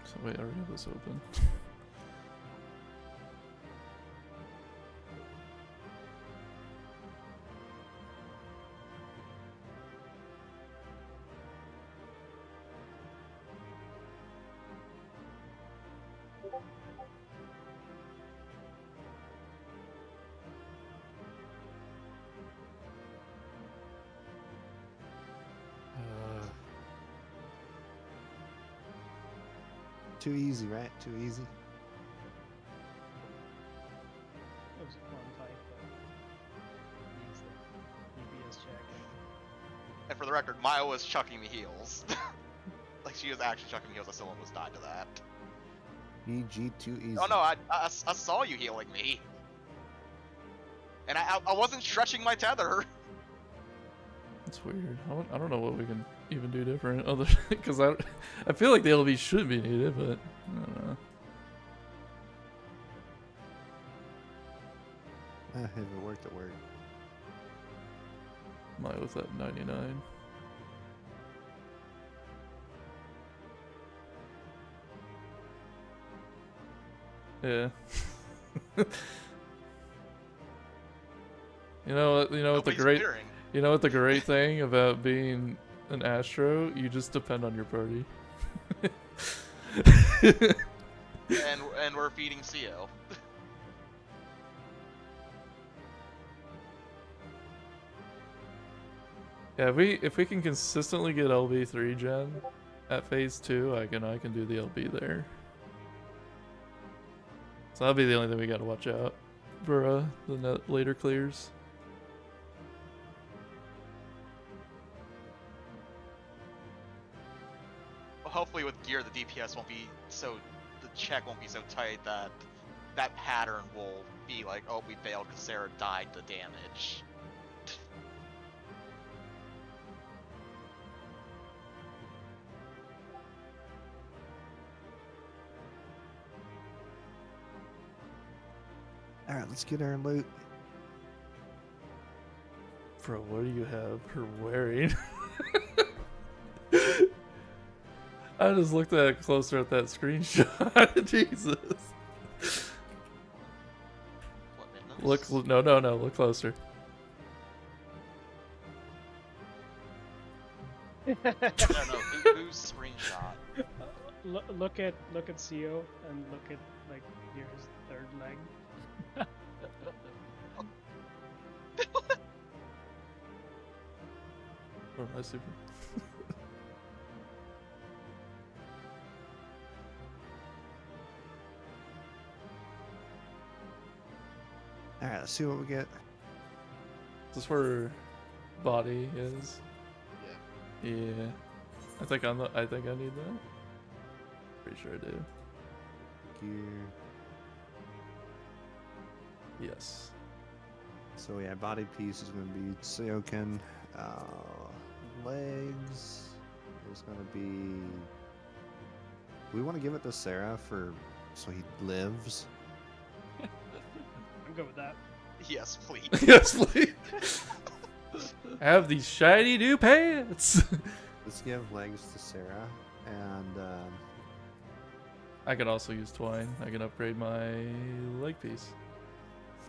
So wait, I already have this open. Too easy, right? Too easy. That was a fun fight, but use the EBS check. And for the record, Maya was chucking me heals. Like, she was actually chucking me heals. I still almost died to that. EG too easy. Oh no, I saw you healing me. And I wasn't stretching my tether. It's weird. I don't know what we can even do different, other because I feel like the LB should be needed, but I don't know. If it worked, it worked. Maya with that 99. Yeah. You know what? You know what the Nobody's great. clearing. You know what the great thing about being an Astro? You just depend on your party. And we're feeding CO. Yeah, if we can consistently get LB 3 gen at phase 2, I can do the LB there. So that'll be the only thing we gotta watch out for the later clears. Well, hopefully with gear, the DPS won't be so, the check won't be so tight that that pattern will be like, oh, we failed because Sarah died to damage. Alright, let's get our loot. Bro, what do you have her wearing? I just looked at it closer at that screenshot. Jesus. What, Look, no, look closer. no, whose screenshot? Look at CO and look at like here's third leg. Or my super. Alright, let's see what we get. Is this where body is? Yeah. Yeah. I think I need that. Pretty sure I do. Gear. Yes. So yeah, body piece is going to be Seoken. Legs is going to be... We want to give it to Sarah so he lives. I'm good with that. Yes, please. Yes, please. Have these shiny new pants. Let's give legs to Sarah, and I could also use twine. I can upgrade my leg piece.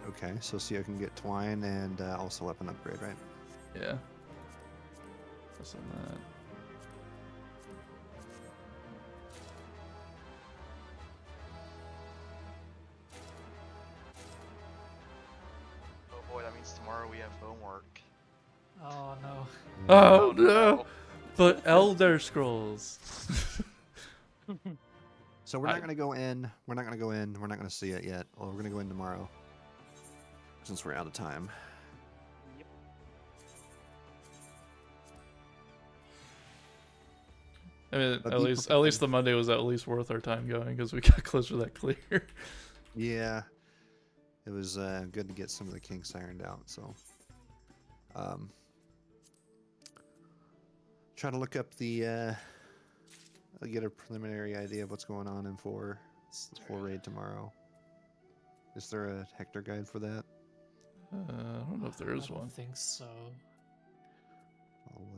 okay, so Seo can get twine and also weapon upgrade, right? Yeah. Plus on that. Oh boy, that means tomorrow we have homework. Oh no. Oh no! But Elder Scrolls. So we're not going to go in. We're not going to go in. We're not going to see it yet. Well, we're going to go in tomorrow, since we're out of time. Yep. I mean, But at people least can- the Monday was at least worth our time going because we got closer to that clear. Yeah, it was good to get some of the kinks ironed out. So, try to look up the. I'll get a preliminary idea of what's going on in for raid tomorrow. Is there a Hector guide for that? I don't know if there is I one. don't think so.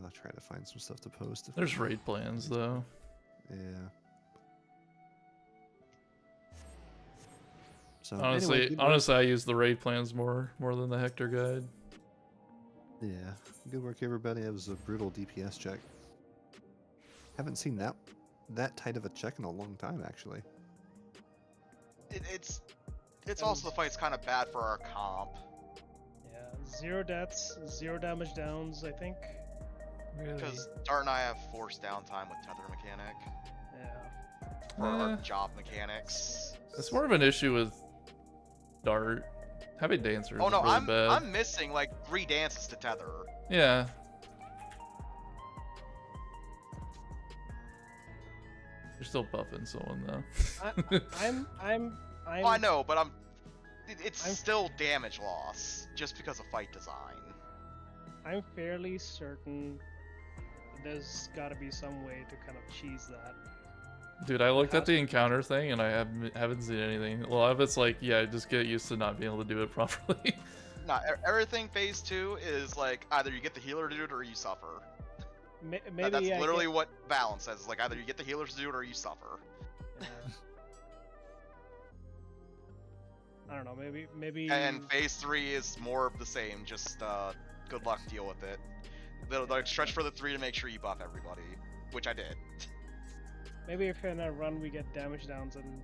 I'll try to find some stuff to post. There's raid plans though. Yeah. So Honestly, anyway, good work. honestly, I use the raid plans more than the Hector guide. Yeah, good work, everybody. It was a brutal DPS check. Haven't seen that tight of a check in a long time, actually. It's also the fight's kind of bad for our comp. Yeah, 0 deaths, 0 damage downs, I think. Really? Because Dart and I have forced downtime with tether mechanic Yeah. for our job mechanics. It's more of an issue with Dart. Having dancers Oh no, is really I'm bad. I'm missing like 3 dances to tether. Yeah. You're still buffing someone though. I'm Oh, I know, but it's still damage loss just because of fight design. I'm fairly certain there's got to be some way to kind of cheese that. Dude, I looked at the encounter thing and I haven't seen anything. A lot of it's like, yeah, just get used to not being able to do it properly. Nah, everything phase 2 is like either you get the healer to do it or you suffer. Maybe That's I literally get- what balance says. It's like either you get the healers to do it or you suffer. Yeah. I don't know. Maybe. And phase 3 is more of the same. Just good luck, deal with it. They'll stretch for the 3 to make sure you buff everybody, which I did. Maybe if in a run we get damage downs, and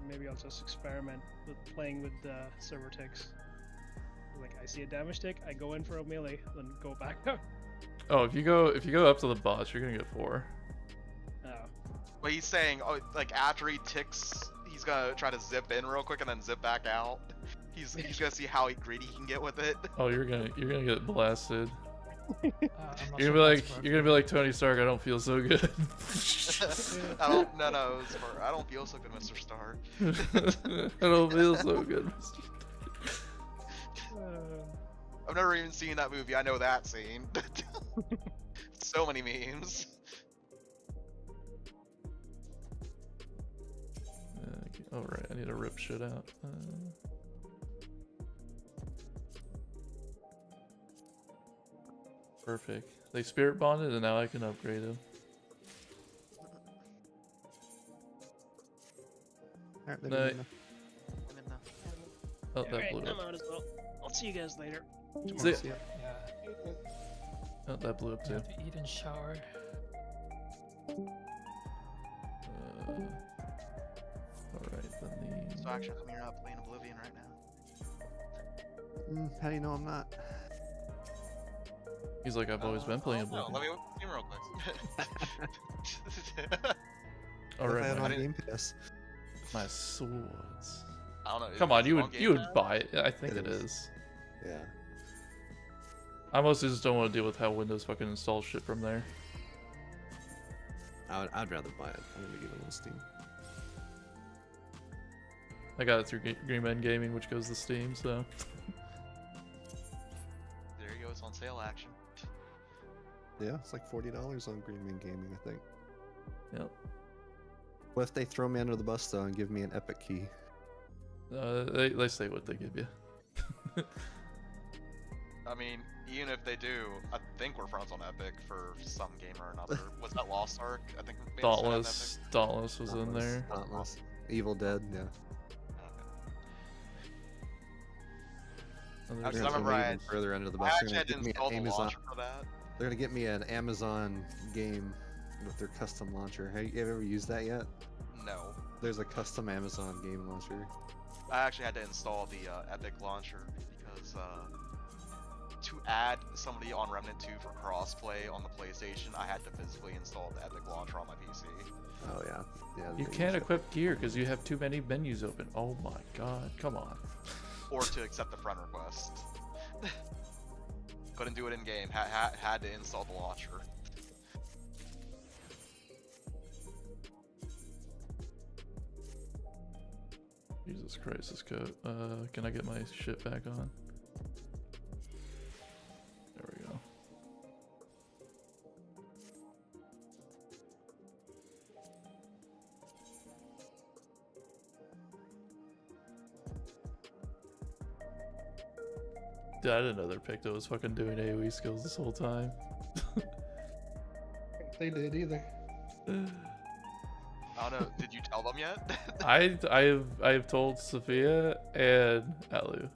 maybe I'll just experiment with playing with the server ticks. Like I see a damage tick, I go in for a melee, then go back out. Oh, if you go up to the boss, you're gonna get 4. Oh. But he's saying, oh, like after he ticks, he's gonna try to zip in real quick and then zip back out. He's gonna see how greedy he can get with it. Oh, you're gonna get blasted. I'm not You're sure gonna that's be like Tony Stark. I don't feel so good. I don't. No. I don't feel so good, Mr. Stark. I don't feel so good, Mr. I've never even seen that movie. I know that scene. So many memes. Oh right, I need to rip shit out. Perfect. They spirit bonded, and now I can upgrade them. Alright, No. Oh, that Alright, blew I'm up. out as well. I'll see you guys later. See ya. Yeah. Oh, that blew up I too. have to eat and shower. Alright, then the... So actually, you're not playing Oblivion right now. How do you know I'm not? He's like, I've always been playing No, Oblivion. let me see him real quick. Alright, I had my, on Game Pass. my swords. I don't know. Come is on, it you on would Game you would Pass? buy it. I think It it is. is. Yeah. I mostly just don't want to deal with how Windows fucking installs shit from there. I'd rather buy it. I'm gonna give it on Steam. I got it through Green Man Gaming, which goes to Steam, so... There you go. It's on sale action. Yeah, it's like $40 on Green Man Gaming, I think. Yep. What if they throw me under the bus though and give me an epic key? They say what they give you. I mean, even if they do, I think we're friends on Epic for some game or another. Was that Lost Ark? I think we made us on Dauntless was in there. Dauntless. Evil Dead, yeah. Epic. And I there's- just remember I even further under the I bus. They're actually gonna had to get me install an the Amazon. launcher for that. They're gonna get me an Amazon game with their custom launcher. Have you ever used that yet? No. There's a custom Amazon game launcher. I actually had to install the Epic launcher because to add somebody on Remnant 2 for crossplay on the PlayStation, I had to physically install the Epic launcher on my PC. Oh yeah, yeah. You they can't use equip gear because you have too many menus open. Oh my god, come on. Or to accept the friend request. Couldn't do it in game. Had to install the launcher. Jesus Christ, this coat. Can I get my shit back on? There we go. Dude, I didn't know their pick that was fucking doing AoE skills this whole time. They did either. I don't know. Did you tell them yet? I have told Sophia and Alu.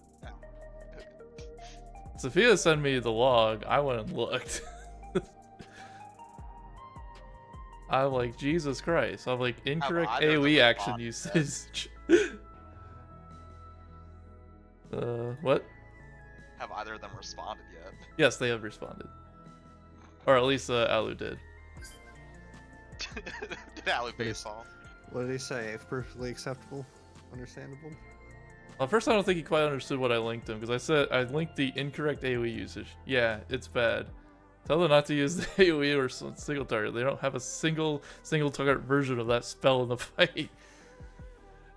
Sophia sent me the log. I went and looked. I'm like, Jesus Christ. I'm like, incorrect AoE action usage. What? Have either of them responded yet? Yes, they have responded. Or at least Alu did. Did Alu baseball? What did he say? It's perfectly acceptable, understandable. Well, first I don't think he quite understood what I linked him, because I said I linked the incorrect AoE usage. Yeah, it's bad. Tell them not to use the AoE or single target. They don't have a single target version of that spell in the fight.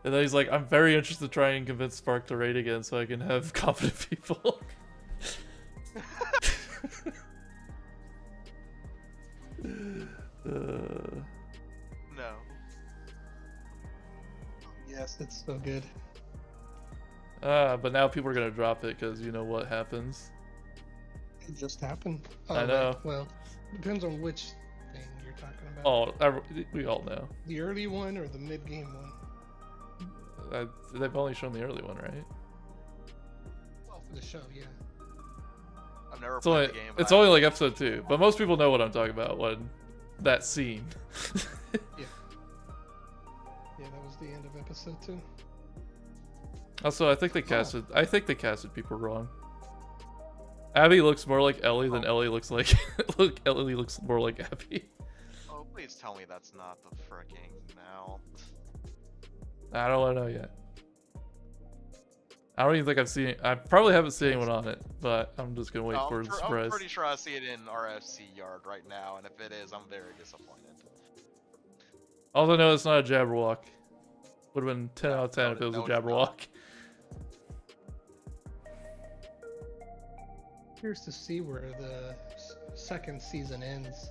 And then he's like, I'm very interested to try and convince Spark to raid again so I can have confident people. No. Yes, it's so good. But now people are gonna drop it because you know what happens. It just happened. I know. Right. Well, depends on which thing you're talking about. Oh, we all know. The early one or the mid-game one? They've only shown the early one, right? Well, for the show, yeah. I've never It's played only, the game. it's only like episode 2, but most people know what I'm talking about when that scene. Yeah. Yeah, that was the end of episode 2. Also, I think they casted people wrong. Abby looks more like Ellie than Ellie looks like Ellie looks more like Abby. Oh, please tell me that's not the fricking mount. I don't want to know yet. I don't even think I've seen it. I probably haven't seen anyone on it, but I'm just gonna wait for the surprise. I'm pretty sure I see it in RFC Yard right now, and if it is, I'm very disappointed. Although no, it's not a Jabberwock. Would have been 10 out of 10 if it was a it's Jabberwock. Curious to see where the second season ends.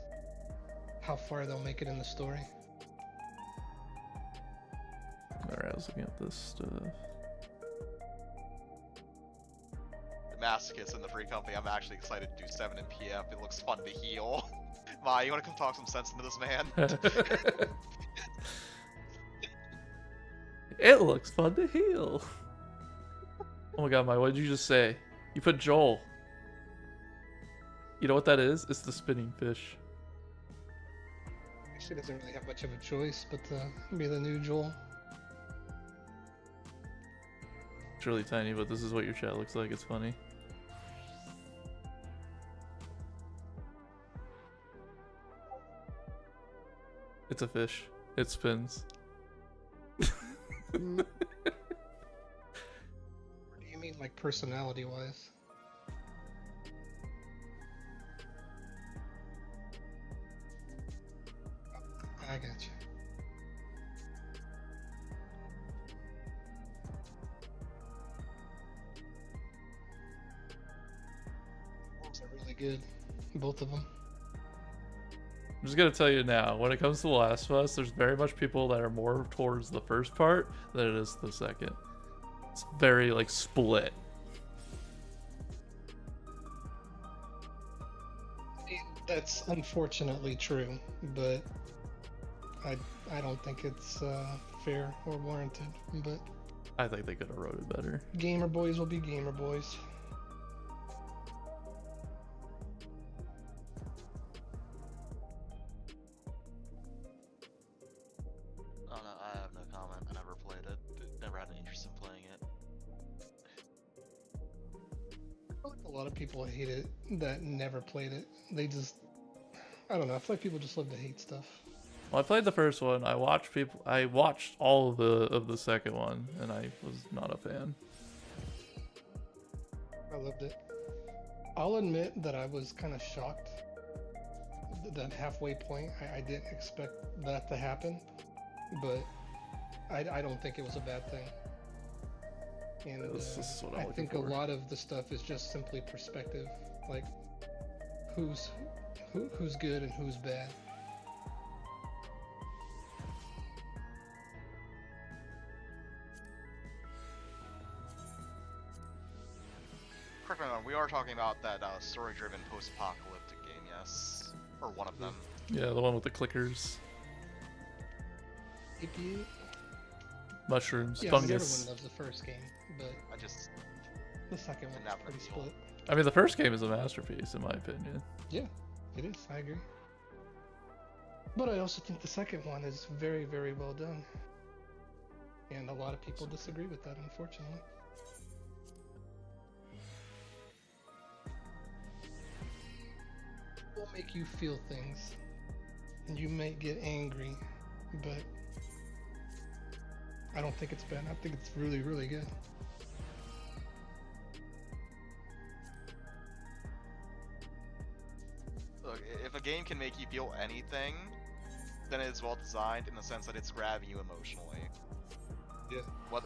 How far they'll make it in the story. Alright, I was looking at this stuff. The Masochist in the free company, I'm actually excited to do 7 in PF. It looks fun to heal. Ma, you wanna come talk some sense into this man? It looks fun to heal. Oh my god, Mike, what did you just say? You put Joel. You know what that is? It's the spinning fish. She doesn't really have much of a choice, but be the new Joel. It's really tiny, but this is what your chat looks like. It's funny. It's a fish. It spins. What do you mean, like, personality-wise? I got you. Those are really good, both of them. I'm just gonna tell you now, when it comes to The Last of Us, there's very much people that are more towards the first part than it is the second. It's very, like, split. That's unfortunately true, but I don't think it's fair or warranted. But I think they could have wrote it better. gamer boys will be gamer boys. Oh no, I have no comment. I never played it. Never had an interest in playing it. I feel like a lot of people hate it that never played it. They just, I don't know. I feel like people just love to hate stuff. Well, I played the first one. I watched all of the second one, and I was not a fan. I loved it. I'll admit that I was kind of shocked. That halfway point, I didn't expect that to happen, but I don't think it was a bad thing. And This is what I'm I looking think for. a lot of the stuff is just simply perspective, like who's good and who's bad. Correct me if I'm wrong, we are talking about that story-driven post-apocalyptic game, yes? Or one of them. Yeah, the one with the clickers, APA? mushrooms, Yeah, I mean, fungus. everyone loves the first game, but I just... the second Didn't one's have an pretty appeal. split. I mean, the first game is a masterpiece in my opinion. Yeah, it is. I agree. But I also think the second one is very, very well done. And a lot of people disagree with that, unfortunately. It will make you feel things. And you might get angry, but I don't think it's bad. I think it's really, really good. Look, if a game can make you feel anything, then it's well designed in the sense that it's grabbing you emotionally. Yeah.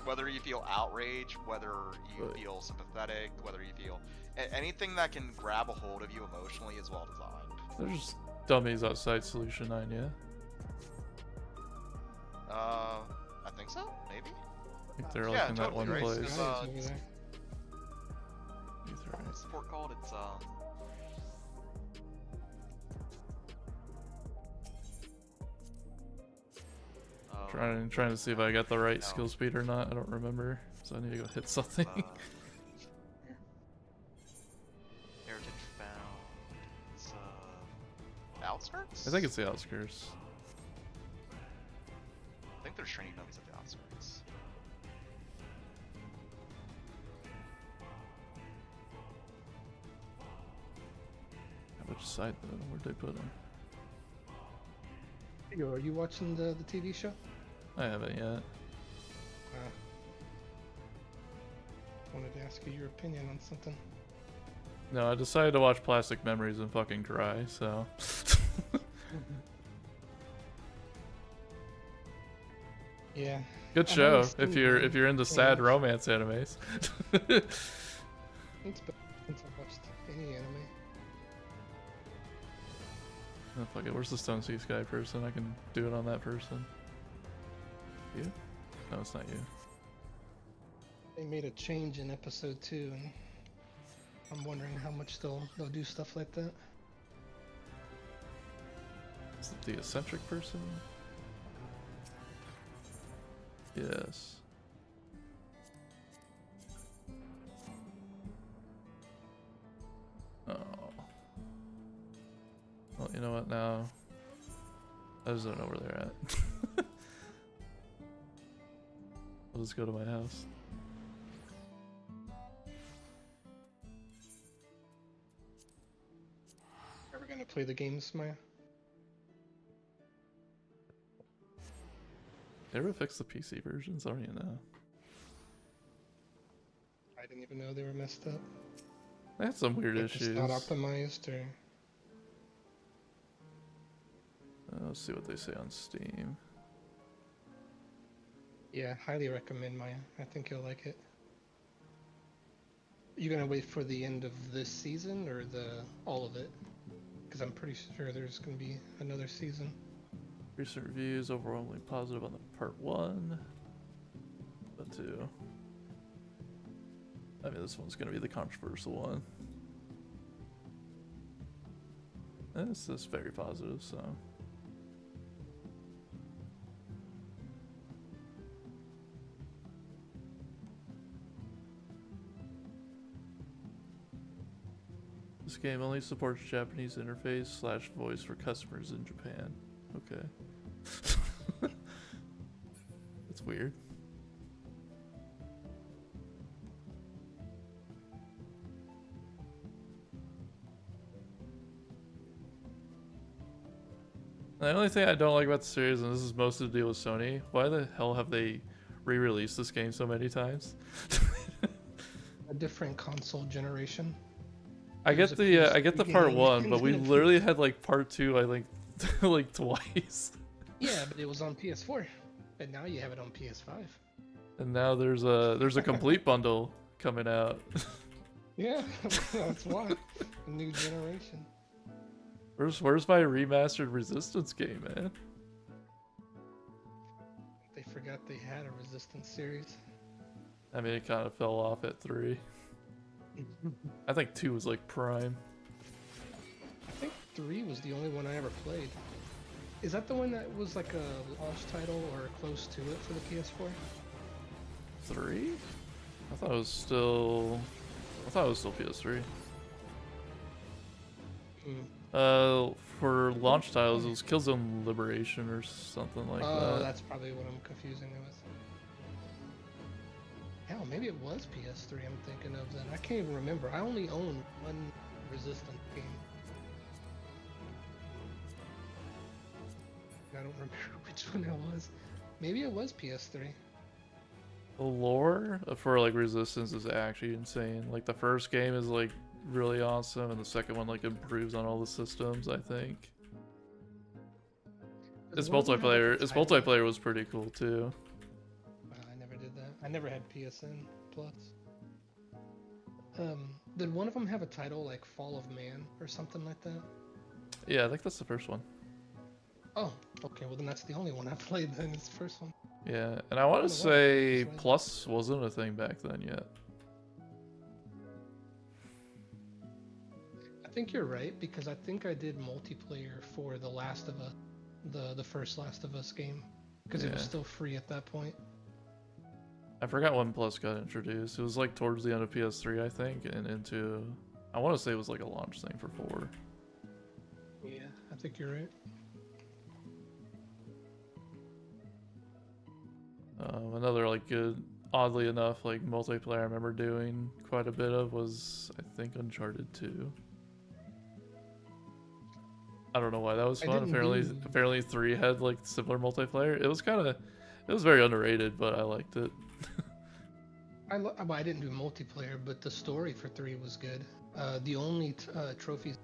Whether you feel outrage, whether you Right. feel sympathetic, whether you feel anything that can grab a hold of you emotionally is well designed. There's dummies outside Solution 9, yeah? I think so. Maybe. I think they're like Yeah, in that totally one right. place. It's, Guys over there. What's the port called? It's Trying to see if I got the right No. skill speed or not. I don't remember, so I need to go hit something. Heritage found. It's outskirts. I think it's the outskirts. I think there's training dummies at the outskirts. Which side though? Where'd they put him? Yo, are you watching the TV show? I haven't yet. Wanted to ask you your opinion on something. No, I decided to watch Plastic Memories and fucking cry, so. Yeah. Good I show haven't if seen you're it. if you're into Yeah. sad romance animes. It's been since I watched any anime. Oh, fuck it. Where's the Stone Sea Sky person? I can do it on that person. You? No, it's not you. They made a change in episode 2, and I'm wondering how much they'll do stuff like that. Is it the eccentric person? Yes. Oh. Well, you know what now? I just don't know where they're at. I'll just go to my house. Ever gonna play the games, Maya? They ever fix the PC versions? I don't even know. I didn't even know they were messed up. They had some weird Like, just issues. not optimized, or Let's see what they say on Steam. yeah, highly recommend Maya. I think you'll like it. You gonna wait for the end of this season or all of it? Because I'm pretty sure there's gonna be another season. Recent reviews overwhelmingly positive on the part 1. But 2. I mean, this one's gonna be the controversial one. And this is very positive, so. This game only supports Japanese interface / voice for customers in Japan. Okay. That's weird. The only thing I don't like about the series, and this is most of the deal with Sony, why the hell have they re-released this game so many times? A different console generation. I get There's a I get the PS3 part game. 1, but we literally had like part 2, I think, like twice. Yeah, but it was on PS4, and now you have it on PS5. And now there's a complete bundle coming out. Yeah, that's why. A new generation. Where's my remastered Resistance game, man? They forgot they had a Resistance series. I mean, it kind of fell off at 3. I think 2 was like prime. I think 3 was the only one I ever played. Is that the one that was like a launch title or close to it for the PS4? 3? I thought it was still PS3. For launch titles, it was Killzone Liberation or something like that. Oh, that's probably what I'm confusing it with. Hell, maybe it was PS3 I'm thinking of then. I can't even remember. I only own one Resistance game. I don't remember which one it was. Maybe it was PS3. The lore for like Resistance is actually insane. Like the first game is like really awesome, and the second one like improves on all the systems, I think. Its multiplayer was pretty cool too. I never did that. I never had PSN Plus. Did one of them have a title like Fall of Man or something like that? Yeah, I think that's the first one. Oh, okay. Well, then that's the only one I played. Then it's the first one. Yeah, and I want to say Plus wasn't a thing back then yet. I think you're right because I think I did multiplayer for the Last of Us, the first Last of Us game, because it was still free at that point. I forgot when Plus got introduced. It was like towards the end of PS3, I think, and into, I want to say it was like a launch thing for 4. Yeah, I think you're right. Another like good, oddly enough, like multiplayer I remember doing quite a bit of was, I think, Uncharted 2. I don't know why that was fun. Apparently 3 had like similar multiplayer. It was very underrated, but I liked it. I didn't do multiplayer, but the story for 3 was good. The only trophies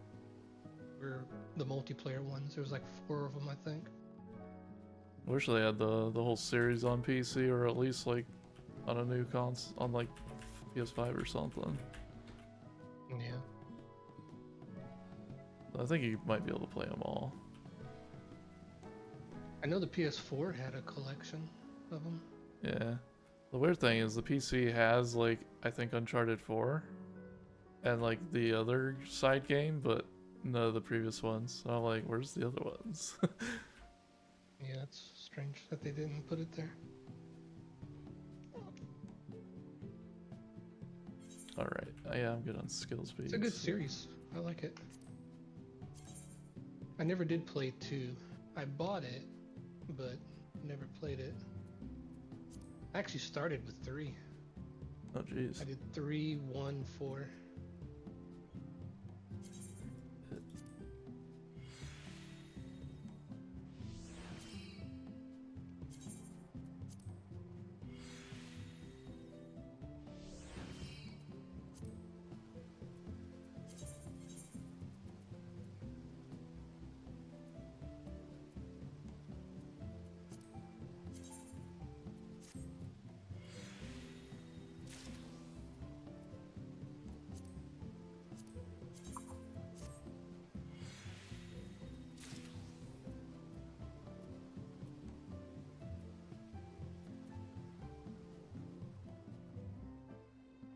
were the multiplayer ones. There was like 4 of them, I think. I wish they had the whole series on PC, or at least like on a new console, on like PS5 or something. Yeah. I think you might be able to play them all. I know the PS4 had a collection of them. Yeah. The weird thing is the PC has like, I think, Uncharted 4 and like the other side game, but none of the previous ones. So I'm like, where's the other ones? Yeah, it's strange that they didn't put it there. Alright, yeah, I'm good on skill speed. It's a good series. I like it. I never did play 2. I bought it, but never played it. I actually started with 3. Oh, jeez. I did 3, 1, 4.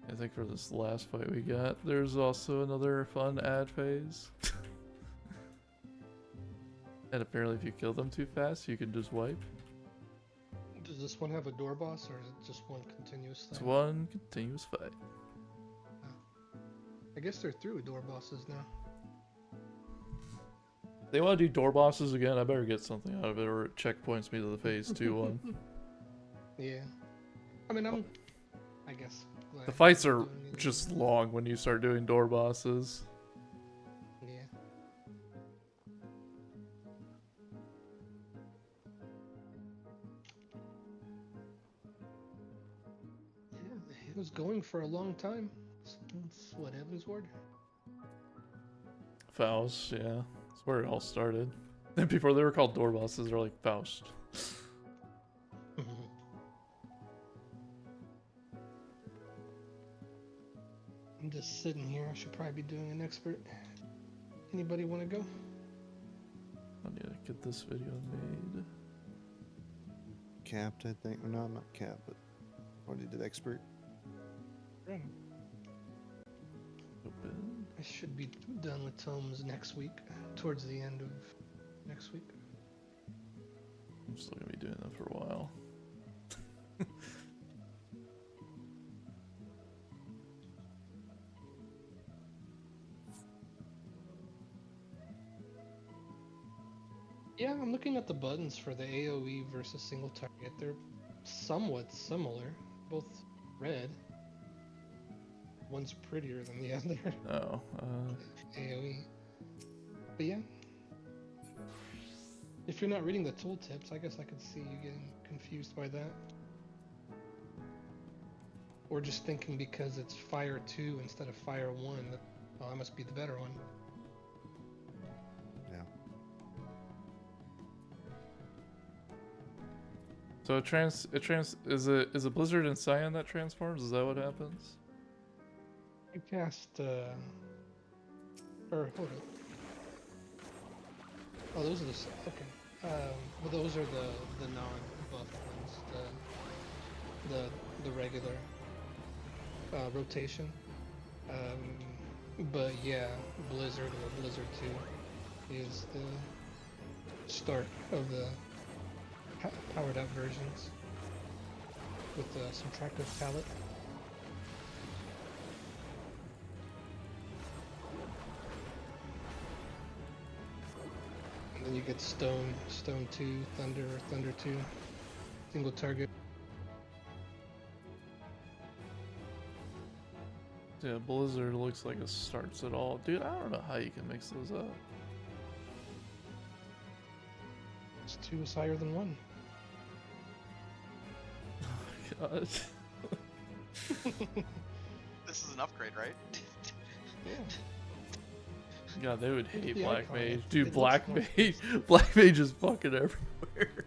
I think for this last fight we got, there's also another fun ad phase. And apparently if you kill them too fast, you can just wipe. Does this one have a door boss, or is it just one continuous thing? It's one continuous fight. I guess they're through door bosses now. They want to do door bosses again, I better get something out of it, or it checkpoints me to the phase 2 one. Yeah. I mean, I guess. The fights are just long when you start doing door bosses. Yeah. Yeah, it was going for a long time. It's what, Evan's Ward? Faust, yeah. That's where it all started. And before they were called door bosses, they're like Faust. I'm just sitting here. I should probably be doing an expert. Anybody want to go? I need to get this video made. Capped, I think. No, not capped, but what did expert? Open. I should be done with tomes next week, towards the end of next week. I'm still gonna be doing that for a while. Yeah, I'm looking at the buttons for the AoE versus single target. They're somewhat similar, both red. One's prettier than the other. Oh, AoE. But yeah. If you're not reading the tooltips, I guess I could see you getting confused by that. Or just thinking because it's Fire 2 instead of Fire 1, that, oh, that must be the better one. Yeah. so is it Blizzard and Cyan that transforms? Is that what happens? You cast, or hold on. Oh, those are okay. Well, those are the non-buff ones. The regular rotation. But yeah, Blizzard or Blizzard 2 is the start of the powered up versions with the subtractive palette. And then you get Stone 2, Thunder 2, single target. Yeah, Blizzard looks like it starts it all. Dude, I don't know how you can mix those up. 2 is higher than 1. Oh my god. This is an upgrade, right? Yeah. God, they would hate The Black icon, Mage. it Dude, looks Black more Mage, Black Mage is fucking everywhere.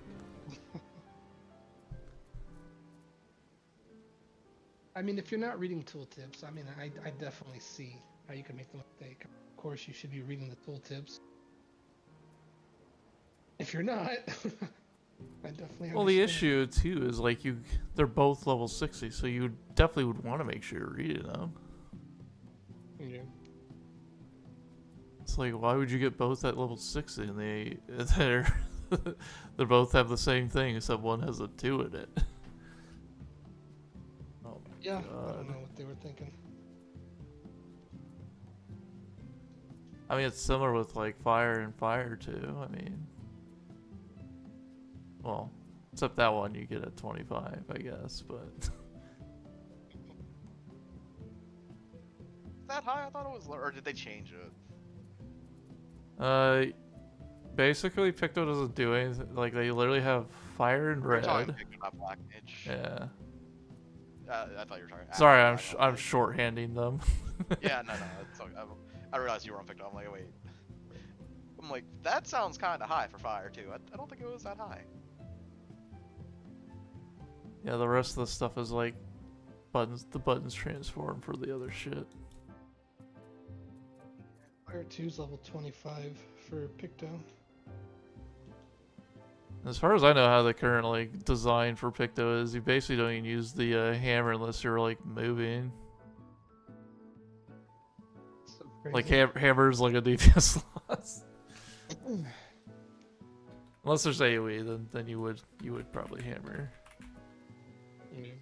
I mean, if you're not reading tooltips, I mean, I definitely see how you can make the mistake. Of course, you should be reading the tooltips. If you're not, I definitely. Well, the understand. issue too is like they're both level 60, so you definitely would want to make sure you're reading them. Yeah. It's like, why would you get both at level 60 and they both have the same thing except one has a 2 in it? Oh my Yeah, I god. don't know what they were thinking. I mean, it's similar with like Fire and Fire too. I mean, well, except that one you get at 25, I guess, but. That high? I thought it was low. Or did they change it? Basically, Picto doesn't do anything. Like, they literally have Fire and You're talking Red. Picto, not Black Mage. Yeah. I thought you were talking. Sorry, I I'm shorthanding them. Yeah, no. It's okay. I realized you were on Picto. I'm like, wait. I'm like, that sounds kind of high for Fire too. I don't think it was that high. Yeah, the rest of the stuff is like buttons. The buttons transform for the other shit. Fire 2's level 25 for Picto. As far as I know, how the current like design for Picto is, you basically don't even use the hammer unless you're like moving. So crazy. Like hammer's like a DPS loss. Unless there's AoE, then you would probably hammer. Yeah.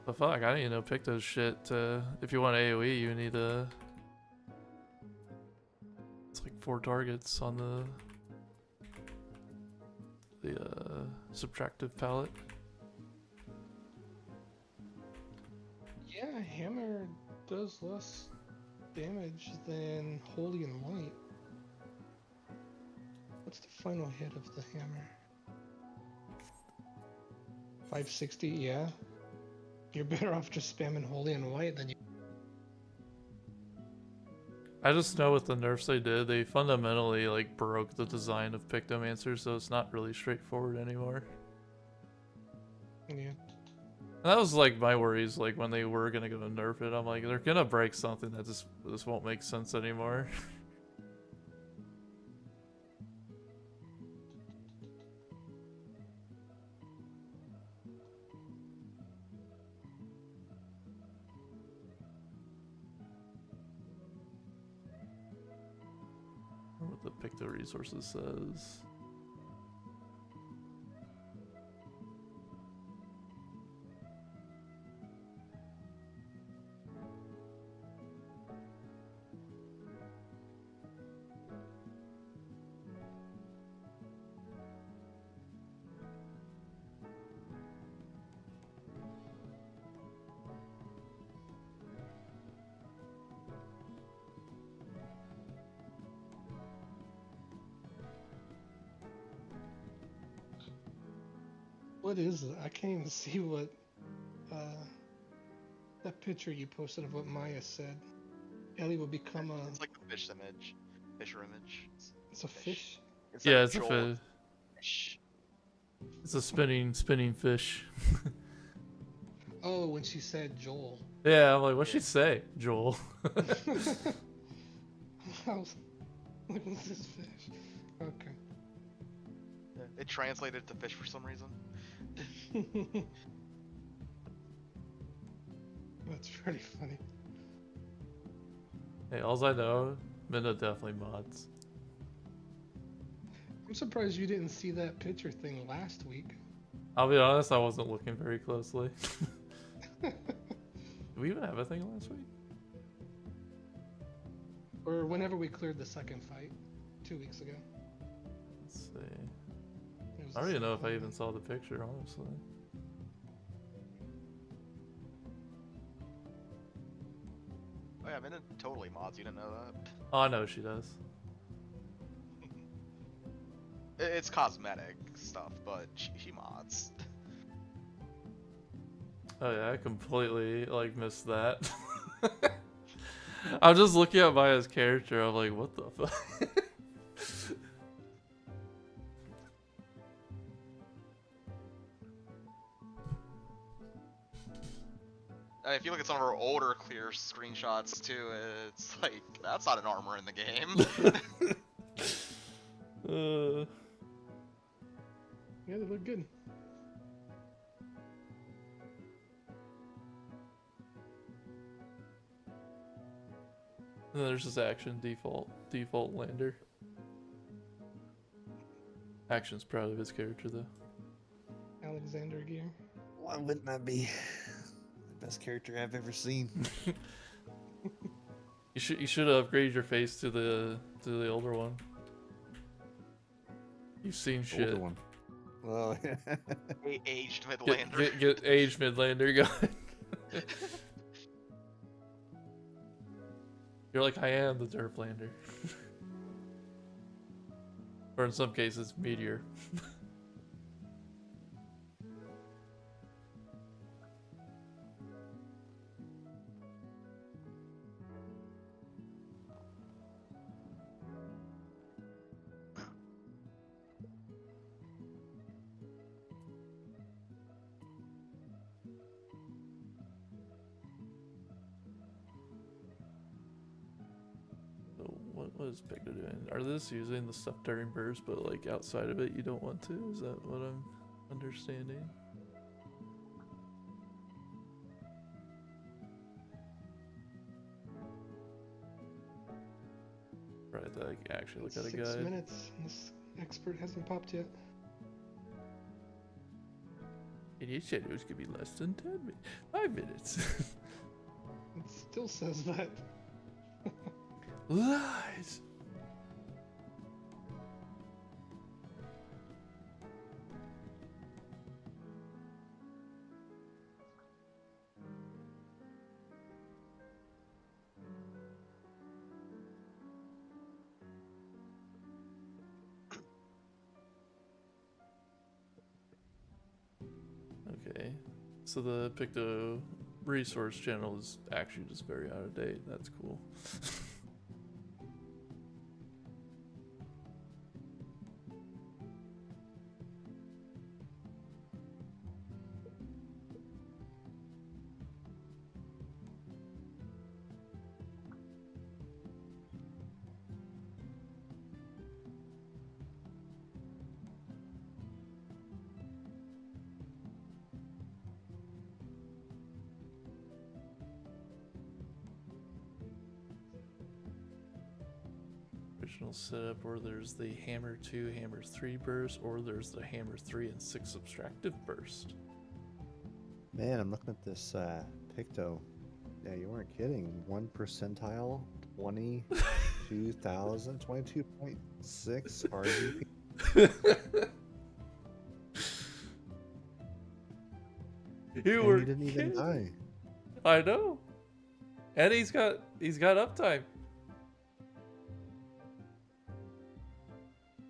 But fuck, I didn't even know Picto's shit. If you want AoE, you need it's like 4 targets on the subtractive palette. Yeah, hammer does less damage than Holy and White. What's the final hit of the hammer? 560, yeah. You're better off just spamming Holy and White than you. I just know with the nerfs they did, they fundamentally like broke the design of Pictomancer, so it's not really straightforward anymore. Yeah. That was like my worries, like when they were gonna go nerf it. I'm like, they're gonna break something that this won't make sense anymore. What the Picto Resources says. What is it? I can't even see what that picture you posted of what Maya said. Ellie will become a. It's like the fish image, fisher image. It's a fish. Instead Yeah, of it's a Joel, fish. fish. It's a spinning fish. Oh, when she said Joel. Yeah, I'm like, what'd she say, Joel? I was like, what's this fish? Okay. Yeah, it translated to fish for some reason. That's pretty funny. Hey, alls I know, Minna definitely mods. I'm surprised you didn't see that picture thing last week. I'll be honest, I wasn't looking very closely. Did we even have a thing last week? Or whenever we cleared the second fight, 2 weeks ago. Let's see. It was I don't the even know if I second even saw the picture, honestly. Oh yeah, Minna totally mods. You didn't know that? Oh, I know she does. It's cosmetic stuff, but she mods. Oh yeah, I completely like missed that. I'm just looking at Maya's character. I'm like, what the fuck? If you look at some of our older clear screenshots too, it's like that's not an armor in the game. Yeah, they look good. And then there's this action default lander. Action's proud of his character though. Alexander gear. Why wouldn't that be the best character I've ever seen? You should upgrade your face to the older one. You've seen shit. Older one. Well, Aged Midlander. Get aged Midlander going. You're like, I am the Derplander. Or in some cases, Meteor. What is Picto doing? Are this using the stuff during burst, but like outside of it you don't want to? Is that what I'm understanding? Right, that I actually look at a 6 guide. minutes. This expert hasn't popped yet. And you said it was gonna be less than 5 minutes. It still says that. Lies! Okay, so the Picto resource channel is actually just very out of date. That's cool. original setup, or there's the hammer 2, hammer 3 burst, or there's the hammer 3 and 6 subtractive burst. Man, I'm looking at this Picto. Yeah, you weren't kidding. 1 percentile, 22,000, 22.6 RGP. You And were he didn't even die. I know. And he's got uptime.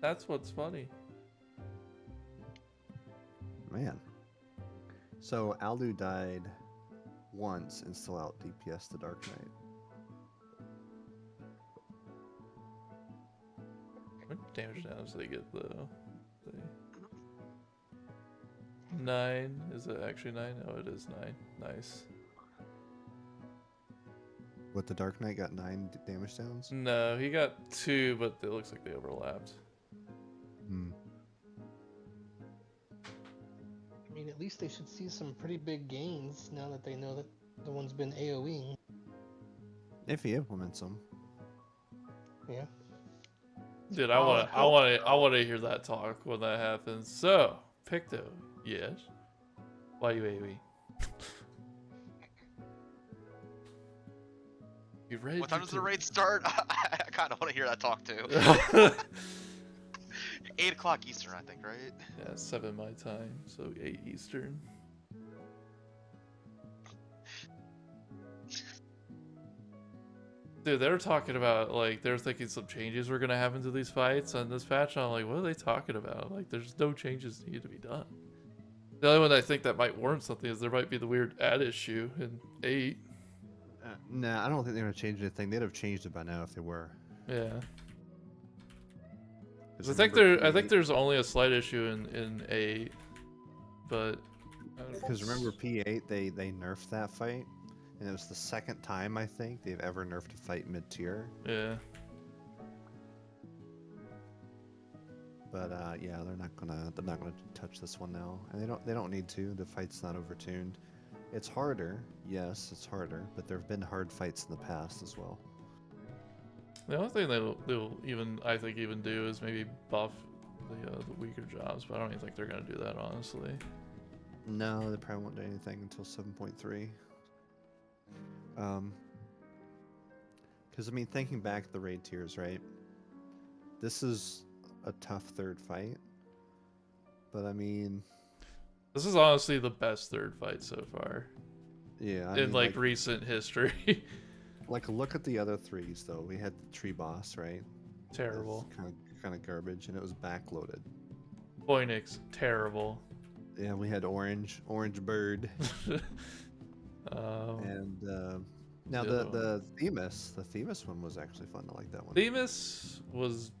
That's what's funny. Man. So Aldu died once and still out DPS the Dark Knight. What damage down does they get though? 9. Is it actually 9? Oh, it is 9. Nice. What, the Dark Knight got 9 damage downs? No, he got 2, but it looks like they overlapped. Hmm. I mean, at least they should see some pretty big gains now that they know that the one's been AoEing. If he implements them. Yeah. Dude, I want to hear that talk when that happens. So, Picto, yes. Why you AoE? You ready? What time does the raid start? I kind of want to hear that talk too. 8 o'clock Eastern, I think, right? Yeah, 7 my time, so 8 Eastern. Dude, they were talking about, like, they were thinking some changes were going to happen to these fights on this patch. I'm like, what are they talking about? Like, there's no changes need to be done. The only one I think that might warrant something is there might be the weird ad issue in 8. Nah, I don't think they're going to change anything. They'd have changed it by now if they were. Yeah. 'Cause I think there's only a slight issue in 8, but because remember P8 they nerfed that fight, and it was the second time I think they've ever nerfed a fight mid-tier. yeah. But yeah, they're not gonna touch this one now, and they don't need to. The fight's not overtuned. It's harder, yes, it's harder, but there have been hard fights in the past as well. The only thing they'll even do is maybe buff the weaker jobs, but I don't even think they're gonna do that, honestly. No, they probably won't do anything until 7.3. Because I mean, thinking back at the raid tiers, right? This is a tough third fight, but I mean, This is honestly the best third fight so far yeah, in like recent history. Like, look at the other threes though. We had the tree boss, right? Terrible. Kind of garbage, and it was backloaded. Phoenix, terrible. Yeah, we had orange bird, Um, and now the other the Themis one was actually fun. I like that one. Themis was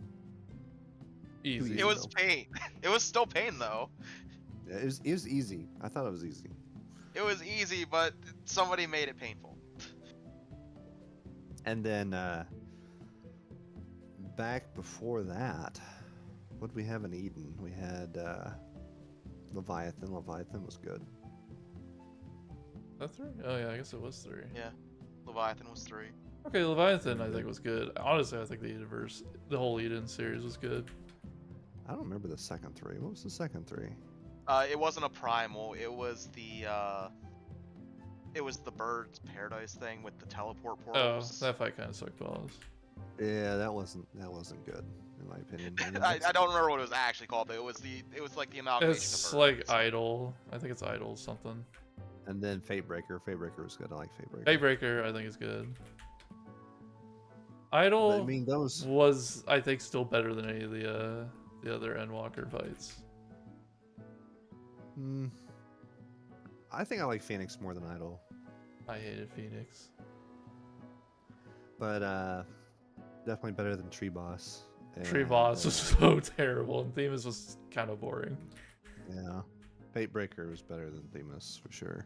easy. It was pain. It was still pain though. Yeah, it was easy. I thought it was easy. It was easy, but somebody made it painful. And then back before that, what did we have in Eden? We had Leviathan. Leviathan was good. That 3? Oh yeah, I guess it was 3. Yeah, Leviathan was 3. Okay, Leviathan I think was good. Honestly, I think the whole Eden series was good. I don't remember the second 3. What was the second 3? It wasn't a primal. It was the Bird's Paradise thing with the teleport Oh, portals. that fight kind of sucked balls. Yeah, that wasn't good in my opinion. I don't remember what it was actually called, but it was like the amalgamation It's of like birds. Idol. I think it's Idol something. And then Fatebreaker. Fatebreaker was good. I like Fatebreaker. Daybreaker I think is good. Idol But, I mean, those. was I think still better than any of the other Endwalker fights. I think I like Phoenix more than Idol. I hated Phoenix. But definitely better than Tree Boss. Tree And, Boss was so terrible, and Themis was kind of boring. Yeah. Fatebreaker was better than Themis for sure.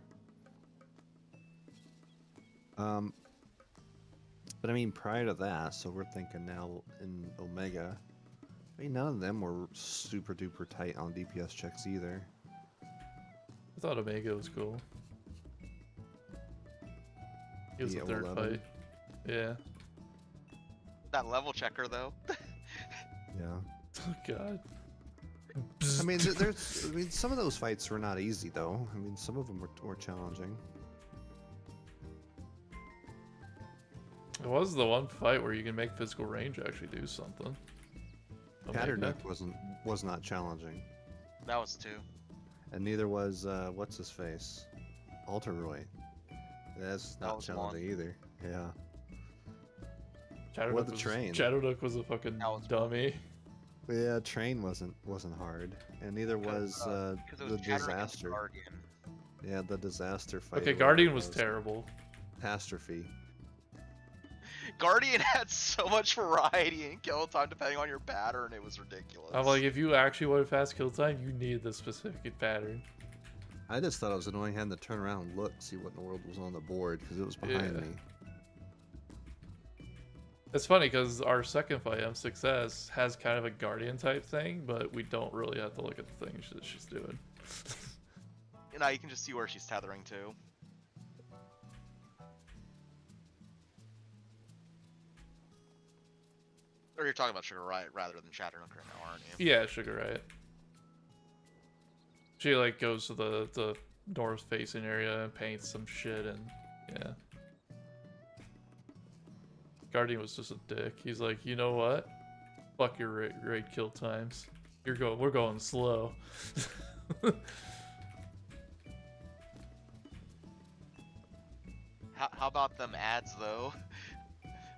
But I mean, prior to that, so we're thinking now in Omega. I mean, none of them were super duper tight on DPS checks either. I thought Omega was cool. He was the third 11. fight. Yeah. That level checker though. Yeah. Oh god. I mean, there's. I mean, some of those fights were not easy though. I mean, some of them were challenging. It was the one fight where you can make physical range actually do something. Patterduck was not challenging, That was 2. and neither was what's his face, Alterroy. That's That not was challenging either. Yeah. Chatterduck Or the was, train. Chatterduck was a fucking That was dummy. Yeah, train wasn't hard, and neither was Because it the was Chatter against disaster. Guardian. Yeah, the disaster fight. Okay, or Guardian whatever was it terrible. Catastrophe. Guardian had so much variety in kill time depending on your pattern. It was ridiculous. I'm like, if you actually wanted fast kill time, you need the specific pattern. I just thought it was annoying having to turn around and look, see what in the world was on the board, because it was behind Yeah. me. It's funny because our second fight, M7S, has kind of a Guardian type thing, but we don't really have to look at the things that she's doing. Now you can just see where she's tethering to. Or you're talking about Sugar Riot rather than Chatternook right now, aren't you? Yeah, Sugar Riot. She like goes to the north facing area and paints some shit, and yeah. Guardian was just a dick. He's like, you know what? Fuck your raid kill times. We're going slow. How about them ads though?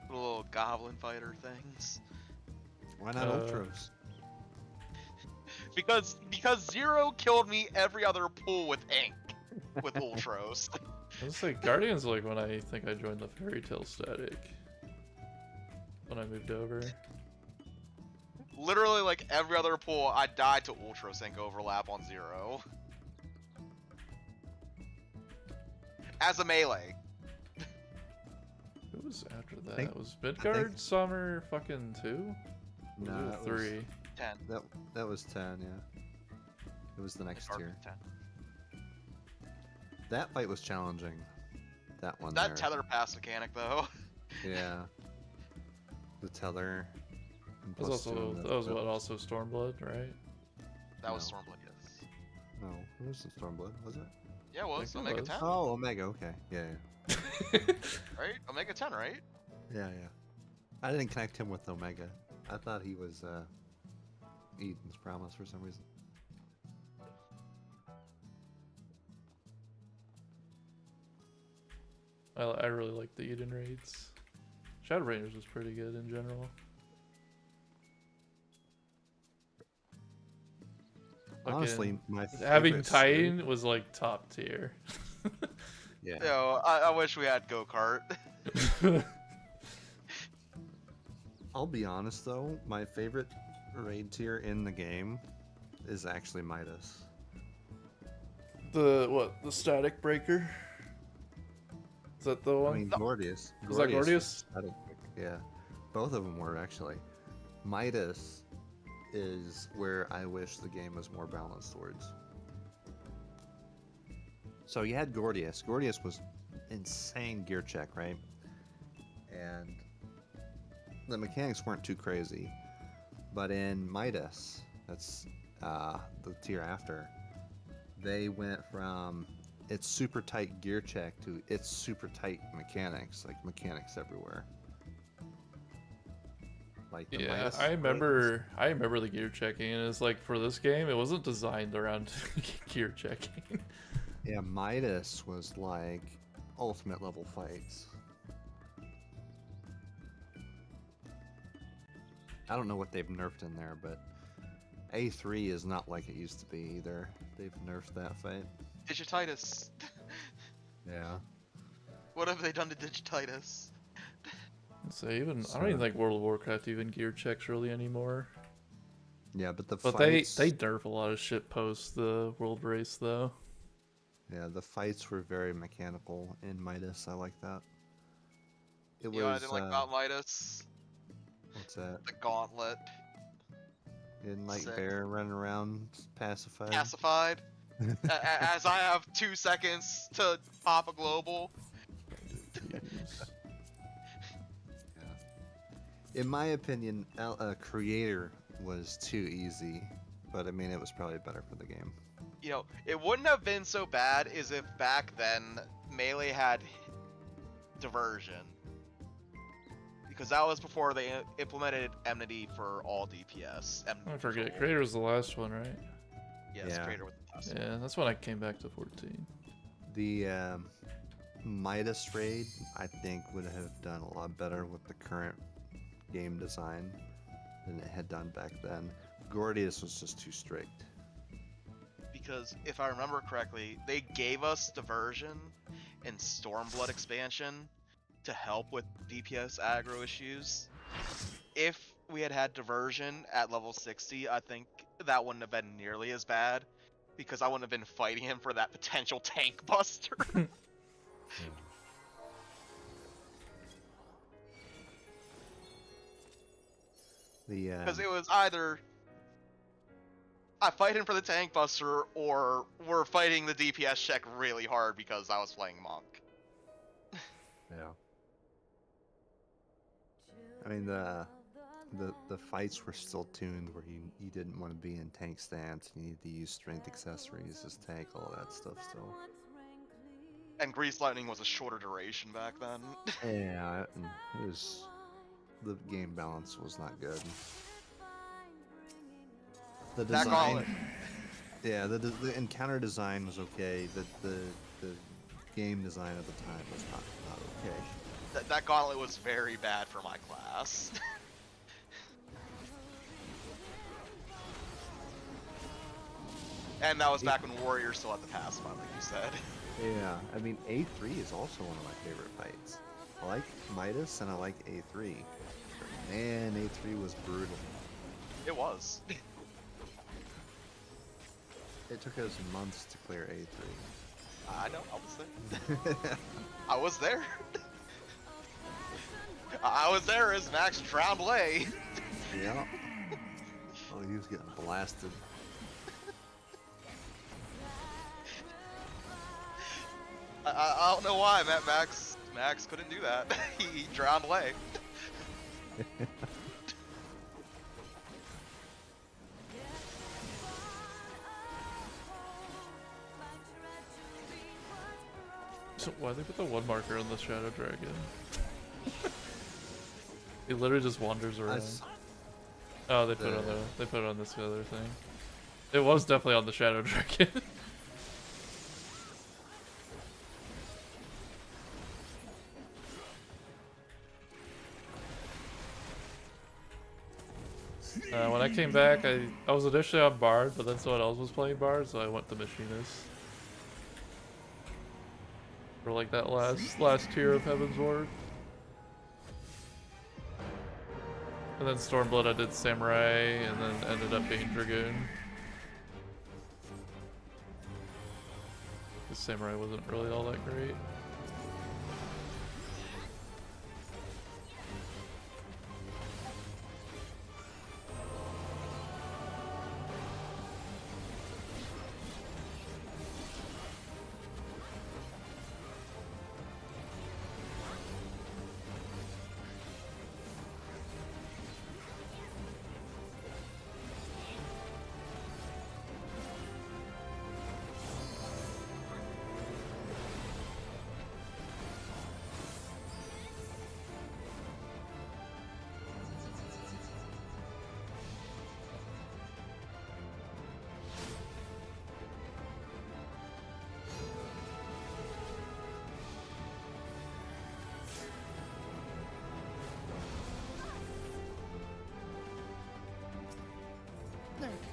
The little goblin fighter things. Why not Ultros? Because Zero killed me every other pool with ink with Ultros. I was like, Guardian's like when I think I joined the Fairy Tale static. When I moved over. Literally, like every other pool, I died to Ultra Sync overlap on Zero. As a melee. Who was after that? think- Was Midgard Summer fucking 2? No, Was it that 3? 10. That was 10, yeah. It was the next tier. 10. That fight was challenging. That one That there. tether pass mechanic though. Yeah. The tether. and That was plus two also in the that was whip. what also Stormblood, right? That was No. Stormblood, yes. No, it wasn't Stormblood, was it? Yeah, it was. think it Omega was. 10. Oh, Omega, okay. Yeah, Right? Omega 10, right? yeah. Yeah. I didn't connect him with Omega. I thought he was Eden's Promise for some reason. I really like the Eden raids. Shadow Rangers was pretty good in general. Honestly, my Having favorite Titan was like top tier. Yeah. Yo, I wish we had go-kart. I'll be honest though, my favorite raid tier in the game is actually Midas. The static breaker? Is that the one? I mean, Gordius. Was that Gordius? was static pick, yeah, both of them were actually. Midas is where I wish the game was more balanced towards. So you had Gordius. Gordius was insane gear check, right? And the mechanics weren't too crazy. But in Midas, that's the tier after, they went from its super tight gear check to its super tight mechanics, like mechanics everywhere. Like the Yeah, Midas I remember the gear checking, and it's like for this game, it wasn't designed around gear checking. Yeah, Midas was like ultimate level fights. I don't know what they've nerfed in there, but A3 is not like it used to be either. They've nerfed that fight. Digititis. Yeah. What have they done to Digititis? So I don't even think World of Warcraft even gear checks really anymore. Yeah, but the But fights... they nerf a lot of shit post the World Race though. Yeah, the fights were very mechanical in Midas. I like that. It You know what I was... didn't like about Midas? what's that? The gauntlet. Didn't like Sick. Bear running around pacified. Pacified. As I have 2 seconds to pop a global. In my opinion, Creator was too easy, but I mean, it was probably better for the game. You know, it wouldn't have been so bad as if back then Melee had Diversion. Because that was before they implemented Enmity for all DPS. I forget. Creator was the last one, right? Yes, Yeah. Creator was the last one. Yeah, that's when I came back to 14. The Midas raid, I think, would have done a lot better with the current game design than it had done back then. Gordius was just too strict. Because if I remember correctly, they gave us Diversion and Stormblood expansion to help with DPS aggro issues. If we had had Diversion at level 60, I think that wouldn't have been nearly as bad, because I wouldn't have been fighting him for that potential tank buster. Because it was either I fight him for the tank buster, or we're fighting the DPS check really hard because I was playing Monk. Yeah. I mean, the fights were still tuned where you didn't want to be in tank stance. You needed to use strength accessories as tank, all that stuff still. And Grease Lightning was a shorter duration back then. Yeah, it was... The game balance was not good. The That design... gauntlet. Yeah, the encounter design was okay. The game design at the time was not okay. That gauntlet was very bad for my class. And that was back when Warrior still had the pass spot, like you said. Yeah, I mean, A3 is also one of my favorite fights. I like Midas and I like A3. But man, A3 was brutal. It was. It took us months to clear A3. I know, I was there. I was there. I was there as Max Tremblay. Yeah. Oh, he was getting blasted. I don't know why Max couldn't do that. He drowned away. So why they put the one marker on the Shadow Dragon? He literally just wanders around. Oh, they put it on this other thing. It was definitely on the Shadow Dragon. When I came back, I was initially on Bard, but then someone else was playing Bard, so I went to Machinist. For like that last tier of Heaven's Ward. And then Stormblood I did Samurai, and then ended up being Dragoon. Because Samurai wasn't really all that great.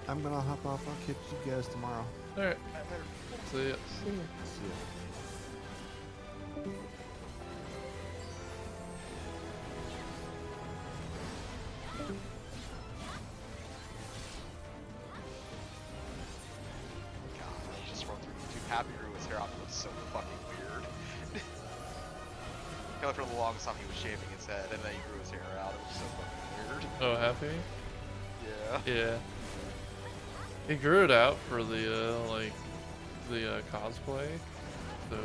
I'm gonna hop off. I'll catch you guys tomorrow. Alright. See ya. See ya. God, he just rolled through YouTube. Happy grew his hair out. It was so fucking weird. For the longest time he was shaving his head, and then he grew his hair out. It was so fucking weird. Oh, Happy? Yeah. Yeah. He grew it out for the cosplay. So,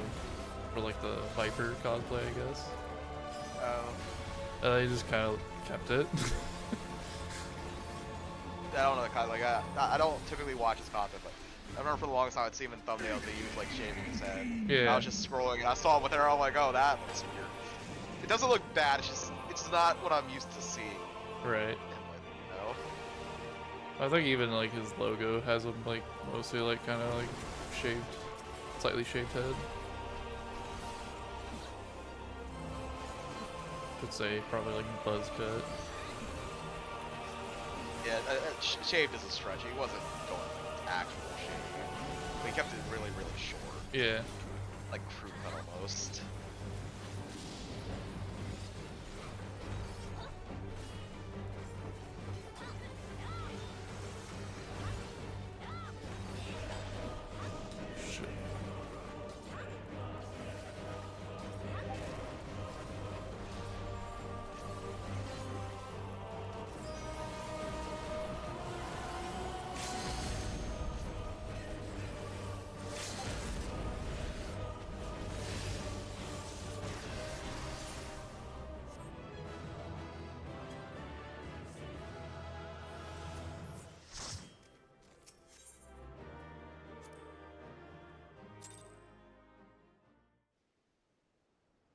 for like the Viper cosplay, I guess. Oh. And then he just kind of kept it. I don't know, like I don't typically watch his content, but I remember for the longest time I'd see him in thumbnails they use like shaving his head. Yeah. I was just scrolling and I saw him with hair. I'm like, oh, that looks weird. It doesn't look bad. It's not what I'm used to seeing. Right. I think even like his logo has him like mostly like kind of like shaved, slightly shaved head. Could say probably like buzz cut. Yeah, shaved is a stretch. He wasn't going actual shaving. But he kept it really, really short. Yeah. Like crew cut almost. Shit.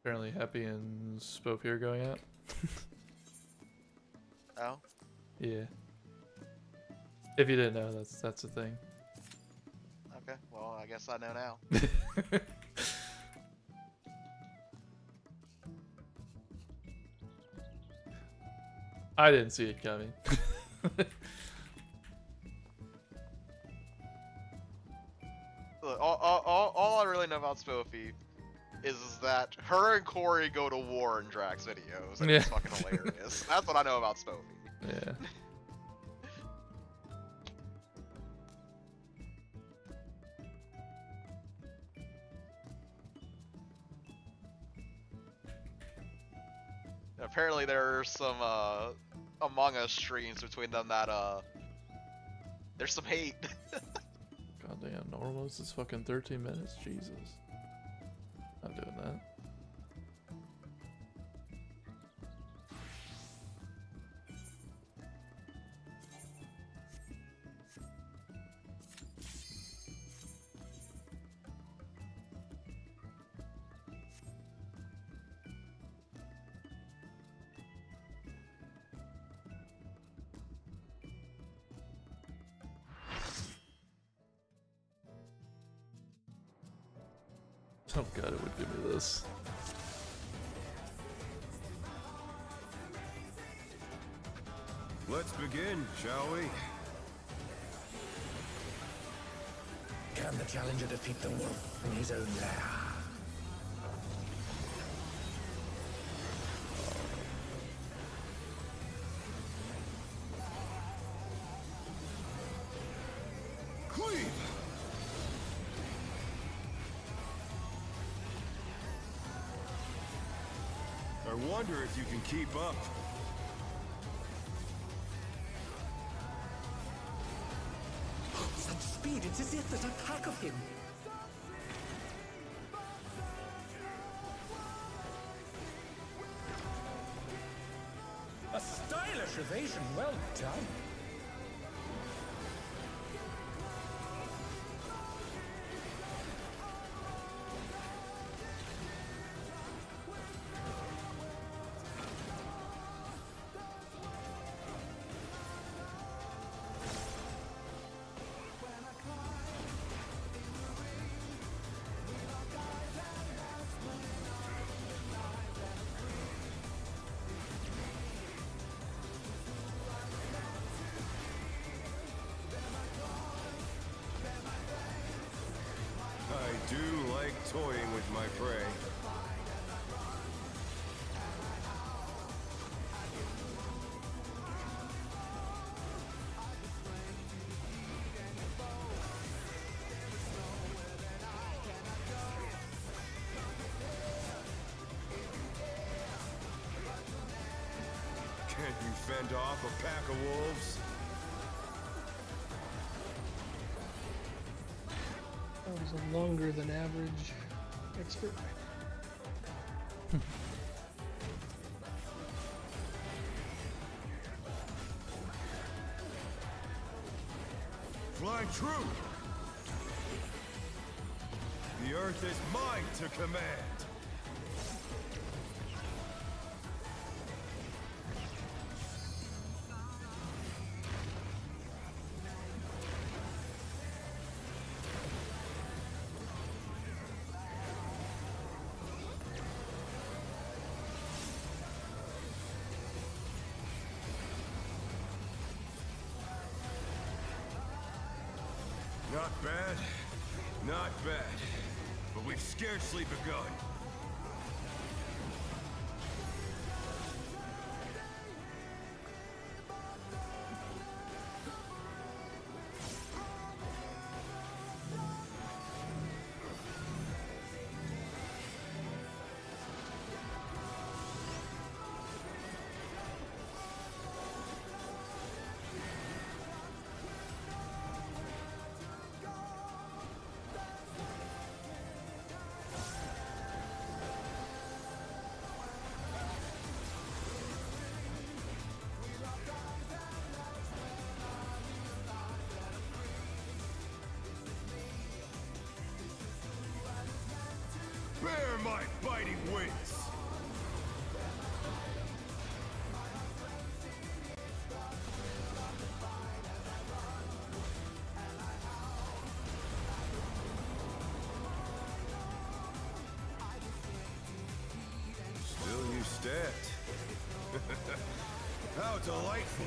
Apparently Happy and Spope here going out. Oh? Yeah. If you didn't know, that's the thing. Okay, well, I guess I know now. I didn't see it coming. Look, all I really know about Spoofy is that her and Corey go to war in Drax videos, and it's fucking hilarious. That's what I know about Spoofy. Yeah. Apparently there's some Among Us streams between them that there's some hate. Goddamn, normal is fucking 13 minutes. Jesus. Not doing that. Oh god, it would give me this. Let's begin, shall we? Can the challenger defeat the wolf in his own lair? Cleave! I wonder if you can keep up. Such speed, it's as if there's a pack of him. A stylish evasion, well done. I do like toying with my prey. Can't you fend off a pack of wolves? That was a longer than average expert. Fly true! The earth is mine to command! Not bad, not bad, but we've scarcely begun. Bear my biting wings! Still you stand. How delightful!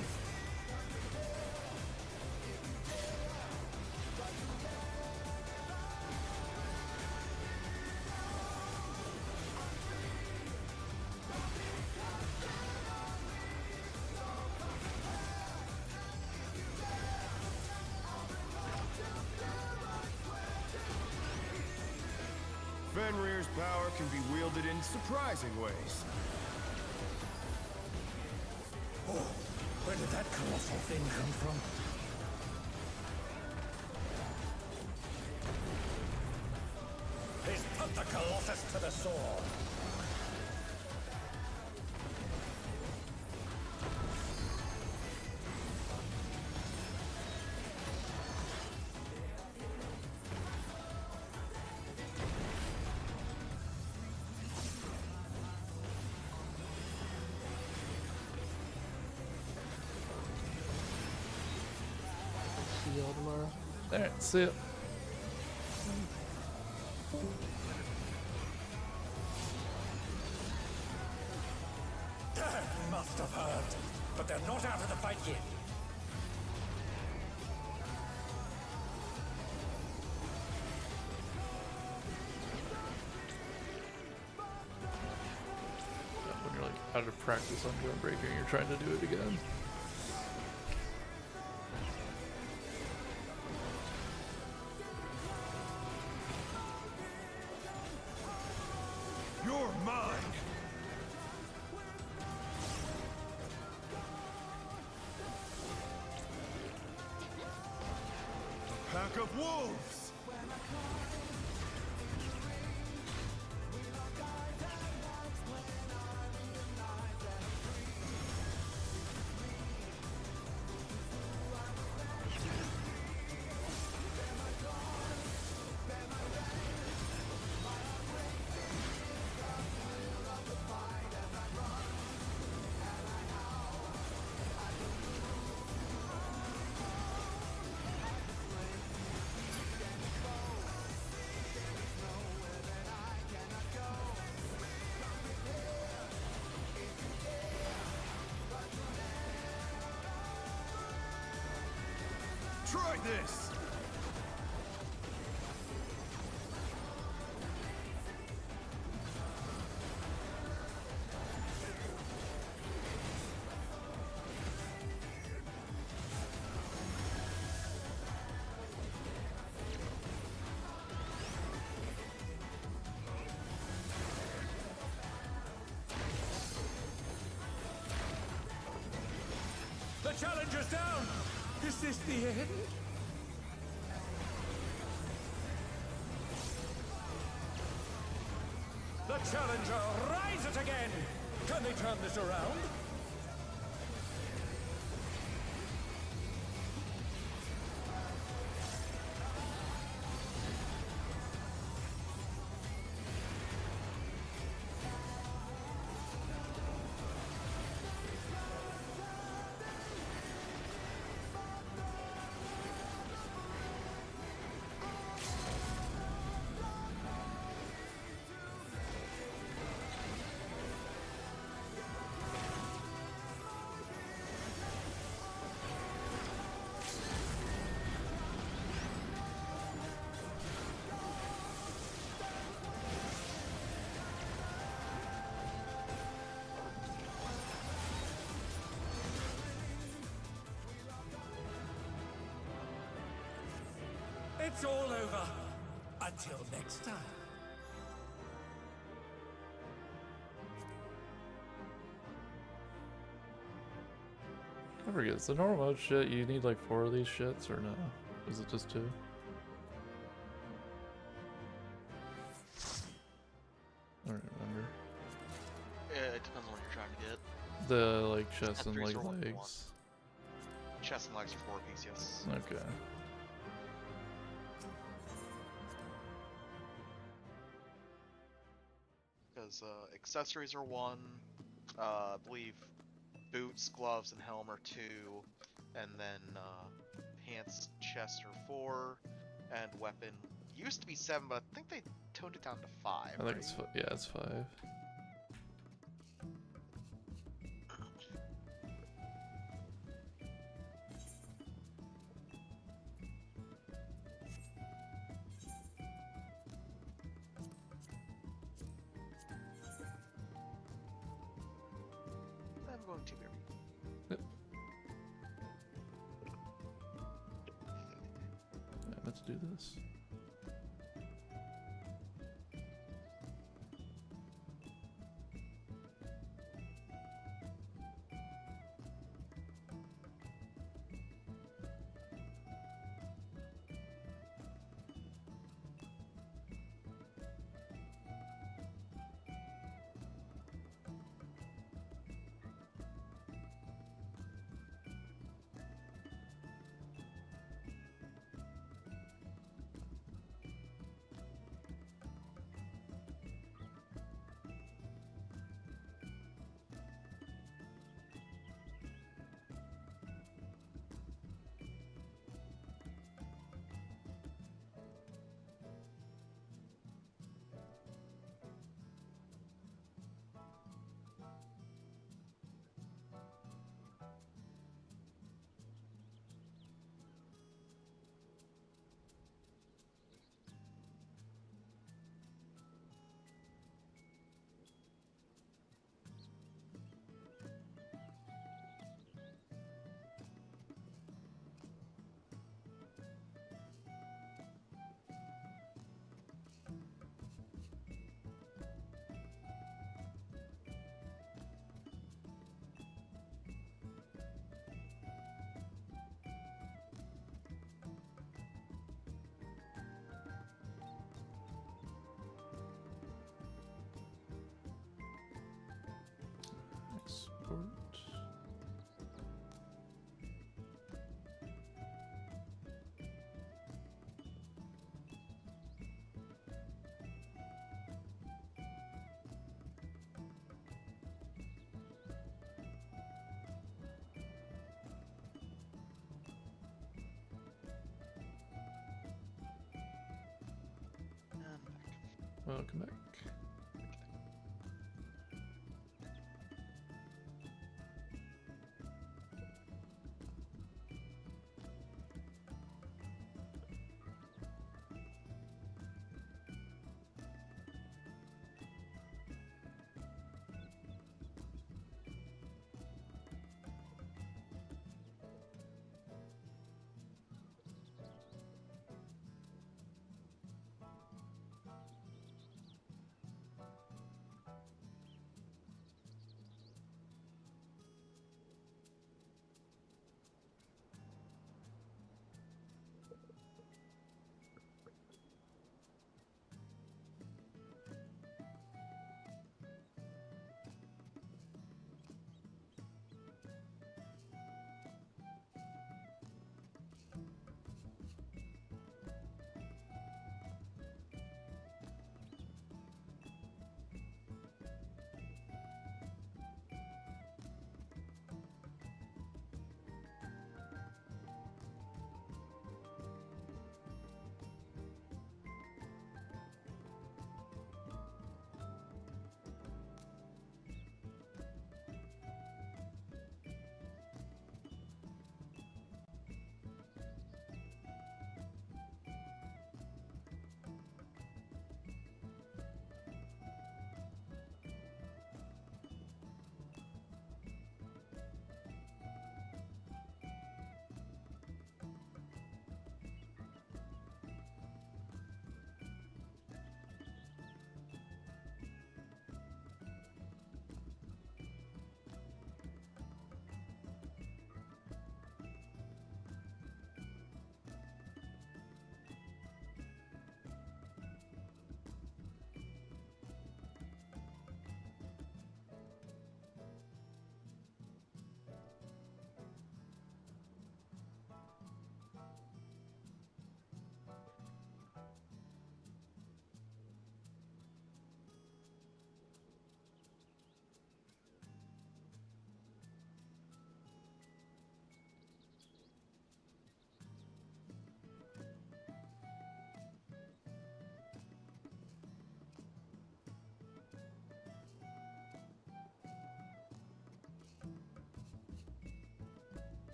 Fenrir's power can be wielded in surprising ways. Oh, where did that colossal thing come from? He's put the Colossus to the sword. See y'all tomorrow. Alright, see ya. Must have heard, but they're not out of the fight yet. When you're like out of practice on Gunbreaker and you're trying to do it again. You're mine! A pack of wolves! Try this! The challenger's down! Is this the end? The challenger rises again! Can they turn this around? it's all over. Until next time. I forget, is the normal mode shit, you need like 4 of these shits or no? Is it just 2? I don't remember. It depends on what you're trying to get. The like chest and like F3s are what you want. legs. Chest and legs are 4 piece, yes. Okay. Because accessories are 1, I believe boots, gloves, and helm are 2, and then pants, chest are 4, and weapon used to be 7, but I think they toned it down to 5. I think it's yeah, it's 5. I'm going to Mary. Yep. Yeah, let's do this. Export. Welcome back.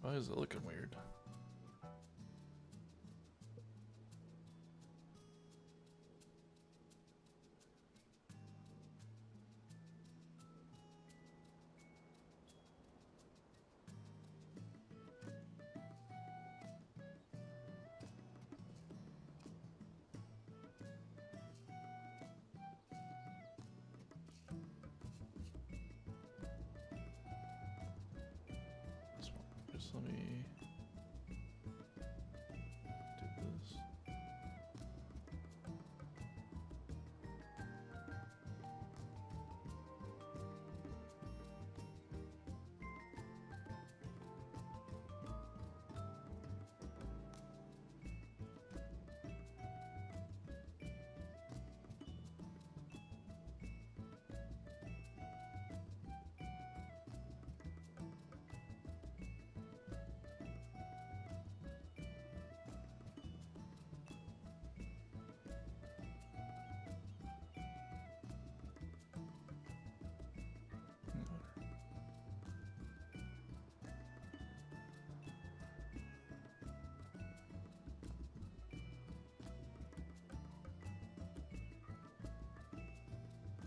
Why is it looking weird?